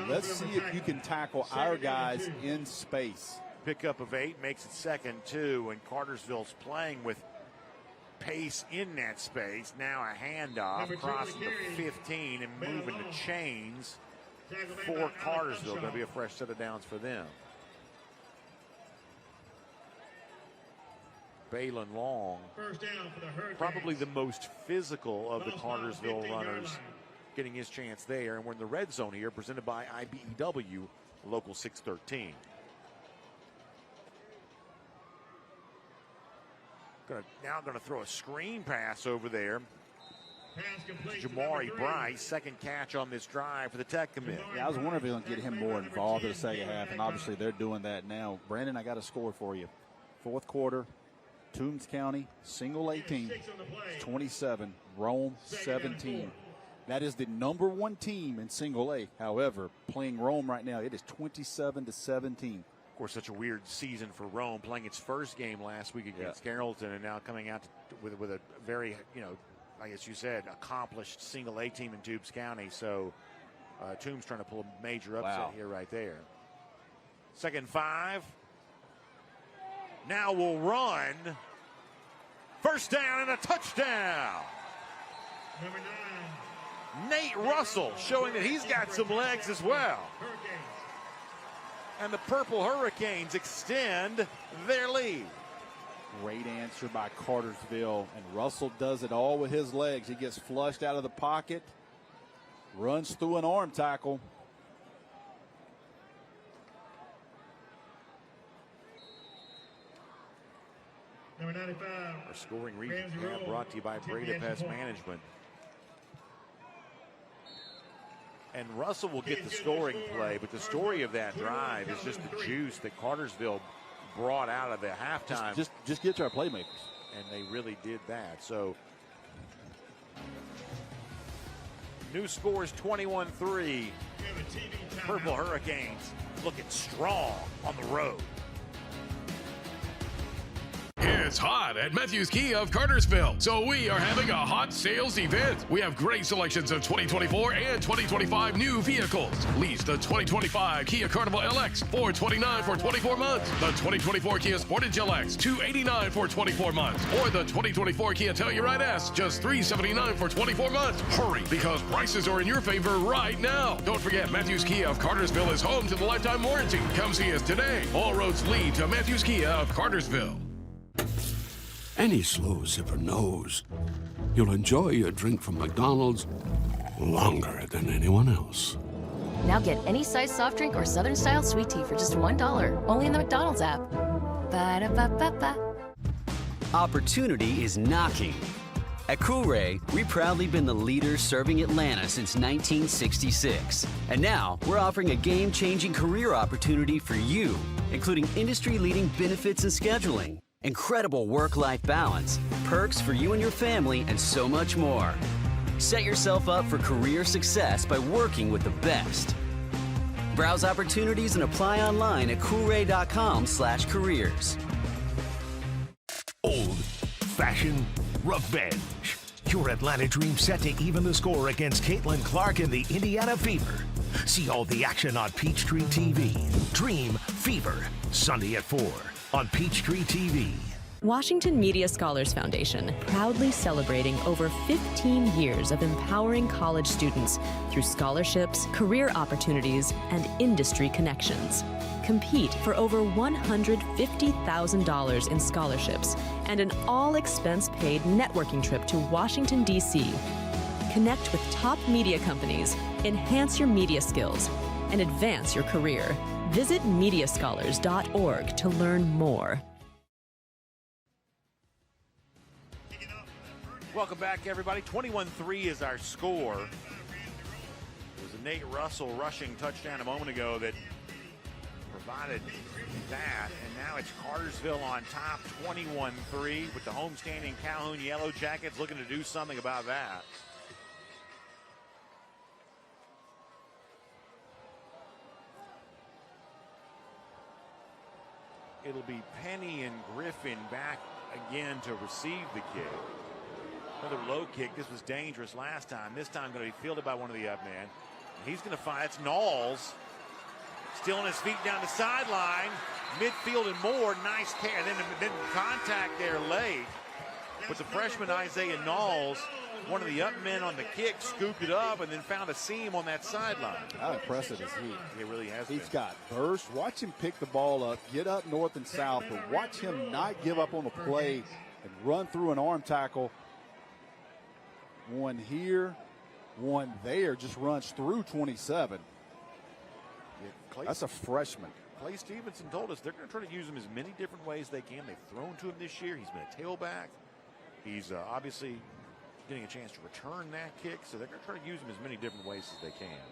Let's see if you can tackle our guys in space. Pickup of 8 makes it 2nd, 2, and Cartersville's playing with pace in that space. Now a handoff, crossing the 15 and moving the chains for Cartersville. Going to be a fresh set of downs for them. Balin Long, probably the most physical of the Cartersville runners, getting his chance there. And we're in the red zone here, presented by IBEW, Local 613. Now going to throw a screen pass over there to Jamari Bryce. 2nd catch on this drive for the Tech commit. Yeah, I was wondering if they're going to get him more involved in the second half, and obviously they're doing that now. Brandon, I got a score for you. 4th quarter. Toombs County, single A team, 27, Rome 17. That is the number 1 team in single A. However, playing Rome right now, it is 27-17. Of course, such a weird season for Rome, playing its first game last week against Carrollton, and now coming out with a very, I guess you said, accomplished single A team in Toombs County. So Toombs trying to pull a major upset here right there. 2nd and 5. Now we'll run. 1st down and a touchdown. Number 9. Nate Russell showing that he's got some legs as well. And the Purple Hurricanes extend their lead. Great answer by Cartersville. And Russell does it all with his legs. He gets flushed out of the pocket, runs through an arm tackle. Number 95. Our scoring recap brought to you by Brady Pest Management. And Russell will get the scoring play, but the story of that drive is just the juice that Cartersville brought out of the halftime. Just get to our playmakers. And they really did that. So new score is 21-3. Purple Hurricanes looking strong on the road. It's hot at Matthews Kia of Cartersville, so we are having a hot sales event. We have great selections of 2024 and 2025 new vehicles. Lease the 2025 Kia Carnival LX $429 for 24 months, the 2024 Kia Sportage LX $289 for 24 months, or the 2024 Kia Telluride S just $379 for 24 months. Hurry, because prices are in your favor right now. Don't forget, Matthews Kia of Cartersville is home to the lifetime warranty. Come see us today. All roads lead to Matthews Kia of Cartersville. Any slow zipper knows you'll enjoy your drink from McDonald's longer than anyone else. Now get any size soft drink or Southern style sweet tea for just $1, only in the McDonald's app. Ba-da-ba-ba-ba. Opportunity is knocking. At Coolray, we've proudly been the leader serving Atlanta since 1966. And now, we're offering a game-changing career opportunity for you, including industry-leading benefits and scheduling, incredible work-life balance, perks for you and your family, and so much more. Set yourself up for career success by working with the best. Browse opportunities and apply online at coolray.com/careers. Old-fashioned revenge. Your Atlanta Dream set to even the score against Caitlin Clark and the Indiana Fever. See all the action on Peachtree TV. Dream Fever, Sunday at 4 on Peachtree TV. Washington Media Scholars Foundation, proudly celebrating over 15 years of empowering college students through scholarships, career opportunities, and industry connections. Compete for over $150,000 in scholarships and an all-expense-paid networking trip to Washington, D.C. Connect with top media companies, enhance your media skills, and advance your career. Visit mediascholars.org to learn more. Welcome back, everybody. 21-3 is our score. It was a Nate Russell rushing touchdown a moment ago that provided that, and now it's Cartersville on top, 21-3, with the homestanding Calhoun Yellow Jackets looking to do something about that. It'll be Penny and Griffin back again to receive the kick. Another low kick. This was dangerous last time. This time going to be fielded by one of the up men. He's going to find it's Knowles. Still on his feet down the sideline. Midfield and more. Nice catch. And then contact there late. But the freshman Isaiah Knowles, one of the up men on the kick, scooped it up and then found a seam on that sideline. How impressive is he? It really has He's been. got burst. Watch him pick the ball up, get up north and south, but watch him not give up on the play and run through an arm tackle. One here, one there, just runs through 27. That's a freshman. Clay Stevenson told us they're going to try to use him as many different ways they can. They've thrown to him this year. He's been a tailback. He's obviously getting a chance to return that kick, so they're going to try to use him as many different ways as they can.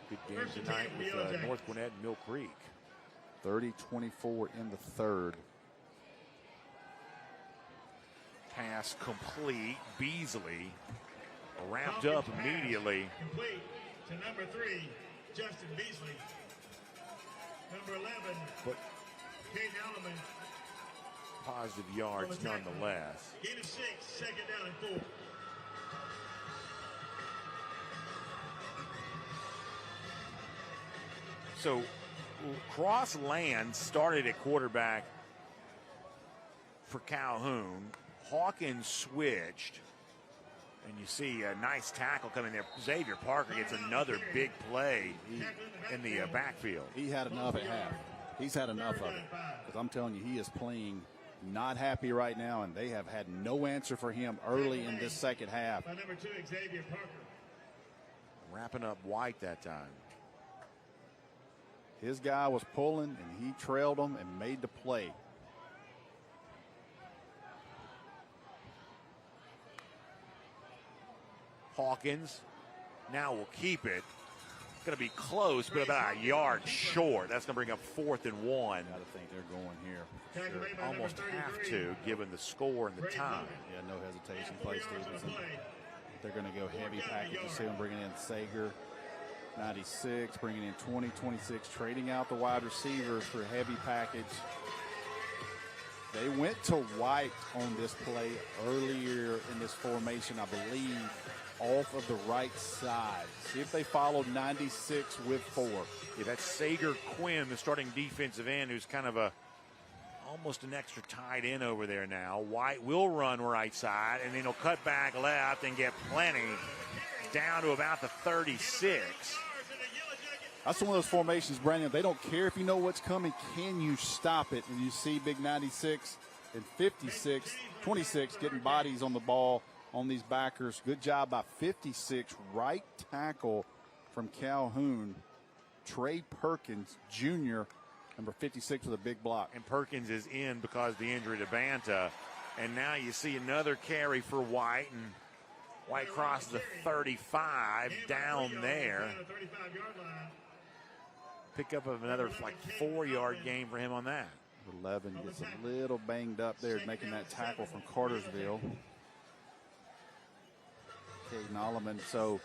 Good game tonight with North Gwinnett and Mill Creek. 30-24 in the third. Pass complete. Beasley wrapped up immediately. Complete to number 3, Justin Beasley. Number 11, But Caden Alleman. positive yards nonetheless. Gain of 6, second down and 4. So Cross Land started at quarterback for Calhoun. Hawkins switched. And you see a nice tackle coming there. Xavier Parker gets another big play in the backfield. He had enough at half. He's had enough of it. Because I'm telling you, he is playing not happy right now, and they have had no answer for him early in this second half. By number 2, Xavier Parker. Wrapping up White that time. His guy was pulling, and he trailed him and made the play. Hawkins now will keep it. Going to be close, but about a yard short. That's going to bring up 4th and 1. I think they're going here. Sure. Almost have to, given the score and the time. Yeah, no hesitation. Play Stevenson. They're going to go heavy package. You see them bringing in Sager. 96, bringing in 20, 26, trading out the wide receivers for a heavy package. They went to White on this play earlier in this formation, I believe, off of the right side. See if they followed 96 with 4. Yeah, that's Sager Quinn, the starting defensive end, who's kind of almost an extra tight end over there now. White will run right side, and then he'll cut back left and get plenty down to about the 36. That's one of those formations, Brandon. They don't care if you know what's coming. Can you stop it? And you see big 96 and 56, 26 getting bodies on the ball on these backers. Good job by 56, right tackle from Calhoun. Trey Perkins, Jr., number 56 with a big block. And Perkins is in because of the injury to Banta. And now you see another carry for White, and White crosses the 35 down there. Pick up of another 4-yard gain for him on that. 11 gets a little banged up there making that tackle from Cartersville. Caden Alleman, so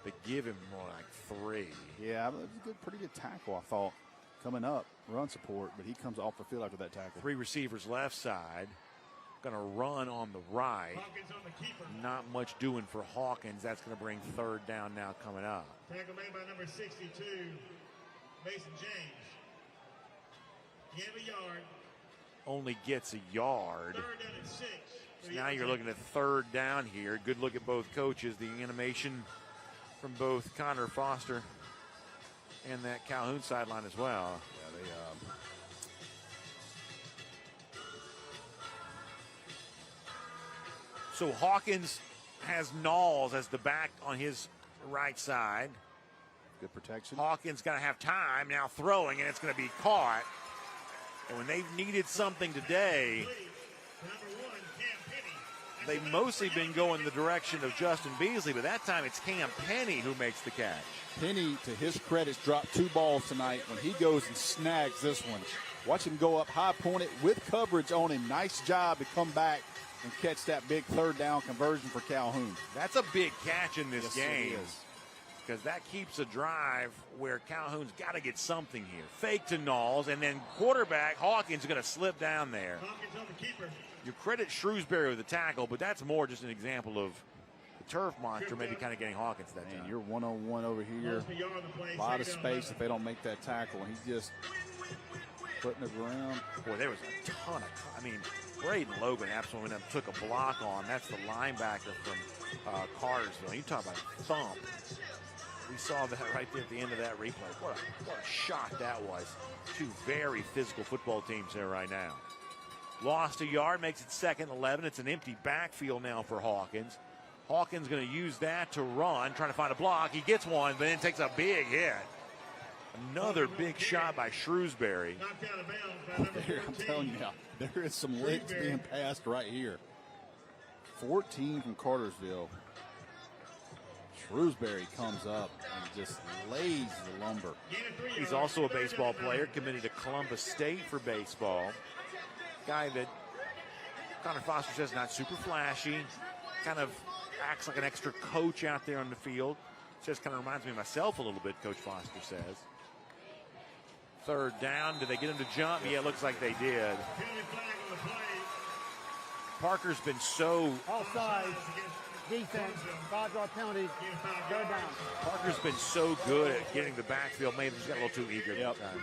they give him more like 3. Yeah, it was a good, pretty good tackle, I thought, coming up, run support, but he comes off the field after that tackle. 3 receivers left side. Going to run on the right. Not much doing for Hawkins. That's going to bring 3rd down now coming up. Tackle made by number 62, Mason James. Give a yard. Only gets a yard. 3rd down and 6. So now you're looking at 3rd down here. Good look at both coaches. The animation from both Connor Foster and that Calhoun sideline as well. Yeah, they So Hawkins has Knowles as the back on his right side. Good protection. Hawkins going to have time now throwing, and it's going to be caught. And when they've needed something today, they've mostly been going the direction of Justin Beasley, but that time it's Cam Penny who makes the catch. Penny, to his credit, dropped 2 balls tonight. When he goes and snags this one, watch him go up high pointed with coverage on him. Nice job to come back and catch that big 3rd down conversion for Calhoun. That's a big catch in this yes, game. It is. Because that keeps a drive where Calhoun's got to get something here. Fake to Knowles, and then quarterback Hawkins is going to slip down there. Hawkins on the keeper. You credit Shrewsbury with the tackle, but that's more just an example of the turf monster maybe kind of getting Hawkins that time. You're one-on-one over here. A lot of space if they don't make that tackle. And he's just putting the ground. Boy, there was a ton of, Braden Logan absolutely took a block on. That's the linebacker from Cartersville. You talk about a thump. We saw that right there at the end of that replay. What a shot that was. 2 very physical football teams there right now. Lost a yard, makes it 2nd 11. It's an empty backfield now for Hawkins. Hawkins going to use that to run, trying to find a block. He gets one, but then takes a big hit. Another big shot by Shrewsbury. I'm telling you now, there is some legs being passed right here. 14 from Cartersville. Shrewsbury comes up and just lays the lumber. He's also a baseball player, committed to Columbus State for baseball. Guy that Connor Foster says not super flashy, kind of acts like an extra coach out there on the field. Just kind of reminds me of myself a little bit, Coach Foster says. 3rd down. Did they get him to jump? Yeah, it looks like they did. Parker's been so... Offside. Defense. 5-yard penalty. Go down. Parker's been so good at getting the backfield. Maybe he's got a little too eager that time.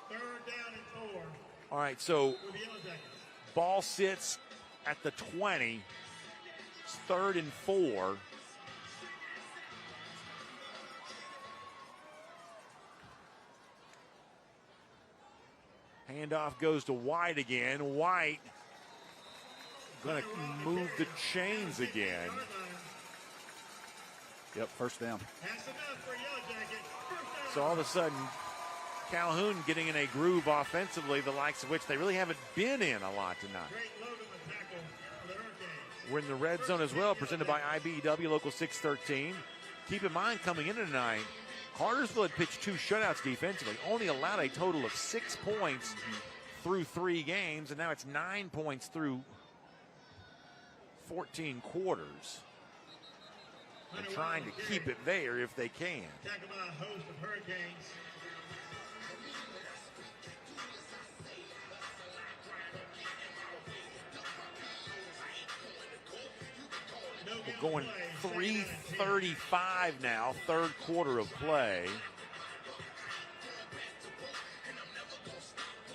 3rd down and 4. All right, so ball sits at the 20. It's 3rd and 4. Handoff goes to White again. White going to move the chains again. Yep, 1st down. So all of a sudden, Calhoun getting in a groove offensively, the likes of which they really haven't been in a lot tonight. We're in the red zone as well, presented by IBEW Local 613. Keep in mind, coming into tonight, Cartersville had pitched 2 shutouts defensively, only allowed a total of 6 points through 3 games, and now it's 9 points through 14 quarters and trying to keep it there if they can. Tackled by a host of Hurricanes. We're going 3:35 now, third quarter of play.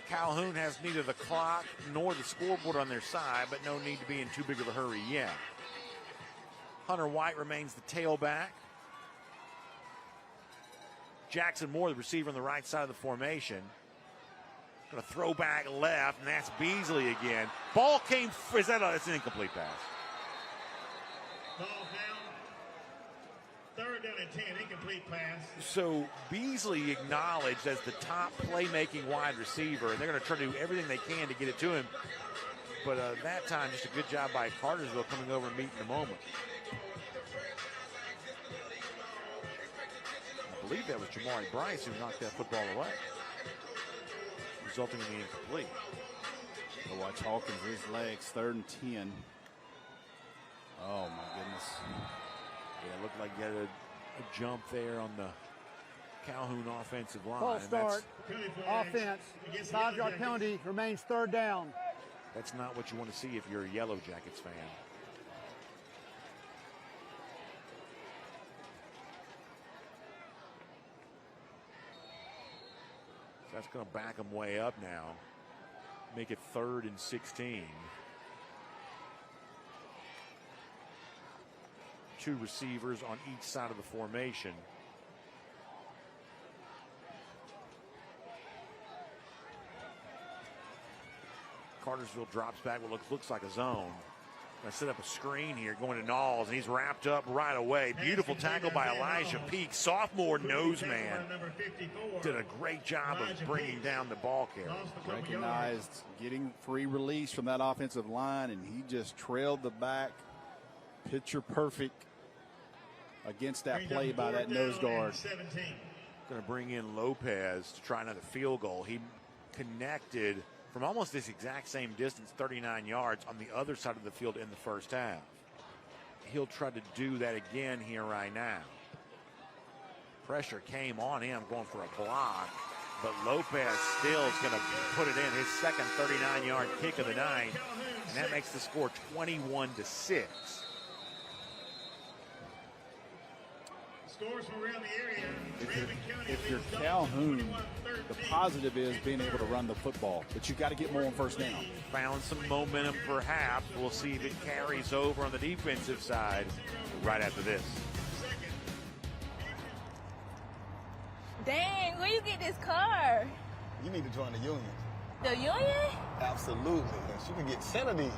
Calhoun has neither the clock nor the scoreboard on their side, but no need to be in too big of a hurry yet. Hunter White remains the tailback. Jackson Moore, the receiver on the right side of the formation. Going to throw back left, and that's Beasley again. Ball came, that's an incomplete pass. Ball down. Third down and 10, incomplete pass. So Beasley acknowledged as the top playmaking wide receiver, and they're going to try to do everything they can to get it to him. But that time, just a good job by Cartersville coming over and meeting the moment. I believe that was Jamari Bryce who knocked that football away, resulting in the incomplete. So watch Hawkins, his legs, 3rd and 10. Oh, my goodness. Yeah, it looked like you had a jump there on the Calhoun offensive line. False start. Offense. 5-yard penalty. Remains 3rd down. That's not what you want to see if you're a Yellow Jackets fan. So that's going to back them way up now. Make it 3rd and 16. 2 receivers on each side of the formation. Cartersville drops back what looks like a zone. Going to set up a screen here going to Knowles, and he's wrapped up right away. Beautiful tackle by Elijah Peak. Sophomore nose man. Did a great job of bringing down the ball carrier. Recognized getting free release from that offensive line, and he just trailed the back. Picture perfect against that play by that nose guard. Going to bring in Lopez to try another field goal. He connected from almost this exact same distance, 39 yards, on the other side of the field in the first half. He'll try to do that again here right now. Pressure came on him, going for a block, but Lopez still is going to put it in, his second 39-yard kick of the night, and that makes the score 21-6. Scores from around the area. If you're Calhoun, the positive is being able to run the football, but you've got to get more on first down. Found some momentum perhaps. We'll see if it carries over on the defensive side right after this. Dang, where you get this car? You need to join the union. The union? Absolutely. You can get 10 of these.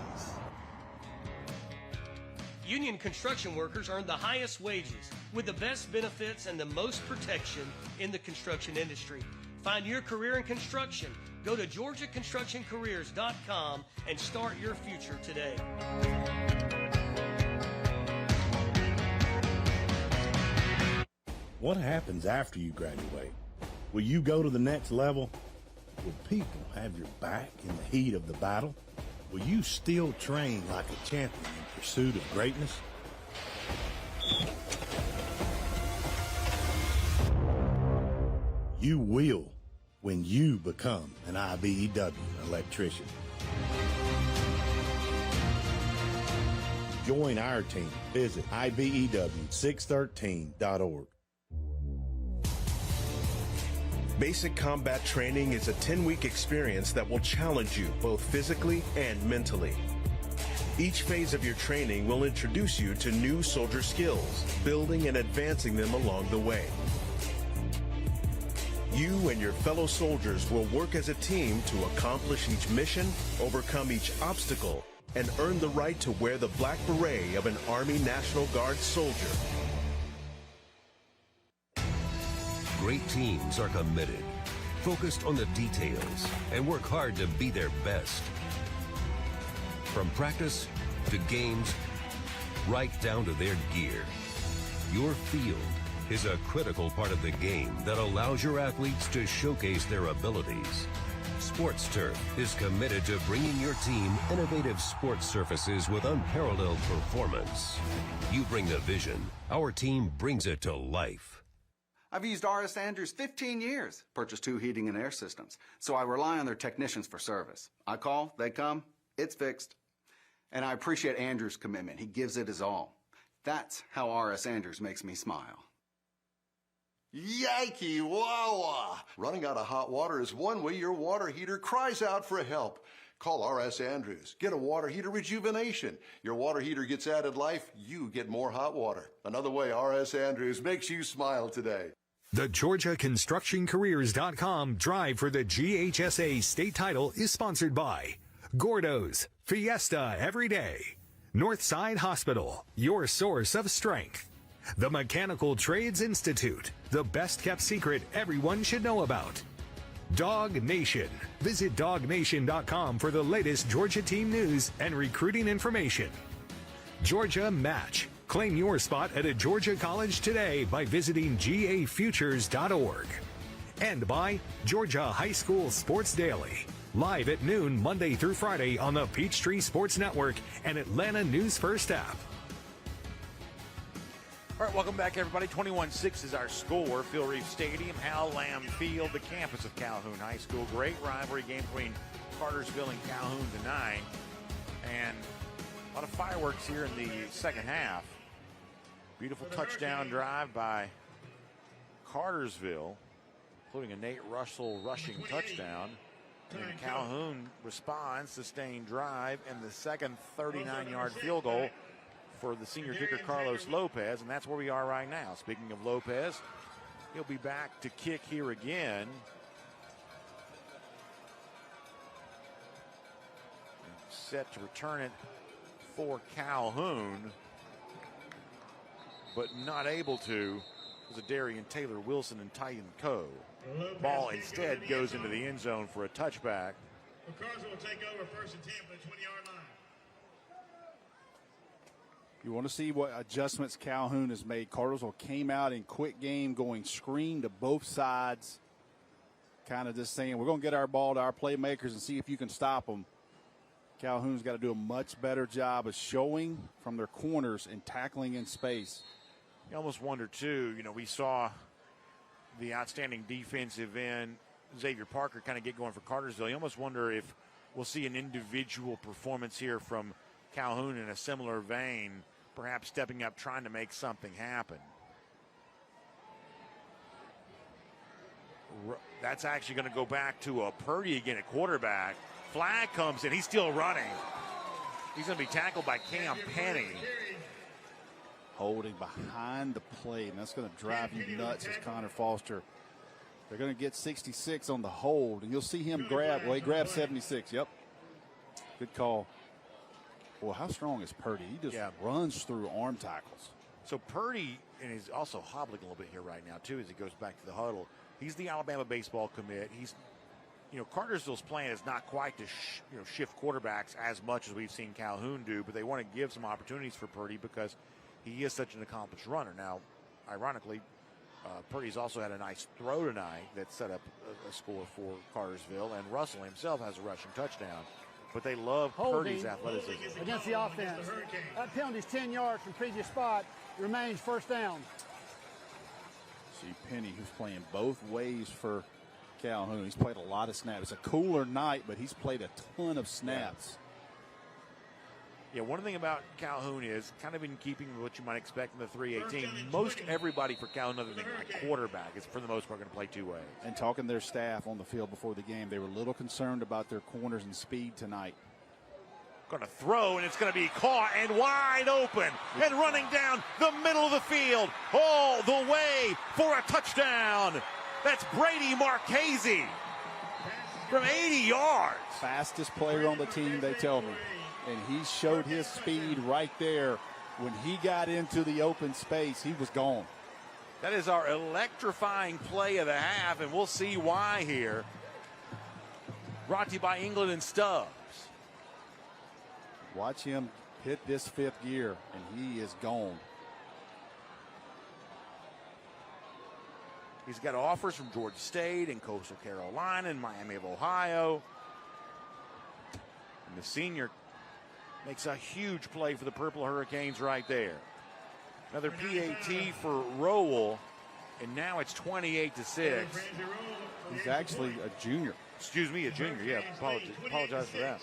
Union construction workers earn the highest wages with the best benefits and the most protection in the construction industry. Find your career in construction. Go to GeorgiaConstructionCareers.com and start your future today. What happens after you graduate? Will you go to the next level? Will people have your back in the heat of the battle? Will you still train like a champion in pursuit of greatness? You will when you become an IBEW electrician. Join our team. Visit IBEW613.org. Basic combat training is a 10-week experience that will challenge you both physically and mentally. Each phase of your training will introduce you to new soldier skills, building and advancing them along the way. You and your fellow soldiers will work as a team to accomplish each mission, overcome each obstacle, and earn the right to wear the black beret of an Army National Guard soldier. Great teams are committed, focused on the details, and work hard to be their best. From practice to games, right down to their gear. Your field is a critical part of the game that allows your athletes to showcase their abilities. Sports Turf is committed to bringing your team innovative sports surfaces with unparalleled performance. You bring the vision, our team brings it to life. I've used R.S. Andrews 15 years, purchased 2 heating and air systems, so I rely on their technicians for service. I call, they come, it's fixed. And I appreciate Andrews' commitment. He gives it his all. That's how R.S. Andrews makes me smile. Yikey wawa! Running out of hot water is one way your water heater cries out for help. Call R.S. Andrews. Get a water heater rejuvenation. Your water heater gets added life, you get more hot water. Another way R.S. Andrews makes you smile today. The GeorgiaConstructionCareers.com drive for the GHSA state title is sponsored by Gordo's, Fiesta every day. Northside Hospital, your source of strength. The Mechanical Trades Institute, the best kept secret everyone should know about. Dog Nation. Visit DogNation.com for the latest Georgia team news and recruiting information. Georgia Match. Claim your spot at a Georgia college today by visiting gafutures.org. And by Georgia High School Sports Daily. Live at noon Monday through Friday on the Peachtree Sports Network and Atlanta News First app. All right, welcome back, everybody. 21-6 is our score. Phil Reeve Stadium, Hal Lamb Field, the campus of Calhoun High School. Great rivalry game between Cartersville and Calhoun tonight. And a lot of fireworks here in the second half. Beautiful touchdown drive by Cartersville, including a Nate Russell rushing touchdown. And Calhoun responds, sustained drive, and the second 39-yard field goal for the senior kicker Carlos Lopez, and that's where we are right now. Speaking of Lopez, he'll be back to kick here again. Set to return it for Calhoun, but not able to was a Darian Taylor Wilson and Titan Coe. Ball instead goes into the end zone for a touchback. Cartersville will take over 1st and 10 for the 20-yard line. You want to see what adjustments Calhoun has made. Cartersville came out in quick game, going screen to both sides, kind of just saying, we're going to get our ball to our playmakers and see if you can stop them. Calhoun's got to do a much better job of showing from their corners and tackling in space. You almost wonder, too, we saw the outstanding defensive end, Xavier Parker, kind of get going for Cartersville. You almost wonder if we'll see an individual performance here from Calhoun in a similar vein, perhaps stepping up, trying to make something happen. That's actually going to go back to a Purdy again at quarterback. Flag comes in. He's still running. He's going to be tackled by Cam Penny. Holding behind the plate, and that's going to drive you nuts as Connor Foster. They're going to get 66 on the hold, and you'll see him grab. Well, he grabbed 76. Yep. Good call. Well, how strong is Purdy? He just runs through arm tackles. So Purdy, and he's also hobbling a little bit here right now, too, as he goes back to the huddle. He's the Alabama baseball commit. He's, Cartersville's plan is not quite to shift quarterbacks as much as we've seen Calhoun do, but they want to give some opportunities for Purdy because he is such an accomplished runner. Now, ironically, Purdy's also had a nice throw tonight that set up a score for Cartersville, and Russell himself has a rushing touchdown. But they love Purdy's athleticism. Against the offense. That penalty is 10 yards from previous spot. Remains first down. See Penny, who's playing both ways for Calhoun. He's played a lot of snaps. It's a cooler night, but he's played a ton of snaps. Yeah, one thing about Calhoun is kind of in keeping with what you might expect in the 318. Most everybody for Calhoun, other than a quarterback, is for the most part going to play two ways. And talking to their staff on the field before the game, they were a little concerned about their corners and speed tonight. Going to throw, and it's going to be caught and wide open and running down the middle of the field all the way for a touchdown. That's Brady Marchese from 80 yards. Fastest player on the team, they tell me. And he showed his speed right there. When he got into the open space, he was gone. That is our electrifying play of the half, and we'll see why here. Brought to you by England and Stubbs. Watch him hit this fifth gear, and he is gone. He's got offers from Georgia State and Coastal Carolina and Miami of Ohio. And the senior makes a huge play for the Purple Hurricanes right there. Another PAT for Rowell, and now it's 28-6. He's actually a junior. Excuse me, a junior. Yeah, apologize for that.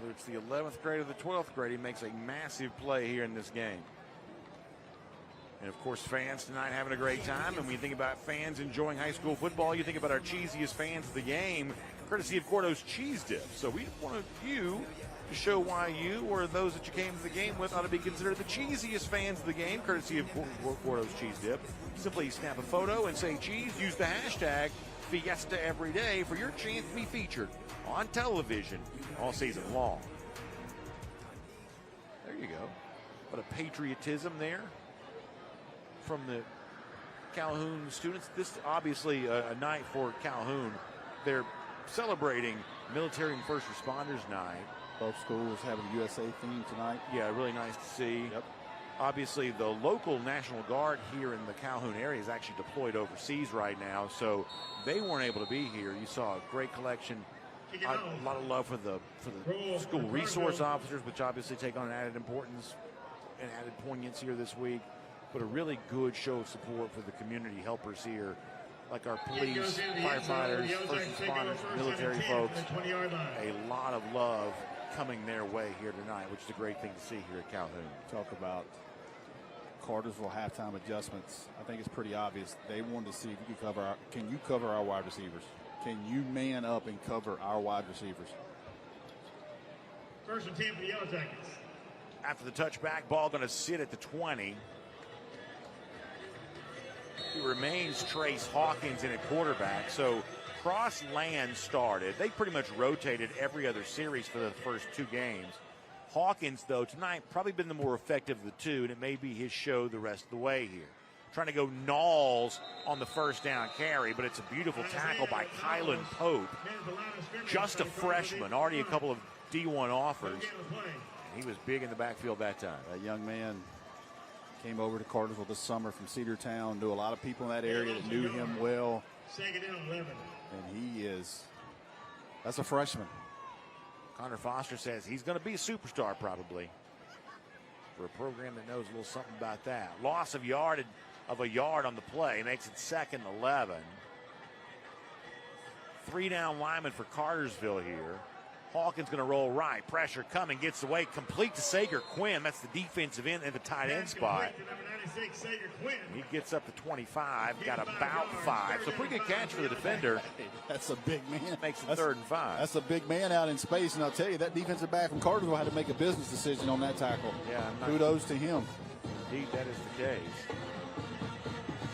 Whether it's the 11th grade or the 12th grade, he makes a massive play here in this game. And, of course, fans tonight having a great time. And when you think about fans enjoying high school football, you think about our cheesiest fans of the game, courtesy of Gordo's Cheese Dip. So we wanted you to show why you or those that you came to the game with ought to be considered the cheesiest fans of the game, courtesy of Gordo's Cheese Dip. Simply snap a photo and say cheese. Use the hashtag Fiesta every day for your chance to be featured on television all season long. There you go. What a patriotism there from the Calhoun students. This is obviously a night for Calhoun. They're celebrating Military and First Responders Night. Both schools having a USA theme tonight. Yeah, really nice to see. Yep. Obviously, the local National Guard here in the Calhoun area is actually deployed overseas right now, so they weren't able to be here. You saw a great collection. A lot of love for the school resource officers, which obviously take on an added importance and added poignance here this week. But a really good show of support for the community helpers here, like our police, firefighters, first responders, military folks. A lot of love coming their way here tonight, which is a great thing to see here at Calhoun. Talk about Cartersville halftime adjustments. I think it's pretty obvious. They wanted to see if you can you cover our wide receivers? Can you man up and cover our wide receivers? First and 10 for the Yellow Jackets. After the touchback, ball going to sit at the 20. It remains Trace Hawkins in at quarterback. So Cross Land started. They pretty much rotated every other series for the first two games. Hawkins, though, tonight probably been the more effective of the two, and it may be his show the rest of the way here. Trying to go Knowles on the first down carry, but it's a beautiful tackle by Kylan Pope. Just a freshman, already a couple of D1 offers. He was big in the backfield that time. That young man came over to Cartersville this summer from Cedartown, knew a lot of people in that area that knew him well. And that's a freshman. Connor Foster says he's going to be a superstar probably for a program that knows a little something about that. Loss of a yard on the play makes it 2nd and 11. 3 down linemen for Cartersville here. Hawkins going to roll right. Pressure coming, gets away, complete to Sager Quinn. That's the defensive end at the tight end spot. He gets up to 25, got about 5. So pretty good catch for the defender. That's a big man. Makes it 3rd and 5. That's a big man out in space, and I'll tell you, that defensive back from Cartersville had to make a business decision on that tackle. Yeah, kudos to him. Indeed, that is the case.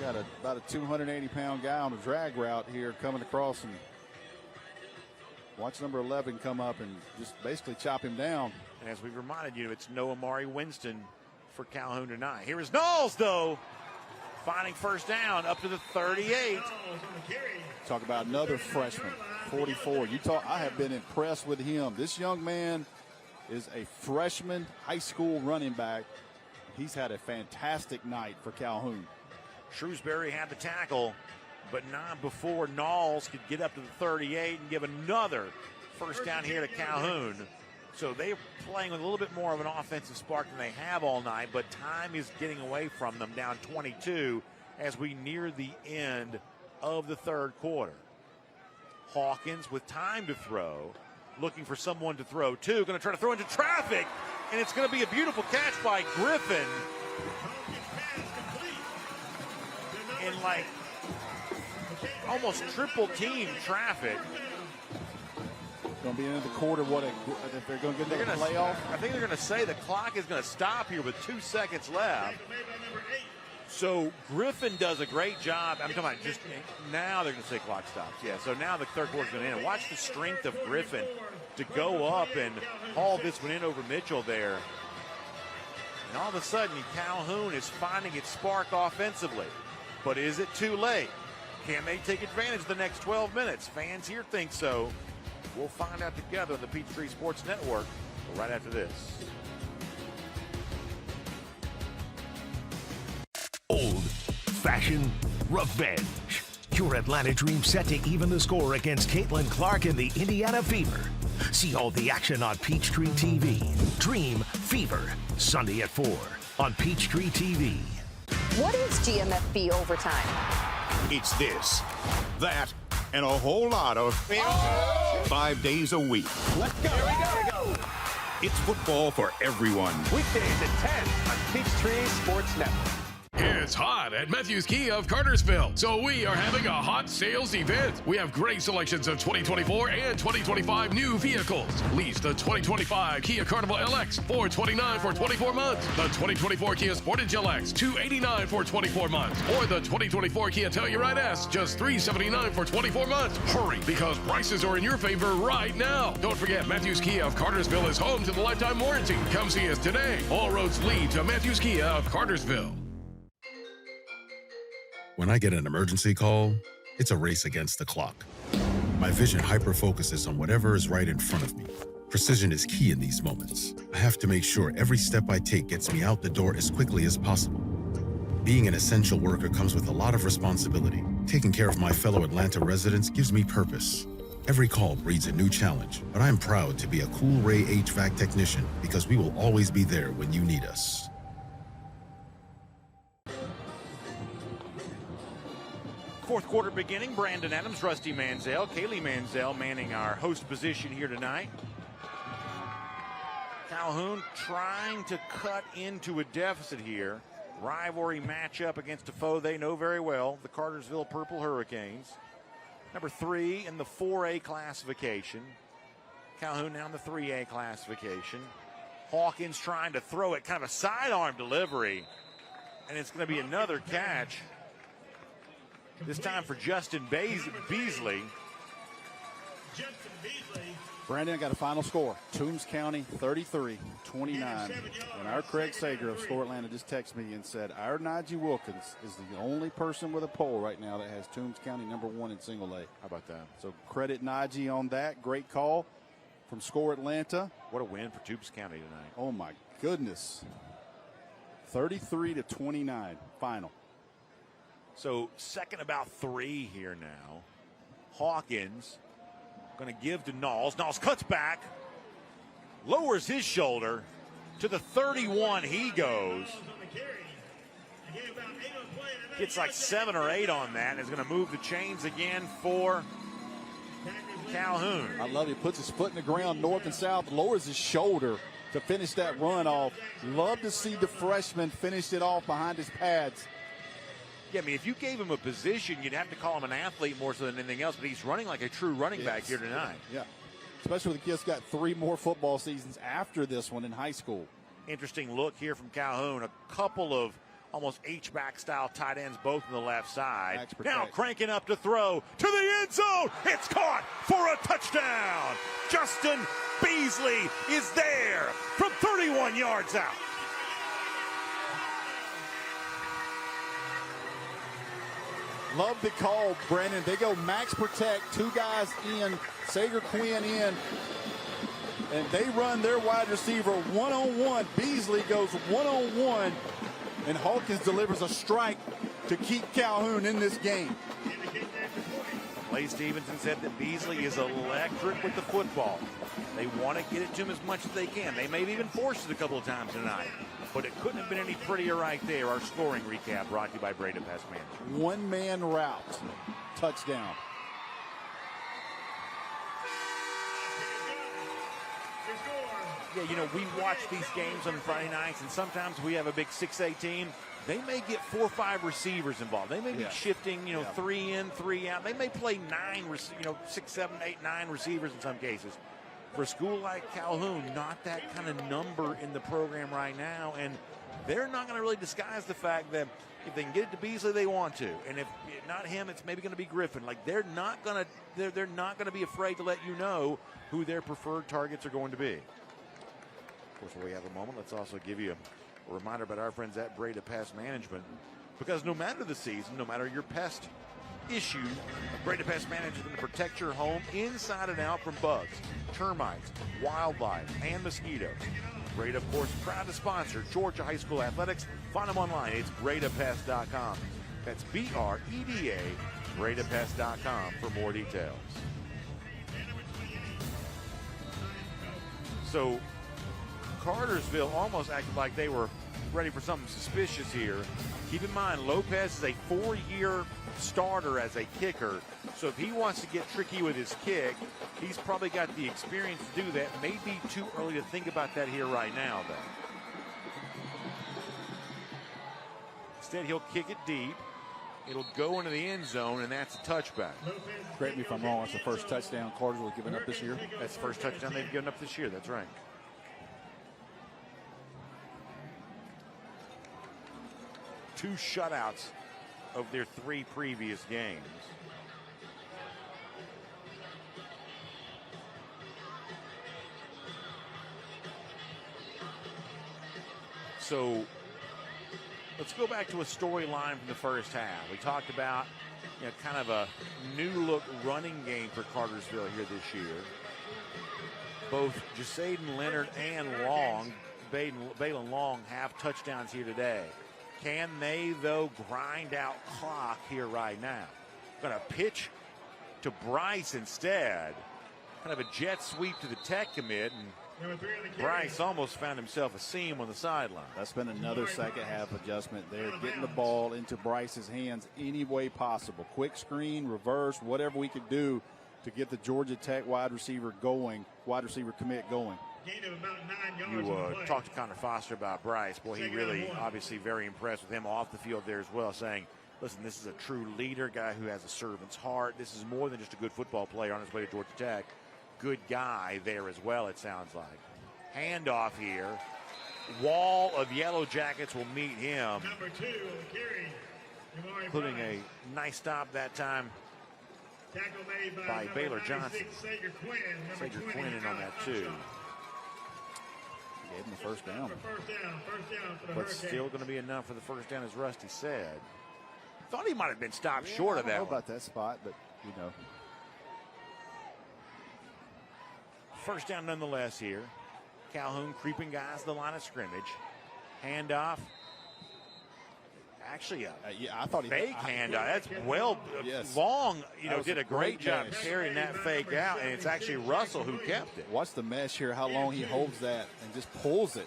Got about a 280-pound guy on a drag route here coming across, and watch number 11 come up and just basically chop him down. And as we reminded you, it's no Amari Winston for Calhoun tonight. Here is Knowles, though, finding first down up to the 38. Talk about another freshman, 44. I have been impressed with him. This young man is a freshman high school running back. He's had a fantastic night for Calhoun. Shrewsbury had the tackle, but not before Knowles could get up to the 38 and give another first down here to Calhoun. So they're playing with a little bit more of an offensive spark than they have all night, but time is getting away from them, down 22 as we near the end of the third quarter. Hawkins with time to throw, looking for someone to throw to, going to try to throw into traffic, and it's going to be a beautiful catch by Griffin. In like almost triple team traffic. Going to be into the quarter. If they're going to get the playoff? I think they're going to say the clock is going to stop here with 2 seconds left. So Griffin does a great job. I'm talking about just now they're going to say clock stops. Yeah, so now the third quarter is going to end. Watch the strength of Griffin to go up and haul this one in over Mitchell there. And all of a sudden, Calhoun is finding its spark offensively. But is it too late? Can they take advantage of the next 12 minutes? Fans here think so. We'll find out together on the Peachtree Sports Network right after this. Old-fashioned revenge. Your Atlanta Dream set to even the score against Caitlin Clark and the Indiana Fever. See all the action on Peachtree TV. Dream Fever, Sunday at 4 on Peachtree TV. What is GMFB overtime? It's this, that, and a whole lot of 5 days a week. Let's go. Here we go. It's football for everyone. Weekdays at 10 on Peachtree Sports Network. It's hot at Matthews Kia of Cartersville, so we are having a hot sales event. We have great selections of 2024 and 2025 new vehicles. Lease the 2025 Kia Carnival LX $429 for 24 months, the 2024 Kia Sportage LX $289 for 24 months, or the 2024 Kia Telluride S just $379 for 24 months. Hurry, because prices are in your favor right now. Don't forget, Matthews Kia of Cartersville is home to the lifetime warranty. Come see us today. All roads lead to Matthews Kia of Cartersville. When I get an emergency call, it's a race against the clock. My vision hyper-focuses on whatever is right in front of me. Precision is key in these moments. I have to make sure every step I take gets me out the door as quickly as possible. Being an essential worker comes with a lot of responsibility. Taking care of my fellow Atlanta residents gives me purpose. Every call breeds a new challenge, but I'm proud to be a Cool Ray HVAC technician because we will always be there when you need us. Fourth quarter beginning. Brandon Adams, Rusty Manziel, Kaylee Manziel manning our host position here tonight. Calhoun trying to cut into a deficit here. Rivalry matchup against a foe they know very well, the Cartersville Purple Hurricanes. Number 3 in the 4A classification. Calhoun now in the 3A classification. Hawkins trying to throw it, kind of a sidearm delivery. And it's going to be another catch. This time for Justin Beasley. Brandon got a final score. Toombs County 33-29. And our Craig Sager of Score Atlanta just texted me and said, our Najee Wilkins is the only person with a poll right now that has Toombs County #1 in single A. How about that? So credit Najee on that. Great call from Score Atlanta. What a win for Toombs County tonight. Oh, my goodness. 33-29 final. So second about 3 here now. Hawkins going to give to Knowles. Knowles cuts back, lowers his shoulder to the 31. He goes. Gets like 7 or 8 on that. And is going to move the chains again for Calhoun. I love it. He puts his foot in the ground north and south, lowers his shoulder to finish that run off. Love to see the freshman finish it off behind his pads. Yeah, I mean, if you gave him a position, you'd have to call him an athlete more so than anything else, but he's running like a true running back here tonight. Yeah, especially with the kid's got 3 more football seasons after this one in high school. Interesting look here from Calhoun. A couple of almost H-back style tight ends, both on the left side. Now cranking up to throw to the end zone. It's caught for a touchdown. Justin Beasley is there from 31 yards out. Love the call, Brandon. They go max protect, 2 guys in, Sager Quinn in, and they run their wide receiver one-on-one. Beasley goes one-on-one, and Hawkins delivers a strike to keep Calhoun in this game. Clay Stevenson said that Beasley is electric with the football. They want to get it to him as much as they can. They may have even forced it a couple of times tonight, but it couldn't have been any prettier right there. Our scoring recap brought to you by Brady Marchese. One-man route, touchdown. Yeah, you know, we watch these games on Friday nights, and sometimes we have a big 6A team. They may get 4 or 5 receivers involved. They may be shifting, 3 in, 3 out. They may play 6, 7, 8, 9 receivers in some cases. For a school like Calhoun, not that kind of number in the program right now, and they're not going to really disguise the fact that if they can get it to Beasley, they want to, and if not him, it's maybe going to be Griffin. Like they're not going to be afraid to let you know who their preferred targets are going to be. Of course, while we have a moment, let's also give you a reminder about our friends at Brady Pest Management, because no matter the season, no matter your pest issue of Brady Pest Management to protect your home inside and out from bugs, termites, wildlife, and mosquitoes. Breda, of course, proud to sponsor Georgia High School Athletics. Find them online. It's BredaPest.com. That's BREDA, BredaPest.com for more details. So Cartersville almost acted like they were ready for something suspicious here. Keep in mind, Lopez is a 4-year starter as a kicker, so if he wants to get tricky with his kick, he's probably got the experience to do that. May be too early to think about that here right now, though. Instead, he'll kick it deep. It'll go into the end zone, and that's a touchback. Correct me if I'm wrong, that's the first touchdown Cartersville has given up this year. That's the first touchdown they've given up this year, that's right. Two shutouts of their 3 previous games. So let's go back to a storyline from the first half. We talked about, kind of a new look running game for Cartersville here this year. Both Jasaden Leonard and Balin Long have touchdowns here today. Can they, though, grind out clock here right now? Going to pitch to Bryce instead. Kind of a jet sweep to the tech commit, and Bryce almost found himself a seam on the sideline. That's been another second half adjustment there. Getting the ball into Bryce's hands any way possible. Quick screen, reverse, whatever we could do to get the Georgia Tech wide receiver commit going. You talked to Connor Foster about Bryce. Boy, he really obviously very impressed with him off the field there as well, saying, listen, this is a true leader, guy who has a servant's heart. This is more than just a good football player on his way to Georgia Tech. Good guy there as well, it sounds like. Handoff here. Wall of Yellow Jackets will meet him. Including a nice stop that time by Baylor Johnson. Sager Quinn in on that too. Gave him the first down. But still going to be enough for the first down, as Rusty said. Thought he might have been stopped short of that. I don't know one. about that spot, but First down nonetheless here. Calhoun creeping guys to the line of scrimmage. Handoff. Actually, I thought fake handoff. That's yes. Long. That Did a great job carrying that fake out, and it's actually Russell who kept it. Watch the mesh here, how long he holds that and just pulls it.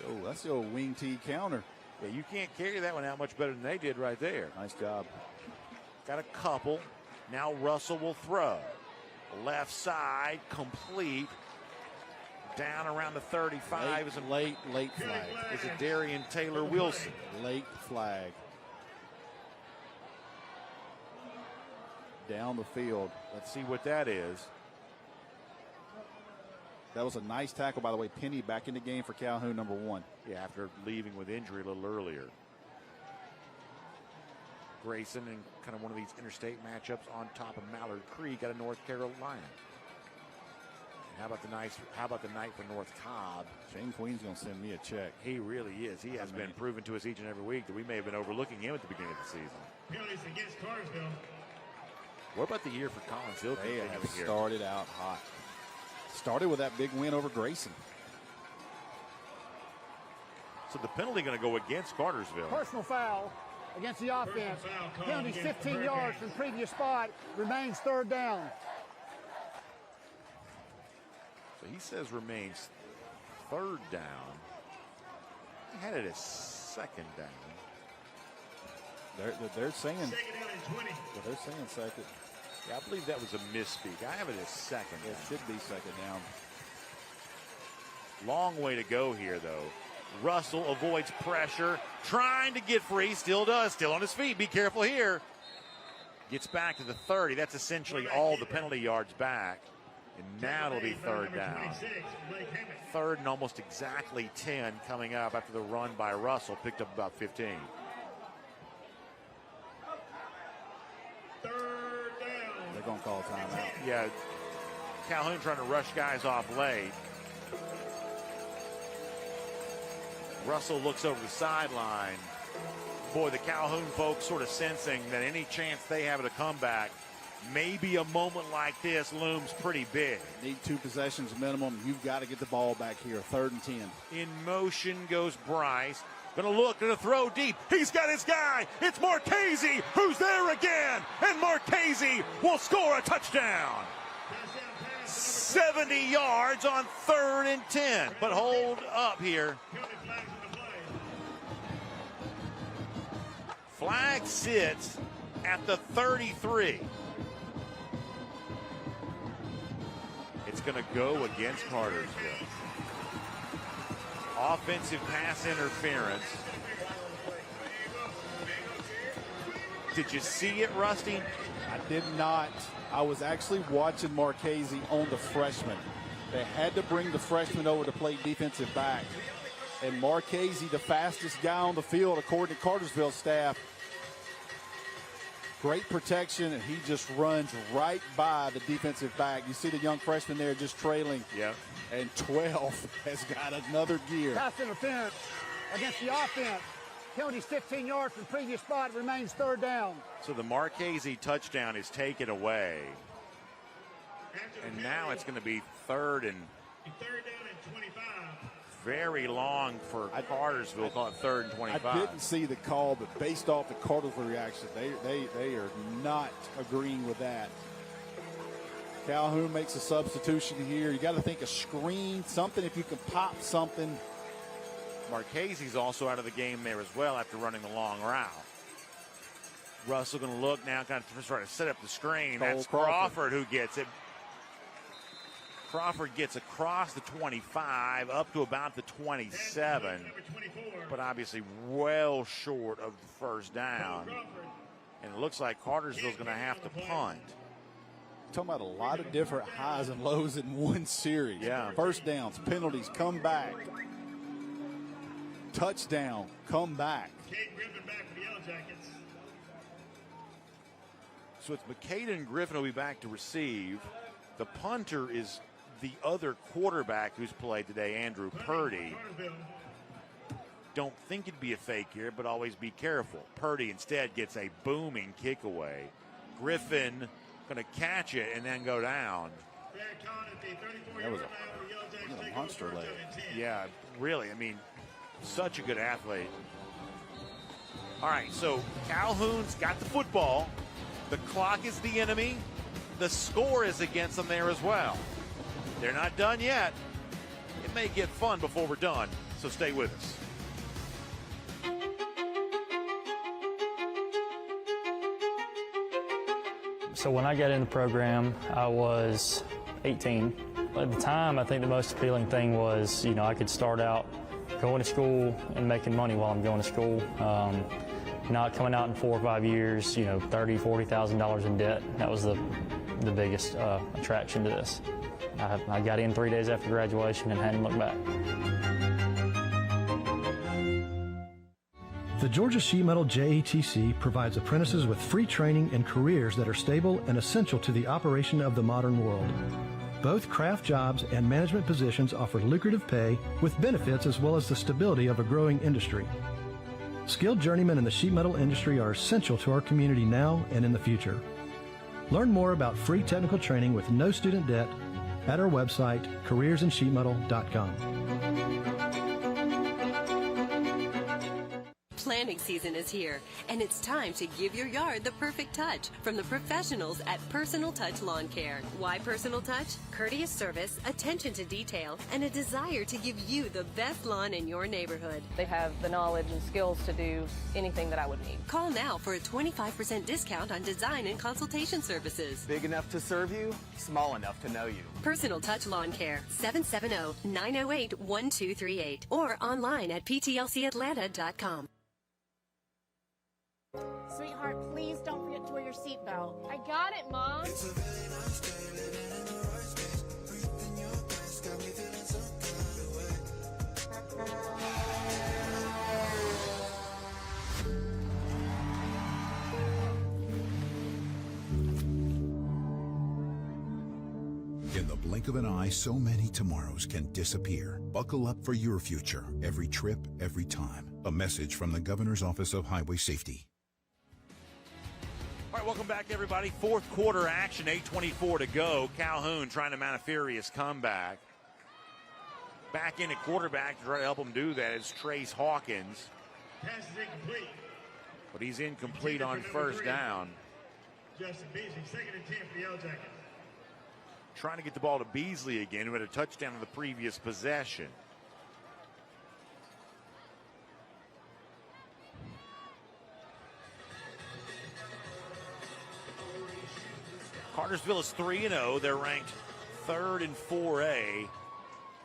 Oh, that's the old wing T counter. Yeah, you can't carry that one out much better than they did right there. Nice job. Got a couple. Now Russell will throw. Left side, complete. Down around the 35 is a late flag. Is it Darian Taylor Wilson? Late flag. Down the field. Let's see what that is. That was a nice tackle, by the way. Penny back in the game for Calhoun, number 1. Yeah, after leaving with injury a little earlier. Grayson in kind of one of these interstate matchups on top of Mallard Creek out of North Carolina. How about the night for North Cobb? Shane Queen's going to send me a check. He really is. He has been proven to us each and every week that we may have been overlooking him at the beginning of the season. Penalties against Cartersville. What about the year for Collins Hill? They have started out hot. Started with that big win over Grayson. So the penalty going to go against Cartersville. Personal foul against the offense. Penalty 15 yards from previous spot. Remains third down. So he says remains third down. He had it as second down. They're saying They're saying second. Yeah, I believe that was a misspeak. I have it as second. It should be second down. Long way to go here, though. Russell avoids pressure, trying to get free. Still does. Still on his feet. Be careful here. Gets back to the 30. That's essentially all the penalty yards back. And now it'll be third down. Third and almost exactly 10 coming up after the run by Russell. Picked up about 15. Third down. They're going to call a timeout. Yeah, Calhoun trying to rush guys off late. Russell looks over the sideline. Boy, the Calhoun folks sort of sensing that any chance they have at a comeback, maybe a moment like this looms pretty big. Need 2 possessions minimum. You've got to get the ball back here. 3rd and 10. In motion goes Bryce. Going to look, going to throw deep. He's got his guy. It's Marchese who's there again. And Marchese will score a touchdown. 70 yards on 3rd and 10. But hold up here. Flag sits at the 33. It's going to go against Cartersville. Offensive pass interference. Did you see it, Rusty? I did not. I was actually watching Marchese on the freshman. They had to bring the freshman over to play defensive back. And Marchese, the fastest guy on the field, according to Cartersville's staff. Great protection, and he just runs right by the defensive back. You see the young freshman there just trailing. Yep. And 12 has got another gear. Pass interference against the offense. Penalty's 15 yards from previous spot. Remains 3rd down. So the Marchese touchdown is taken away. And now it's going to be 3rd and 25. Very long for Cartersville. Call it 3rd and 25. I didn't see the call, but based off the Cartersville reaction, they are not agreeing with that. Calhoun makes a substitution here. You got to think a screen, something if you can pop something. Marchese's also out of the game there as well after running the long route. Russell going to look now, kind of trying to set up the screen. That's Crawford who gets it. Crawford gets across the 25 up to about the 27, but obviously well short of the 1st down. And it looks like Cartersville's going to have to punt. Talking about a lot of different highs and lows in one series. Yeah. 1st downs, penalties, come back. Touchdown, come back. Griffin back for the Yellow Jackets. So it's McCade and Griffin will be back to receive. The punter is the other quarterback who's played today, Andrew Purdy. Don't think it'd be a fake here, but always be careful. Purdy instead gets a booming kick away. Griffin going to catch it and then go down. That was a monster leg. Yeah, really. I mean, such a good athlete. All right, so Calhoun's got the football. The clock is the enemy. The score is against them there as well. They're not done yet. It may get fun before we're done, so stay with us. So when I got in the program, I was 18. At the time, I think the most appealing thing was, I could start out going to school and making money while I'm going to school. Not coming out in 4 or 5 years, $30,000, $40,000 in debt. That was the biggest attraction to this. I got in 3 days after graduation and hadn't looked back. The Georgia Sheet Metal JETC provides apprentices with free training and careers that are stable and essential to the operation of the modern world. Both craft jobs and management positions offer lucrative pay with benefits as well as the stability of a growing industry. Skilled journeymen in the sheet metal industry are essential to our community now and in the future. Learn more about free technical training with no student debt at our website, careersinsheetmetal.com. Planting season is here, and it's time to give your yard the perfect touch from the professionals at Personal Touch Lawn Care. Why Personal Touch? Courteous service, attention to detail, and a desire to give you the best lawn in your neighborhood. They have the knowledge and skills to do anything that I would need. Call now for a 25% discount on design and consultation services. Big enough to serve you, small enough to know you. Personal Touch Lawn Care, 770-908-1238, or online at ptlcatlanta.com. Sweetheart, please don't forget to wear your seatbelt. I got it, Mom. In the blink of an eye, so many tomorrows can disappear. Buckle up for your future. Every trip, every time. A message from the Governor's Office of Highway Safety. All right, welcome back, everybody. Fourth quarter action, 8:24 to go. Calhoun trying to mount a furious comeback. Back in at quarterback to try to help him do that is Trace Hawkins. Pass is incomplete. But he's incomplete on first down. Justin Beasley, 2nd and 10 for the Yellow Jackets. Trying to get the ball to Beasley again, who had a touchdown in the previous possession. Cartersville is 3-0. They're ranked 3rd in 4A.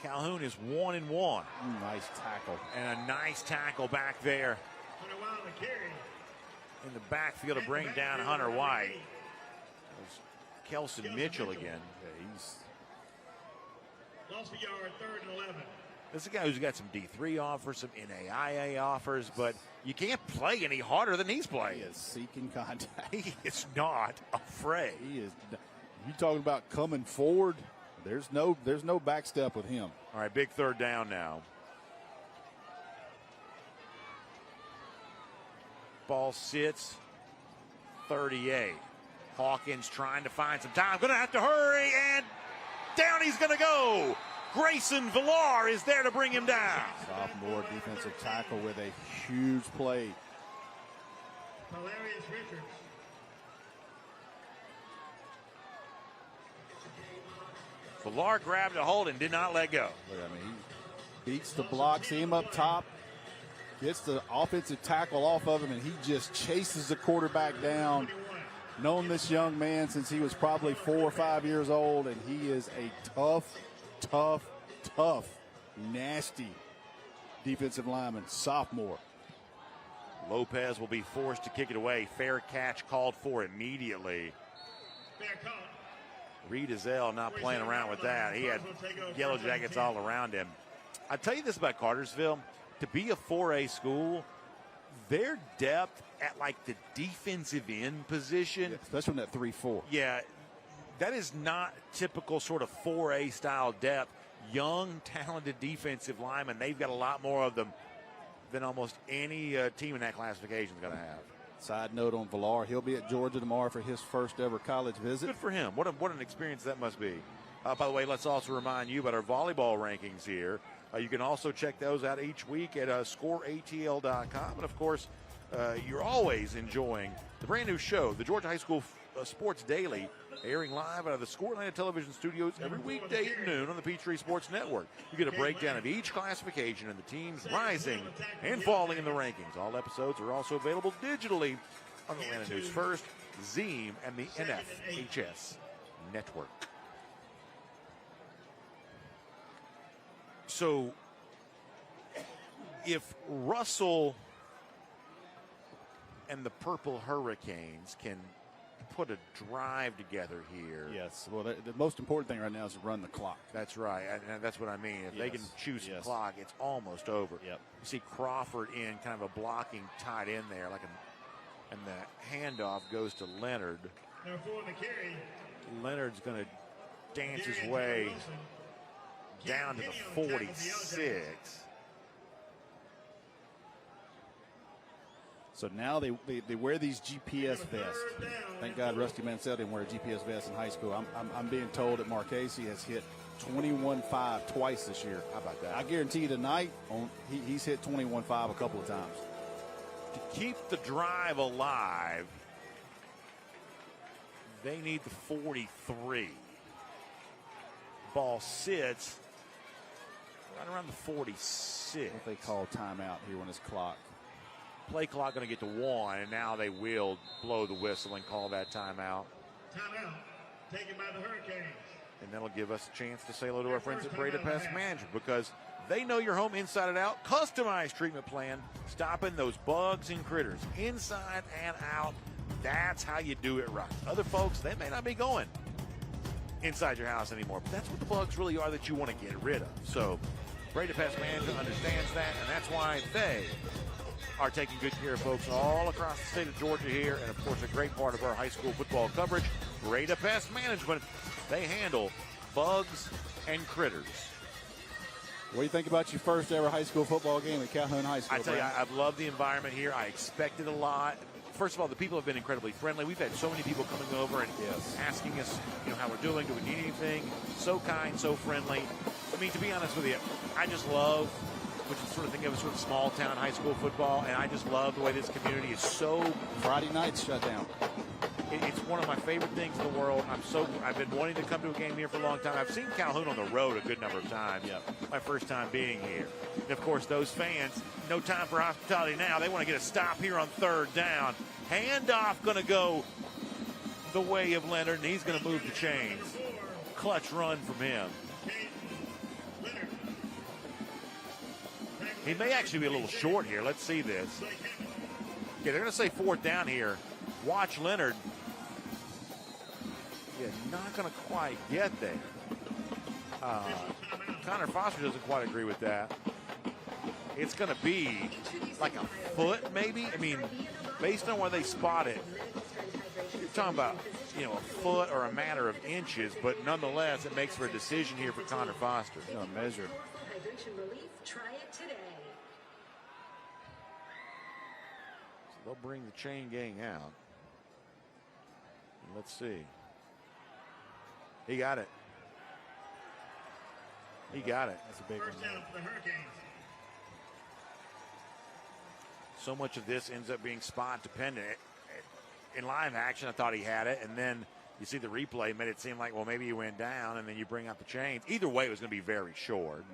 Calhoun is 1-1. Nice tackle. And a nice tackle back there in the backfield to bring down Hunter White. Kelson Mitchell again. Yeah, he's lost a yard, 3rd and 11. This is a guy who's got some D3 offers, some NAIA offers, but you can't play any harder than he's playing. He is seeking contact. He is not afraid. He is. You talking about coming forward? There's no back step with him. All right, big 3rd down now. Ball sits 38. Hawkins trying to find some time. Going to have to hurry, and down he's going to go. Grayson Villar is there to bring him down. Sophomore defensive tackle with a huge play. Hilarious Richards. Villar grabbed a hold and did not let go. I mean, he beats the block, see him up top, gets the offensive tackle off of him, and he just chases the quarterback down. Known this young man since he was probably 4 or 5 years old, and he is a tough, nasty defensive lineman, sophomore. Lopez will be forced to kick it away. Fair catch called for immediately. Fair call. Reed Azell not playing around with that. He had Yellow Jackets all around him. I'll tell you this about Cartersville. To be a 4A school, their depth at like the defensive end position. Yeah, especially in that 3-4. Yeah, that is not typical sort of 4A style depth. Young, talented defensive linemen. They've got a lot more of them than almost any team in that classification is going to have. Side note on Villar, he'll be at Georgia tomorrow for his first ever college visit. Good for him. What an experience that must be. By the way, let's also remind you about our volleyball rankings here. You can also check those out each week at scoreatl.com. And, of course, you're always enjoying the brand new show, the Georgia High School Sports Daily, airing live out of the Score Atlanta television studios every weekday at noon on the Peachtree Sports Network. You get a breakdown of each classification and the teams rising and falling in the rankings. All episodes are also available digitally on Atlanta News First, Zeem, and the NFHS Network. So, if Russell and the Purple Hurricanes can put a drive together here. Yes. Well, the most important thing right now is to run the clock. That's right. And that's what I mean. If they can choose the clock, it's almost over. Yep. You see Crawford in kind of a blocking tight end there, and the handoff goes to Leonard. Number 4 in the carry. Leonard's going to dance his way down to the 46. So now they wear these GPS vests. Thank God Rusty Mansell didn't wear a GPS vest in high school. I'm being told that Marchese has hit 21-5 twice this year. How about that? I guarantee you tonight he's hit 21-5 a couple of times. To keep the drive alive, they need the 43. Ball sits right around the 46. What they call timeout here on his clock. Play clock going to get to 1, and now they will blow the whistle and call that timeout. Timeout taken by the Hurricanes. And that'll give us a chance to say hello to our friends at Brady Pest Management, because they know your home inside and out. Customized treatment plan, stopping those bugs and critters inside and out. That's how you do it right. Other folks, they may not be going inside your house anymore, but that's what the bugs really are that you want to get rid of. So Brady Pest Management understands that, and that's why they are taking good care of folks all across the state of Georgia here, and of course a great part of our high school football coverage. Brady Pest Management, they handle bugs and critters. What do you think about your first ever high school football game at Calhoun High School? I tell you, I've loved the environment here. I expected a lot. First of all, the people have been incredibly friendly. We've had so many people coming over and asking us, how we're doing. Do we need anything? So kind, so friendly. I mean, to be honest with you, I just love, which is sort of think of as sort of small town high school football, and I just love the way this community is so. Friday nights shut down. It's one of my favorite things in the world. I've been wanting to come to a game here for a long time. I've seen Calhoun on the road a good number of times. My first time being here. And of course, those fans, no time for hospitality now. They want to get a stop here on third down. Handoff going to go the way of Leonard, and he's going to move the chains. Clutch run from him. He may actually be a little short here. Let's see this. Yeah, they're going to say fourth down here. Watch Leonard. Yeah, not going to quite get there. Connor Foster doesn't quite agree with that. It's going to be like a foot, maybe. I mean, based on where they spot it, you're talking about, a foot or a matter of inches, but nonetheless, it makes for a decision here for Connor Foster. Measure. So they'll bring the chain gang out. Let's see. He got it. He got it. That's a big one. So much of this ends up being spot dependent. In live action, I thought he had it, and then you see the replay made it seem like, well, maybe he went down, and then you bring out the chains. Either way, it was going to be very short.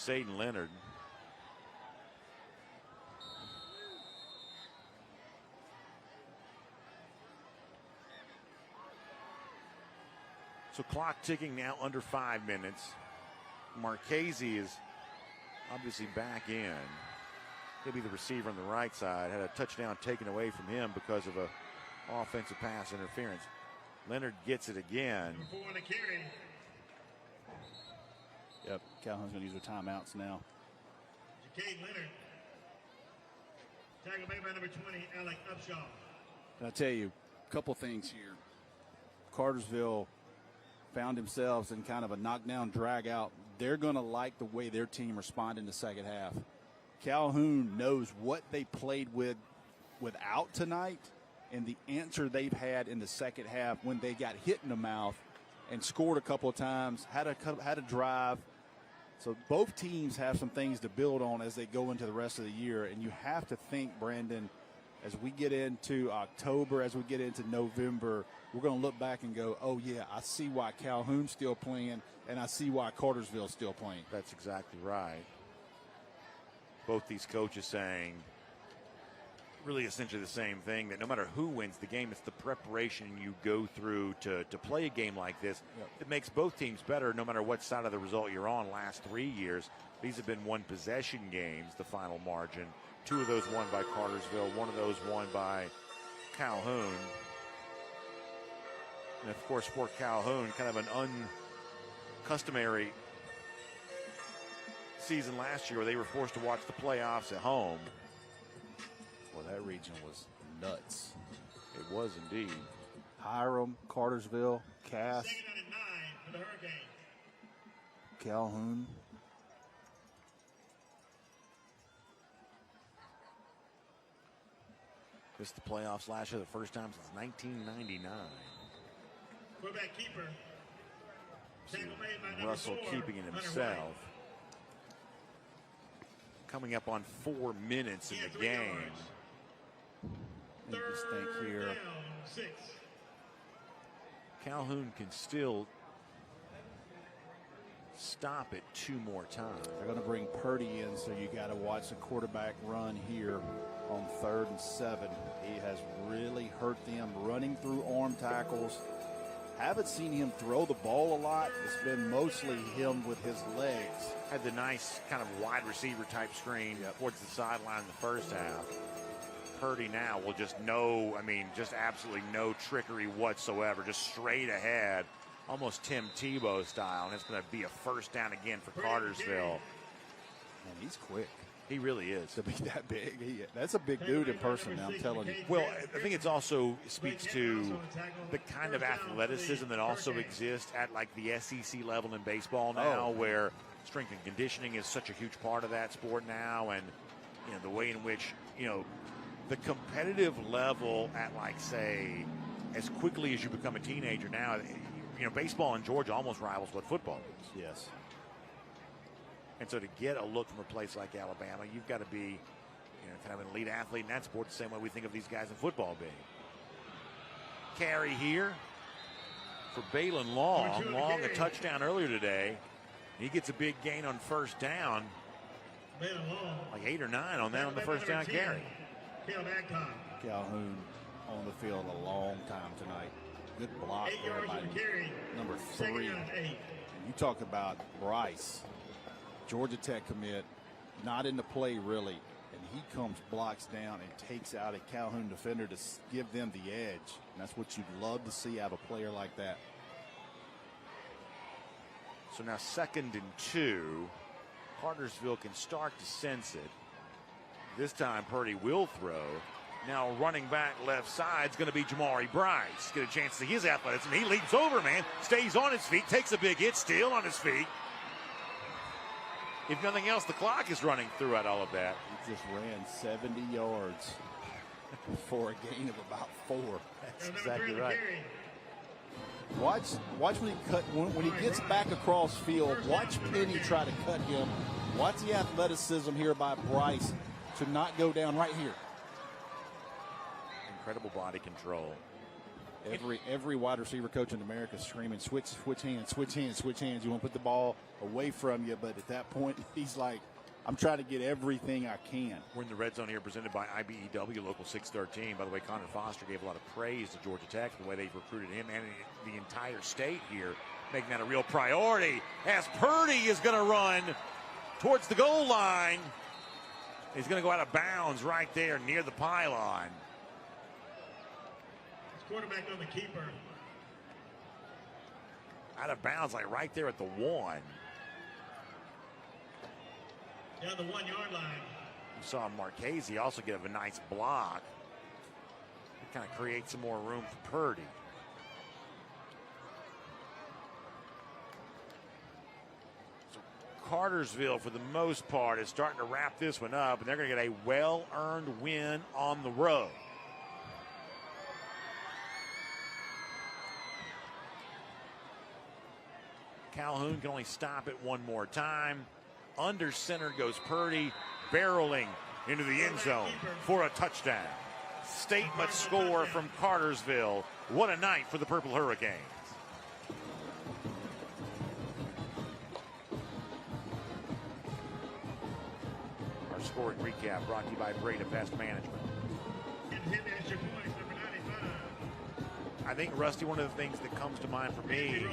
Jaden Leonard. So clock ticking now under 5 minutes. Marchese is obviously back in. He'll be the receiver on the right side. Had a touchdown taken away from him because of a offensive pass interference. Leonard gets it again. Yep, Calhoun's going to use their timeouts now. Jaden Leonard. Tackle made by number 20, Alec Upshaw. And I tell you, a couple things here. Cartersville found themselves in kind of a knockdown, drag out. They're going to like the way their team responded in the second half. Calhoun knows what they played without tonight and the answer they've had in the second half when they got hit in the mouth and scored a couple of times, had a drive. So both teams have some things to build on as they go into the rest of the year. And you have to think, Brandon, as we get into October, as we get into November, we're going to look back and go, oh, yeah, I see why Calhoun's still playing, and I see why Cartersville's still playing. That's exactly right. Both these coaches saying really essentially the same thing, that no matter who wins the game, it's the preparation you go through to play a game like this that makes both teams better no matter what side of the result you're on. Last 3 years, these have been one possession games, the final margin. 2 of those won by Cartersville, 1 of those won by Calhoun. And of course, for Calhoun, kind of an uncustomary season last year where they were forced to watch the playoffs at home. Well, that region was nuts. It was indeed. Hiram, Cartersville, Cass, Calhoun. Missed the playoffs last year, the first time since 1999. Quarterback keeper. Russell keeping it himself. Coming up on 4 minutes in the game. And just think here. Calhoun can still stop it 2 more times. They're going to bring Purdy in, so you got to watch the quarterback run here on 3rd and 7. He has really hurt them running through arm tackles. Haven't seen him throw the ball a lot. It's been mostly him with his legs. Had the nice kind of wide receiver type screen towards the sideline in the first half. Purdy now will just just absolutely no trickery whatsoever. Just straight ahead, almost Tim Tebow style. And it's going to be a first down again for Cartersville. Man, he's quick. He really is. To be that big. That's a big dude in person now, I'm telling you. Well, I think it also speaks to the kind of athleticism that also exists at like the SEC level in baseball now, where strength and conditioning is such a huge part of that sport now, and the way in which the competitive level at, like, say, as quickly as you become a teenager now, baseball in Georgia almost rivals what football is. Yes. And so to get a look from a place like Alabama, you've got to be kind of an elite athlete in that sport the same way we think of these guys in football being. Carry here for Balin Long. Long a touchdown earlier today. He gets a big gain on first down. Like 8 or 9 on that on the first down carry. Calhoun on the field a long time tonight. Good block there by number 3. And you talk about Bryce, Georgia Tech commit, not in the play really, and he comes, blocks down, and takes out a Calhoun defender to give them the edge. And that's what you'd love to see out of a player like that. So now 2nd and 2. Cartersville can start to sense it. This time Purdy will throw. Now running back left side is going to be Jamari Bryce. Get a chance to see his athleticism. He leaps over, man. Stays on his feet. Takes a big hit. Still on his feet. If nothing else, the clock is running throughout all of that. He just ran 70 yards for a gain of about 4. That's exactly right. Watch when he gets back across field. Watch Penny try to cut him. Watch the athleticism here by Bryce to not go down right here. Incredible body control. Every wide receiver coach in America is screaming, switch hands, switch hands, switch hands. You want to put the ball away from you, but at that point, he's like, I'm trying to get everything I can. We're in the red zone here, presented by IBEW Local 613. By the way, Connor Foster gave a lot of praise to Georgia Tech for the way they've recruited him and the entire state here, making that a real priority as Purdy is going to run towards the goal line. He's going to go out of bounds right there near the pylon. Quarterback on the keeper. Out of bounds, like right there at the 1. Down the 1 yard line. You saw Marchese also get a nice block. It kind of creates some more room for Purdy. So Cartersville, for the most part, is starting to wrap this one up, and they're going to get a well-earned win on the road. Calhoun can only stop it one more time. Under center goes Purdy, barreling into the end zone for a touchdown. Statement score from Cartersville. What a night for the Purple Hurricanes. Our scoring recap brought to you by Brady Pest Management. I think, Rusty, one of the things that comes to mind for me,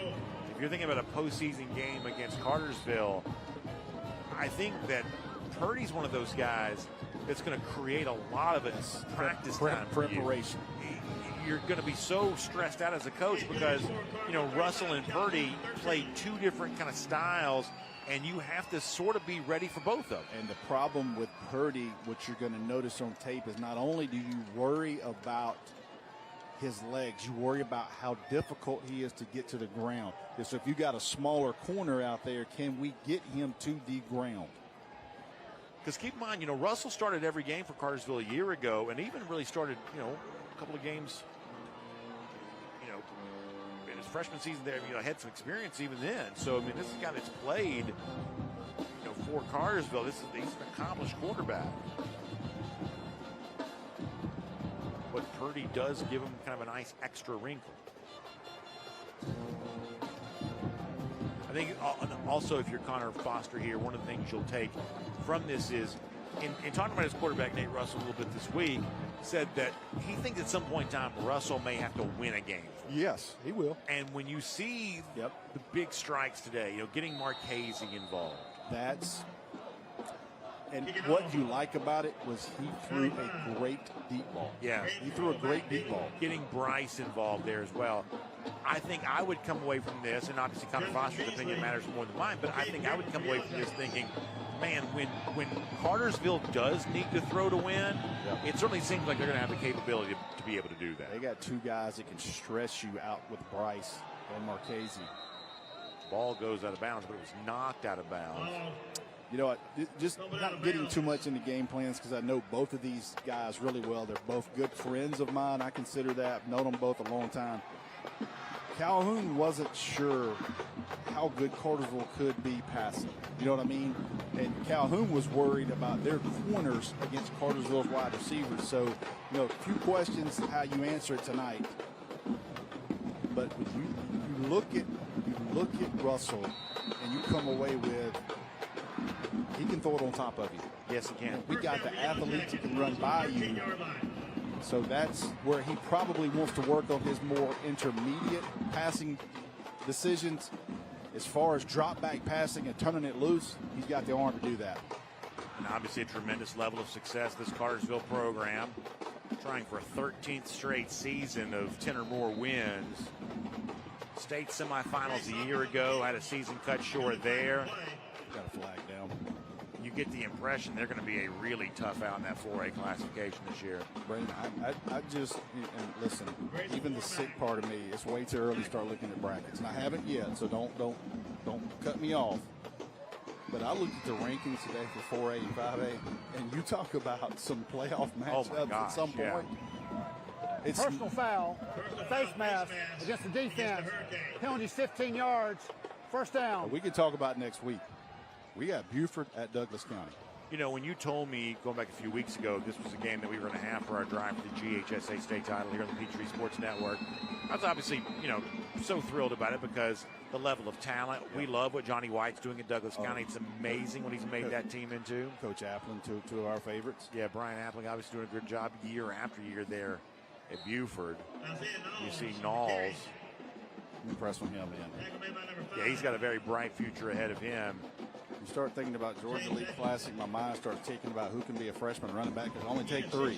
if you're thinking about a postseason game against Cartersville, I think that Purdy's one of those guys that's going to create a lot of his practice time preparation. You're going to be so stressed out as a coach because, Russell and Purdy play 2 different kind of styles, and you have to sort of be ready for both of them. And the problem with Purdy, what you're going to notice on tape, is not only do you worry about his legs, you worry about how difficult he is to get to the ground. So if you got a smaller corner out there, can we get him to the ground? Because keep in mind, Russell started every game for Cartersville a year ago, and even really started, a couple of games, in his freshman season there, had some experience even then. So, I mean, this is a guy that's played, for Cartersville. He's an accomplished quarterback. But Purdy does give him kind of a nice extra wrinkle. I think also, if you're Connor Foster here, one of the things you'll take from this is, in talking about his quarterback, Nate Russell, a little bit this week, said that he thinks at some point in time Russell may have to win a game. Yes, he will. And when you see the big strikes today, getting Marchese involved. And what you like about it was he threw a great deep ball. Yeah. He threw a great deep ball. Getting Bryce involved there as well. I think I would come away from this, and obviously Connor Foster's opinion matters more than mine, but I think I would come away from this thinking, man, when Cartersville does need to throw to win, it certainly seems like they're going to have the capability to be able to do that. They got two guys that can stress you out with Bryce and Marchese. Ball goes out of bounds, but it was knocked out of bounds. You know what, just not getting too much into game plans because I know both of these guys really well. They're both good friends of mine. I consider that. I've known them both a long time. Calhoun wasn't sure how good Cartersville could be passing. You know what I mean? And Calhoun was worried about their corners against Cartersville's wide receivers. So, you know, a few questions how you answer it tonight. But when you look at Russell and you come away with, he can throw it on top of you. Yes, he can. We got the athletes that can run by you. So that's where he probably wants to work on his more intermediate passing decisions. As far as drop back passing and turning it loose, he's got the arm to do that. And obviously a tremendous level of success, this Cartersville program, trying for a 13th straight season of 10 or more wins. State semifinals a year ago, had a season cut short there. Got a flag down. You get the impression they're going to be a really tough out in that 4A classification this year. Brandon, I just, and listen, even the sick part of me, it's way too early to start looking at brackets. And I haven't yet, so don't cut me off. But I looked at the rankings today for 4A and 5A, and you talk about some playoff matchups at some point. It's personal foul, face mask against the defense. Penalties 15 yards, first down. We can talk about next week. We got Buford at Douglas County. You know, when you told me going back a few weeks ago this was a game that we were going to have for our drive for the GHSA state title here on the Peachtree Sports Network, I was obviously, you know, so thrilled about it because the level of talent. We love what Johnny White's doing at Douglas County. It's amazing what he's made that team into. Coach Applin, two of our favorites. Yeah, Brian Appling obviously doing a good job year after year there at Buford. You see Knowles. I'm impressed with him, man. Yeah, he's got a very bright future ahead of him. You start thinking about Georgia League Classic, my mind starts thinking about who can be a freshman running back. It only take 3.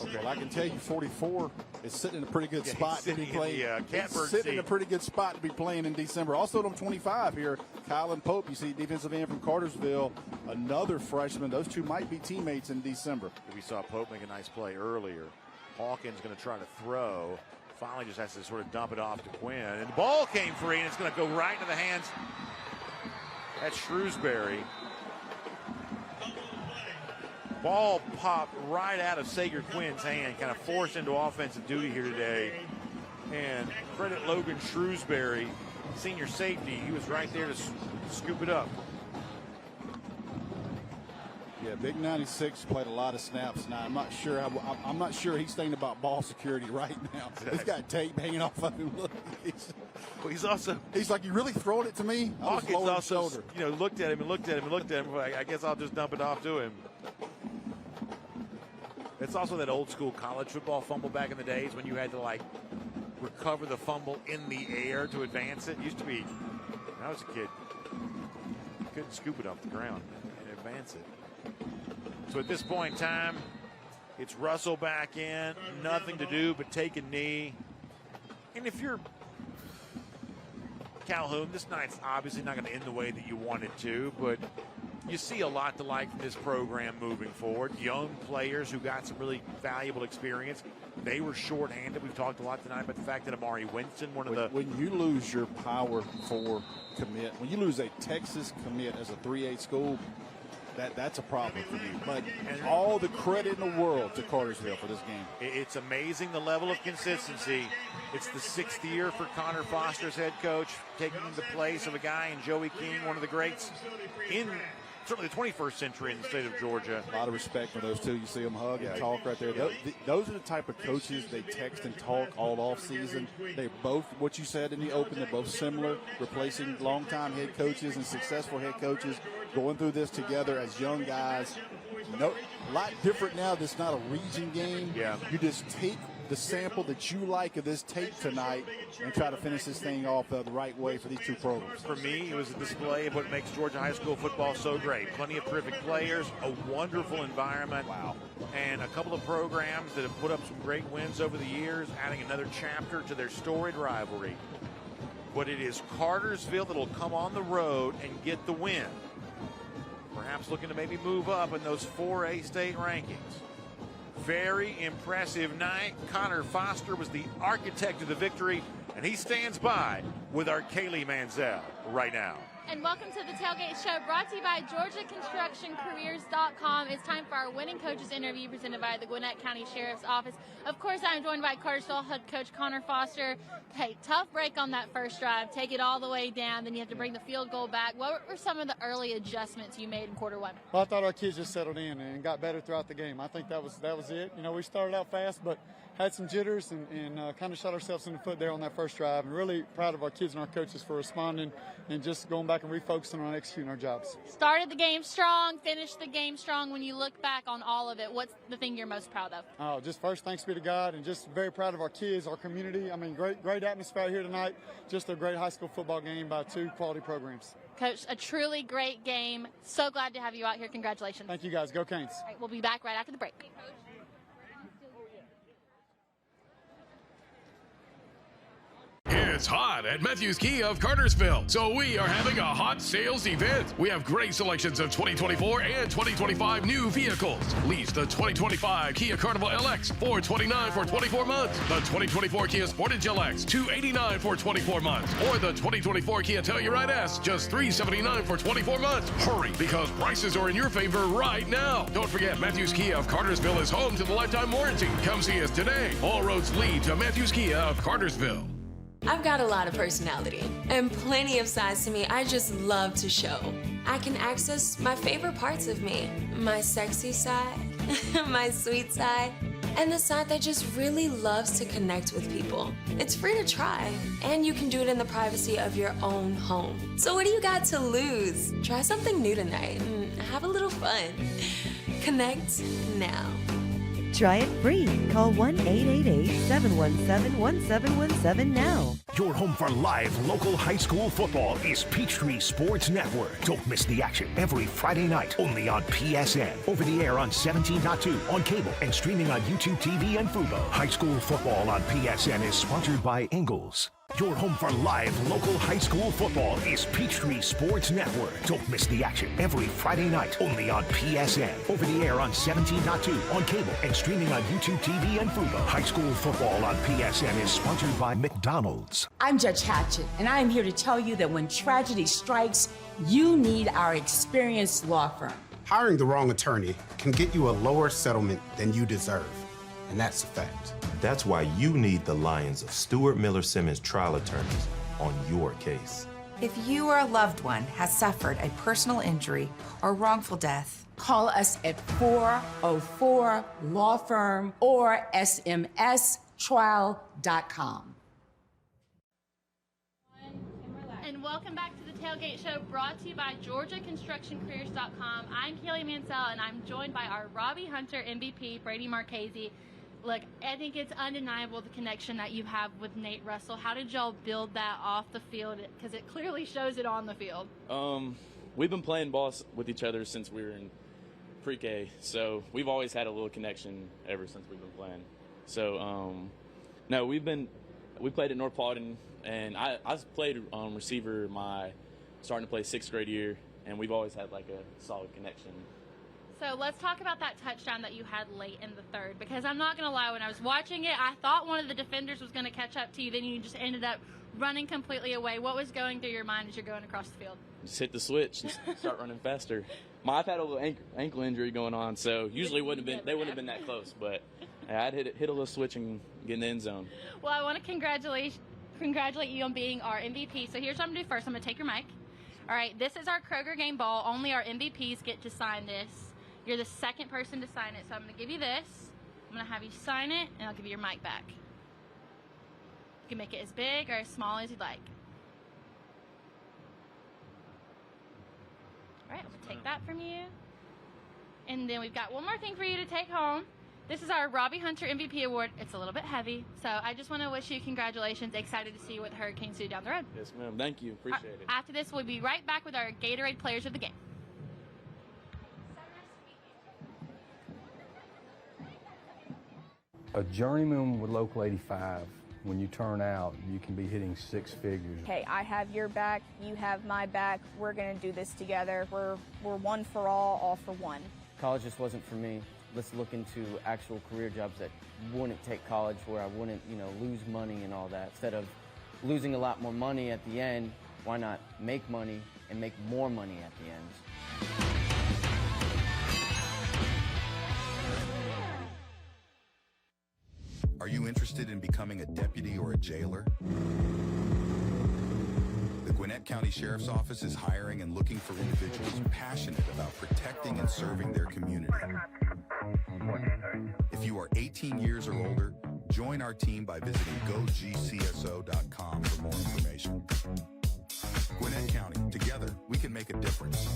Okay, well, I can tell you 44 is sitting in a pretty good spot to be playing. He's sitting in a pretty good spot to be playing in December. Also, number 25 here, Kylan Pope. You see defensive end from Cartersville, another freshman. Those two might be teammates in December. We saw Pope make a nice play earlier. Hawkins going to try to throw. Finally just has to sort of dump it off to Quinn. And the ball came free, and it's going to go right into the hands. That's Shrewsbury. Ball popped right out of Sager Quinn's hand, kind of forced into offensive duty here today. And credit Logan Shrewsbury, senior safety. He was right there to scoop it up. Yeah, Big 96 played a lot of snaps. Now I'm not sure. I'm not sure he's thinking about ball security right now. He's got tape hanging off of him. Look, he's like, you really throwing it to me? Hawkins also, you know, looked at him and looked at him and looked at him. I guess I'll just dump it off to him. It's also that old school college football fumble back in the days when you had to like recover the fumble in the air to advance it. Used to be, when I was a kid, you couldn't scoop it off the ground and advance it. So at this point in time, it's Russell back in. Nothing to do but take a knee. And if you're Calhoun, this night's obviously not going to end the way that you want it to, but you see a lot to like from this program moving forward. Young players who got some really valuable experience. They were shorthanded. We've talked a lot tonight about the fact that Amari Winston, when you lose your Power 4 commit, when you lose a Texas commit as a 3A school, that's a problem for you. But all the credit in the world to Cartersville for this game. It's amazing the level of consistency. It's the 6th year for Connor Foster as head coach, taking the place of a guy in Joey King, one of the greats in certainly the 21st century in the state of Georgia. A lot of respect for those two. You see them hug and talk right there. Those are the type of coaches they text and talk all off season. They both, what you said in the open, they're both similar, replacing longtime head coaches and successful head coaches, going through this together as young guys. A lot different now. This is not a region game. Yeah. You just take the sample that you like of this tape tonight and try to finish this thing off the right way for these two programs? For me, it was a display of what makes Georgia high school football so great. Plenty of terrific players, a wonderful environment, and a couple of programs that have put up some great wins over the years, adding another chapter to their storied rivalry. But it is Cartersville that will come on the road and get the win. Perhaps looking to maybe move up in those 4A state rankings. Very impressive night. Connor Foster was the architect of the victory, and he stands by with our Kaylee Mansell right now. And welcome to the Tailgate Show, brought to you by GeorgiaConstructionCareers.com. It's time for our winning coaches interview presented by the Gwinnett County Sheriff's Office. Of course, I'm joined by Cartersville head coach Connor Foster. Hey, tough break on that first drive. Take it all the way down, then you have to bring the field goal back. What were some of the early adjustments you made in quarter one? Well, I thought our kids just settled in and got better throughout the game. I think that was it. You know, we started out fast, but had some jitters and kind of shot ourselves in the foot there on that first drive. And really proud of our kids and our coaches for responding and just going back and refocusing on executing our jobs. Started the game strong, finished the game strong. When you look back on all of it, what's the thing you're most proud of? Oh, just first, thanks be to God, and just very proud of our kids, our community. I mean, great atmosphere here tonight. Just a great high school football game by two quality programs. Coach, a truly great game. So glad to have you out here. Congratulations. Thank you, guys. Go Canes. All right, we'll be back right after the break. It's hot at Matthews Kia of Cartersville, so we are having a hot sales event. We have great selections of 2024 and 2025 new vehicles. Lease the 2025 Kia Carnival LX, $429 for 24 months. The 2024 Kia Sportage LX, $289 for 24 months. Or the 2024 Kia Telluride S, just $379 for 24 months. Hurry, because prices are in your favor right now. Don't forget, Matthews Kia of Cartersville is home to the lifetime warranty. Come see us today. All roads lead to Matthews Kia of Cartersville. I've got a lot of personality and plenty of sides to me I just love to show. I can access my favorite parts of me, my sexy side, my sweet side, and the side that just really loves to connect with people. It's free to try, and you can do it in the privacy of your own home. So what do you got to lose? Try something new tonight and have a little fun. Connect now. Try it free. Call 1-888-717-1717 now. Your home for live local high school football is Peachtree Sports Network. Don't miss the action every Friday night, only on PSN. Over the air on 17.2, on cable, and streaming on YouTube TV and Fubo. High school football on PSN is sponsored by Ingles. Your home for live local high school football is Peachtree Sports Network. Don't miss the action every Friday night, only on PSN. Over the air on 17.2, on cable, and streaming on YouTube TV and Fubo. High school football on PSN is sponsored by McDonald's. I'm Judge Hatchett, and I am here to tell you that when tragedy strikes, you need our experienced law firm. Hiring the wrong attorney can get you a lower settlement than you deserve, and that's a fact. That's why you need the Lions of Stewart Miller Simmons trial attorneys on your case. If you or a loved one has suffered a personal injury or wrongful death, call us at 404 Law Firm or smstrial.com. And welcome back to the Tailgate Show, brought to you by GeorgiaConstructionCareers.com. I'm Kaylee Mansell, and I'm joined by our Robbie Hunter MVP, Brady Marchese. Look, I think it's undeniable the connection that you have with Nate Russell. How did y'all build that off the field? Because it clearly shows it on the field. We've been playing ball with each other since we were in pre-K, so we've always had a little connection ever since we've been playing. So, no, we played at North Paulding, and I played receiver starting to play 6th grade year, and we've always had like a solid connection. So let's talk about that touchdown that you had late in the third, because I'm not going to lie, when I was watching it, I thought one of the defenders was going to catch up to you, then you just ended up running completely away. What was going through your mind as you're going across the field? Just hit the switch and start running faster. I've had a little ankle injury going on, so usually they wouldn't have been that close, but I'd hit a little switch and get in the end zone. Well, I want to congratulate you on being our MVP. So here's what I'm going to do first. I'm going to take your mic. All right, this is our Kroger game ball. Only our MVPs get to sign this. You're the second person to sign it, so I'm going to give you this. I'm going to have you sign it, and I'll give you your mic back. You can make it as big or as small as you'd like. All right, I'm going to take that from you. And then we've got one more thing for you to take home. This is our Robbie Hunter MVP Award. It's a little bit heavy, so I just want to wish you congratulations. Excited to see what the Hurricanes do down the road. Yes, ma'am. Thank you. Appreciate it. After this, we'll be right back with our Gatorade Players of the Game. A journeyman with Local 85, when you turn out, you can be hitting six figures. Okay, I have your back, you have my back. We're going to do this together. We're one for all for one. College just wasn't for me. Let's look into actual career jobs that wouldn't take college, where I wouldn't, lose money and all that. Instead of losing a lot more money at the end, why not make money and make more money at the end? Are you interested in becoming a deputy or a jailer? The Gwinnett County Sheriff's Office is hiring and looking for individuals passionate about protecting and serving their community. If you are 18 years or older, join our team by visiting GoGCSO.com for more information. Gwinnett County, together, we can make a difference.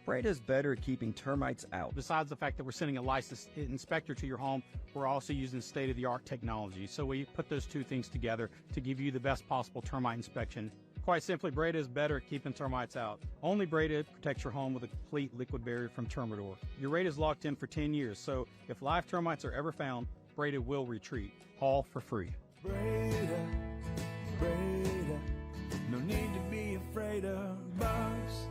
Brady's better at keeping termites out. Besides the fact that we're sending a licensed inspector to your home, we're also using state-of-the-art technology. So we put those two things together to give you the best possible termite inspection. Quite simply, Brady is better at keeping termites out. Only Brady protects your home with a complete liquid barrier from Termidor. Your rate is locked in for 10 years, so if live termites are ever found, Brady will retreat, all for free. Brady, no need to be afraid of bugs.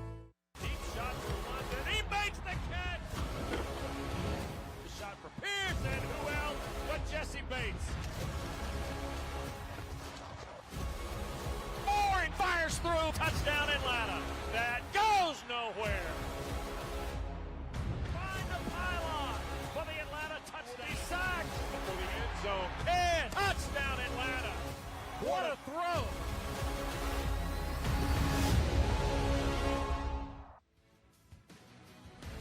Deep shot for London. He makes the catch. The shot for Pierce, and who else but Jesse Bates? Moore fires through. Touchdown Atlanta. That goes nowhere. Find the pylon for the Atlanta touchdown. He's sacked before the end zone. And touchdown Atlanta. What a throw.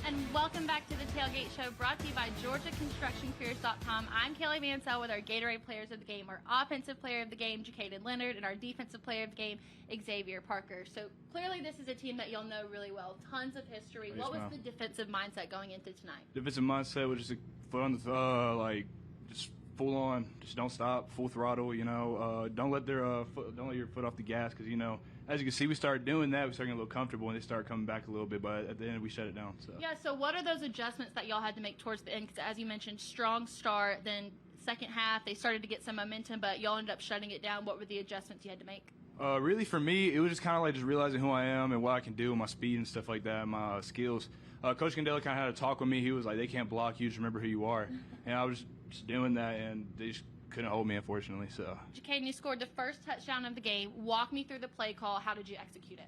And welcome back to the Tailgate Show, brought to you by GeorgiaConstructionCareers.com. I'm Kelly Mansell with our Gatorade Players of the Game, our Offensive Player of the Game, Jacaden Leonard, and our Defensive Player of the Game, Xavier Parker. So clearly this is a team that you'll know really well. Tons of history. Yes, what was ma'am. the defensive mindset going into tonight? Defensive mindset was just a foot on the just full on, just don't stop, full throttle. Don't let your foot off the gas, because as you can see, we started doing that. We started getting a little comfortable, and they started coming back a little bit. But at the end, we shut it down. So Yeah. So what are those adjustments that y'all had to make towards the end? Because as you mentioned, strong start. Then second half, they started to get some momentum, but y'all ended up shutting it down. What were the adjustments you had to make? really, for me, it was just kind of like just realizing who I am and what I can do, my speed and stuff like that, my skills. Coach Candela kind of had a talk with me. He was like, "They can't block you. Just remember who you are." And I was just doing that, and they just couldn't hold me, unfortunately. So. Jacaden, you scored the first touchdown of the game. Walk me through the play call. How did you execute it?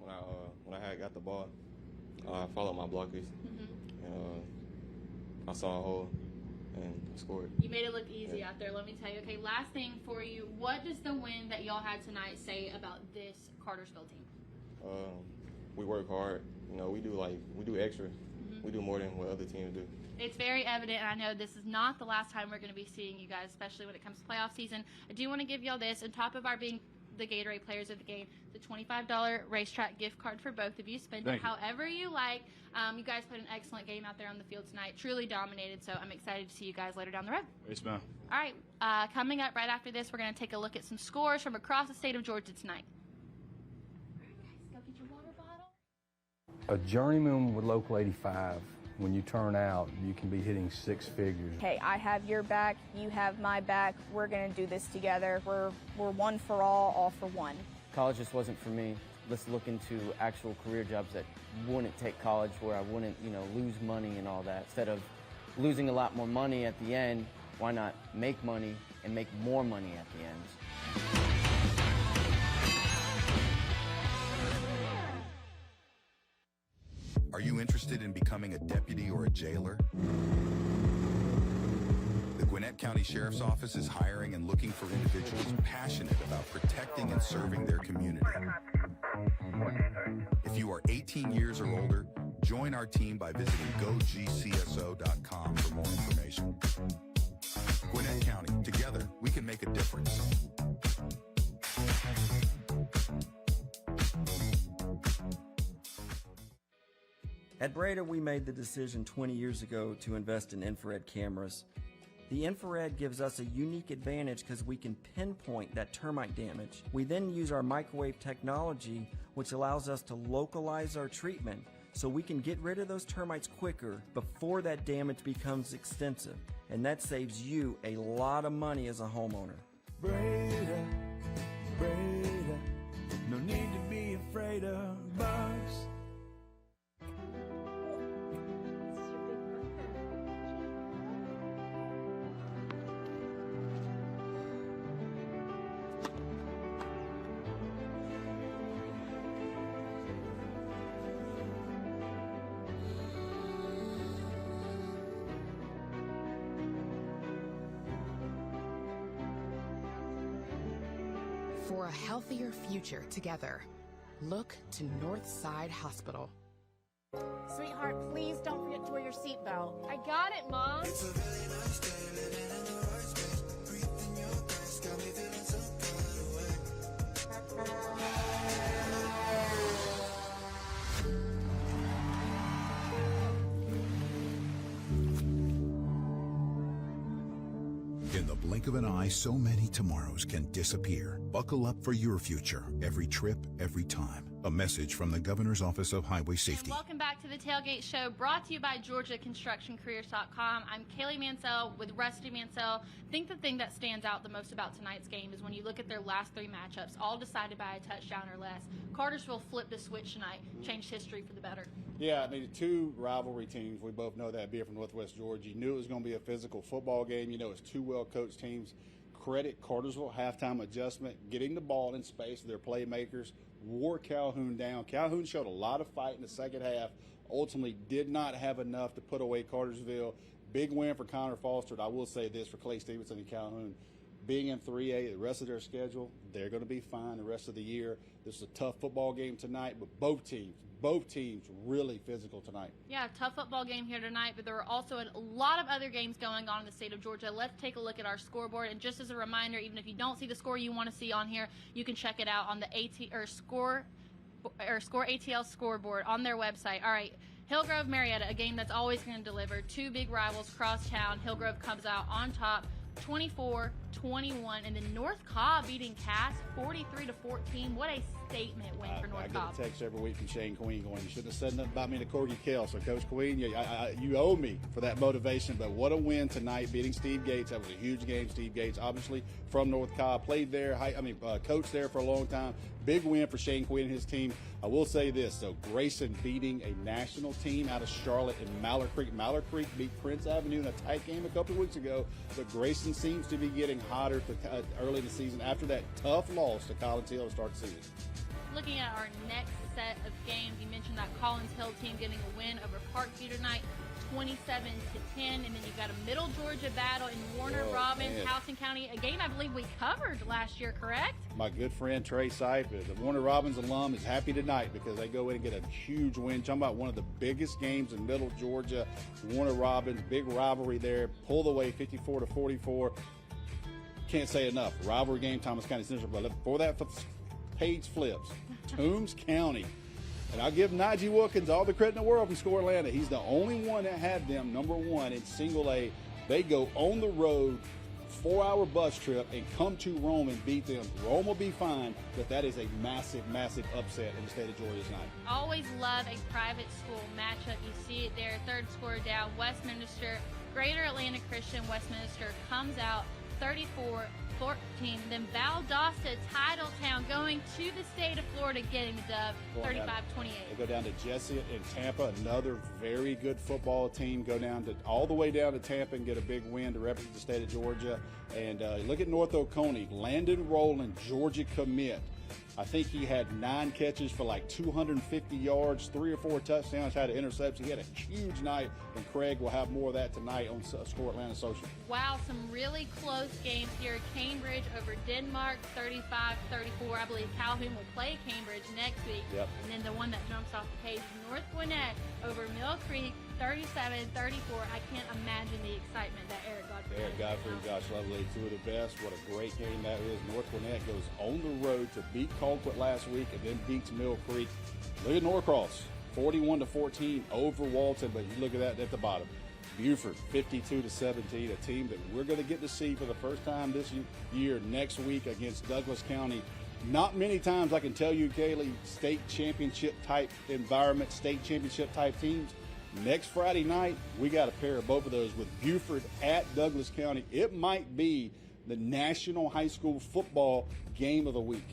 Well, when I had got the ball, I followed my blockers, and I saw a hole and scored. You made it look easy out there. Let me tell you. Okay, last thing for you. What does the win that y'all had tonight say about this Cartersville team? We work hard. We do extra. We do more than what other teams do. It's very evident, and I know this is not the last time we're going to be seeing you guys, especially when it comes to playoff season. I do want to give y'all this, on top of our being the Gatorade Players of the Game, the $25 racetrack gift card for both of you. Spend it however you like. You guys put an excellent game out there on the field tonight, truly dominated, so I'm excited to see you guys later down the road. Yes, ma'am. All right, coming up right after this, we're going to take a look at some scores from across the state of Georgia tonight. All right, guys, go get your water bottle. A journeyman with Local 85, when you turn out, you can be hitting six figures. Okay, I have your back, you have my back. We're going to do this together. We're one for all for one. College just wasn't for me. Let's look into actual career jobs that wouldn't take college, where I wouldn't, lose money and all that. Instead of losing a lot more money at the end, why not make money and make more money at the end? Are you interested in becoming a deputy or a jailer? The Gwinnett County Sheriff's Office is hiring and looking for individuals passionate about protecting and serving their community. If you are 18 years or older, join our team by visiting GoGCSO.com for more information. Gwinnett County, together, we can make a difference. At Brady, we made the decision 20 years ago to invest in infrared cameras. The infrared gives us a unique advantage because we can pinpoint that termite damage. We then use our microwave technology, which allows us to localize our treatment so we can get rid of those termites quicker before that damage becomes extensive. And that saves you a lot of money as a homeowner. Brady, Brady, no need to be afraid of bugs. For a healthier future together, look to Northside Hospital. Sweetheart, please don't forget to wear your seatbelt. I got it, Mom. It's a really nice day, living in the right space. Breathing your grace, got me feeling some kind of way. In the blink of an eye, so many tomorrows can disappear. Buckle up for your future, every trip, every time. A message from the Governor's Office of Highway Safety. And welcome back to the Tailgate Show, brought to you by GeorgiaConstructionCareers.com. I'm Kaylee Mansell with Rusty Mansell. I think the thing that stands out the most about tonight's game is when you look at their last three matchups, all decided by a touchdown or less. Cartersville flipped the switch tonight, changed history for the better. Yeah, I mean, two rivalry teams. We both know that, being from Northwest Georgia. You knew it was going to be a physical football game. You know, it's two well-coached teams. Credit Cartersville, halftime adjustment, getting the ball in space. Their playmakers wore Calhoun down. Calhoun showed a lot of fight in the second half. Ultimately did not have enough to put away Cartersville. Big win for Connor Foster. And I will say this for Clay Stevenson and Calhoun. Being in 3A, the rest of their schedule, they're going to be fine the rest of the year. This is a tough football game tonight, but both teams really physical tonight. Yeah, tough football game here tonight, but there are also a lot of other games going on in the state of Georgia. Let's take a look at our scoreboard. And just as a reminder, even if you don't see the score you want to see on here, you can check it out on the Score ATL scoreboard on their website. All right, Hillgrove Marietta, a game that's always going to deliver. Two big rivals cross town. Hillgrove comes out on top, 24-21, and then North Cobb beating Cass 43-14. What a statement win for North Cobb. I get a text every week from Shane Queen going, "You shouldn't have said nothing about me to Corky Kell." So Coach Queen, you owe me for that motivation. But what a win tonight, beating Steve Gates. That was a huge game. Steve Gates, obviously from North Cobb, played there. Coached there for a long time. Big win for Shane Quinn and his team. I will say this, though, Grayson beating a national team out of Charlotte and Mallard Creek. Mallard Creek beat Prince Avenue in a tight game a couple of weeks ago, but Grayson seems to be getting hotter early in the season after that tough loss to Collins Hill to start the season. Looking at our next set of games, you mentioned that Collins Hill team getting a win over Parkview tonight, 27-10, and then you've got a Middle Georgia battle in Warner Robins, Houston County, a game I believe we covered last year, correct? My good friend Trey Seif, the Warner Robins alum, is happy tonight because they go in and get a huge win. Talking about one of the biggest games in Middle Georgia. Warner Robins, big rivalry there, pulled away 54-44. Can't say enough. Rivalry game, Thomas County Central. But before that page flips, Toombs County. And I'll give Najee Wilkins all the credit in the world from Score Atlanta. He's the only one that had them number one in single A. They go on the road, 4-hour bus trip, and come to Rome and beat them. Rome will be fine, but that is a massive, massive upset in the state of Georgia tonight. Always love a private school matchup. You see it there. Third score down, Westminster, Greater Atlanta Christian. Westminster comes out 34-14. Then Valdosta, Titletown, going to the state of Florida, getting the dub, 35-28. They go down to Jesuit and Tampa, another very good football team. Go down to all the way down to Tampa and get a big win to represent the state of Georgia. And look at North Oconee, Landon Rowland, Georgia commit. I think he had 9 catches for like 250 yards, 3 or 4 touchdowns, had an interception. He had a huge night, and Craig will have more of that tonight on Score Atlanta Social. Wow, some really close games here. Cambridge over Denmark, 35-34. I believe Calhoun will play Cambridge next week. Yep. And then the one that jumps off the page, North Gwinnett over Mill Creek, 37-34. I can't imagine the excitement that Eric Godfrey Eric Godfrey and Josh Lovely, two of the best. What a great game that is. North Gwinnett goes on the road to beat Colquitt last week and then beats Mill Creek. Look at Norcross, 41-14 over Walton, but you look at that at the bottom. Buford, 52-17, a team that we're going to get to see for the first time this year next week against Douglas County. Not many times, I can tell you, Kaylee, state championship type environment, state championship type teams. Next Friday night, we got a pair of both of those with Buford at Douglas County. It might be the National High School Football Game of the Week.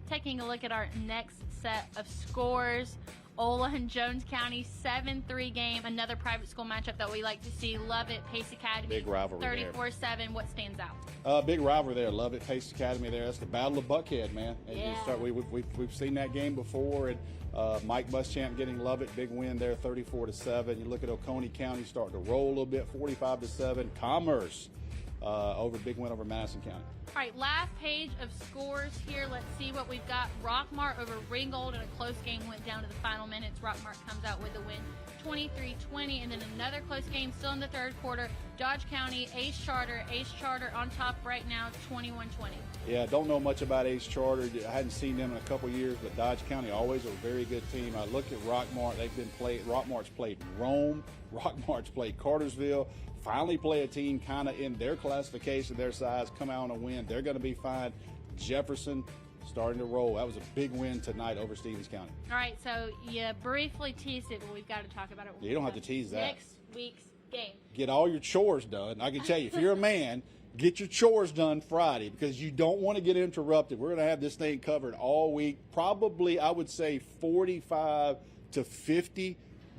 Taking a look at our next set of scores. Ola and Jones County 7-3 game, another private school matchup that we like to see. Lovett, Pace Academy. Big rivalry 34-7. What stands out? Big rivalry there. Lovett, Pace Academy there. That's the Battle of Buckhead, man. And we've seen that game before. And Mike Muschamp getting Lovett, big win there, 34-7. You look at Oconee County starting to roll a little bit, 45-7. Commerce over big win over Madison County. All right, last page of scores here. Let's see what we've got. Rockmart over Ringgold in a close game, went down to the final minutes. Rockmart comes out with the win, 23-20, and then another close game still in the third quarter. Dodge County, Ace Charter on top right now, 21-20. Yeah, I don't know much about Ace Charter. I hadn't seen them in a couple years, but Dodge County always a very good team. I look at Rockmart. Rockmart's played Rome. Rockmart's played Cartersville. Finally play a team kind of in their classification, their size, come out on a win. They're going to be fine. Jefferson starting to roll. That was a big win tonight over Stevens County. All right, so you briefly teased it, but we've got to talk about it. You don't have to tease that. Next week's game. Get all your chores done. I can tell you, if you're a man, get your chores done Friday because you don't want to get interrupted. We're going to have this thing covered all week. Probably, I would say, 45 to 50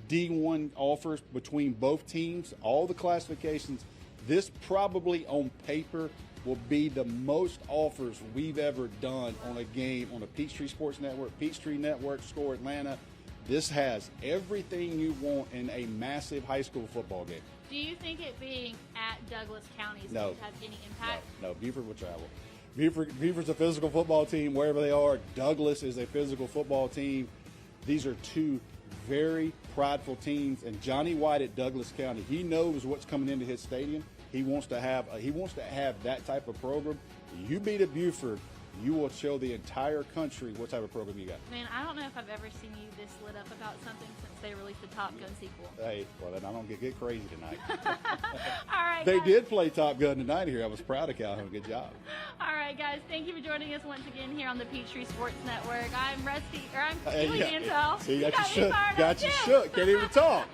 D1 offers between both teams, all the classifications. This probably on paper will be the most offers we've ever done on a game on the Peachtree Sports Network, Peachtree Network, Score Atlanta. This has everything you want in a massive high school football game. Do you think it being at Douglas County is No. going to have any impact? No, Buford will travel. Buford's a physical football team wherever they are. Douglas is a physical football team. These are two very prideful teams, and Johnny White at Douglas County, he knows what's coming into his stadium. He wants to have that type of program. You beat a Buford, you will show the entire country what type of program you got. Man, I don't know if I've ever seen you this lit up about something since they released the Top Gun sequel. Hey, well then I don't get crazy tonight. All right, They guys. did play Top Gun tonight here. I was proud of Calhoun. Good job. All right, guys. Thank you for joining us once again here on the Peachtree Sports Network. I'm Hey, Keely yeah. Mantel. See, You got you me shook. fired Got up, you too. shook. Can't even talk.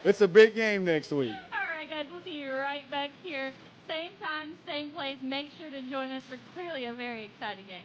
It's a big game next week. All right, guys. We'll see you right back here. Same time, same place. Make sure to join us for clearly a very exciting game.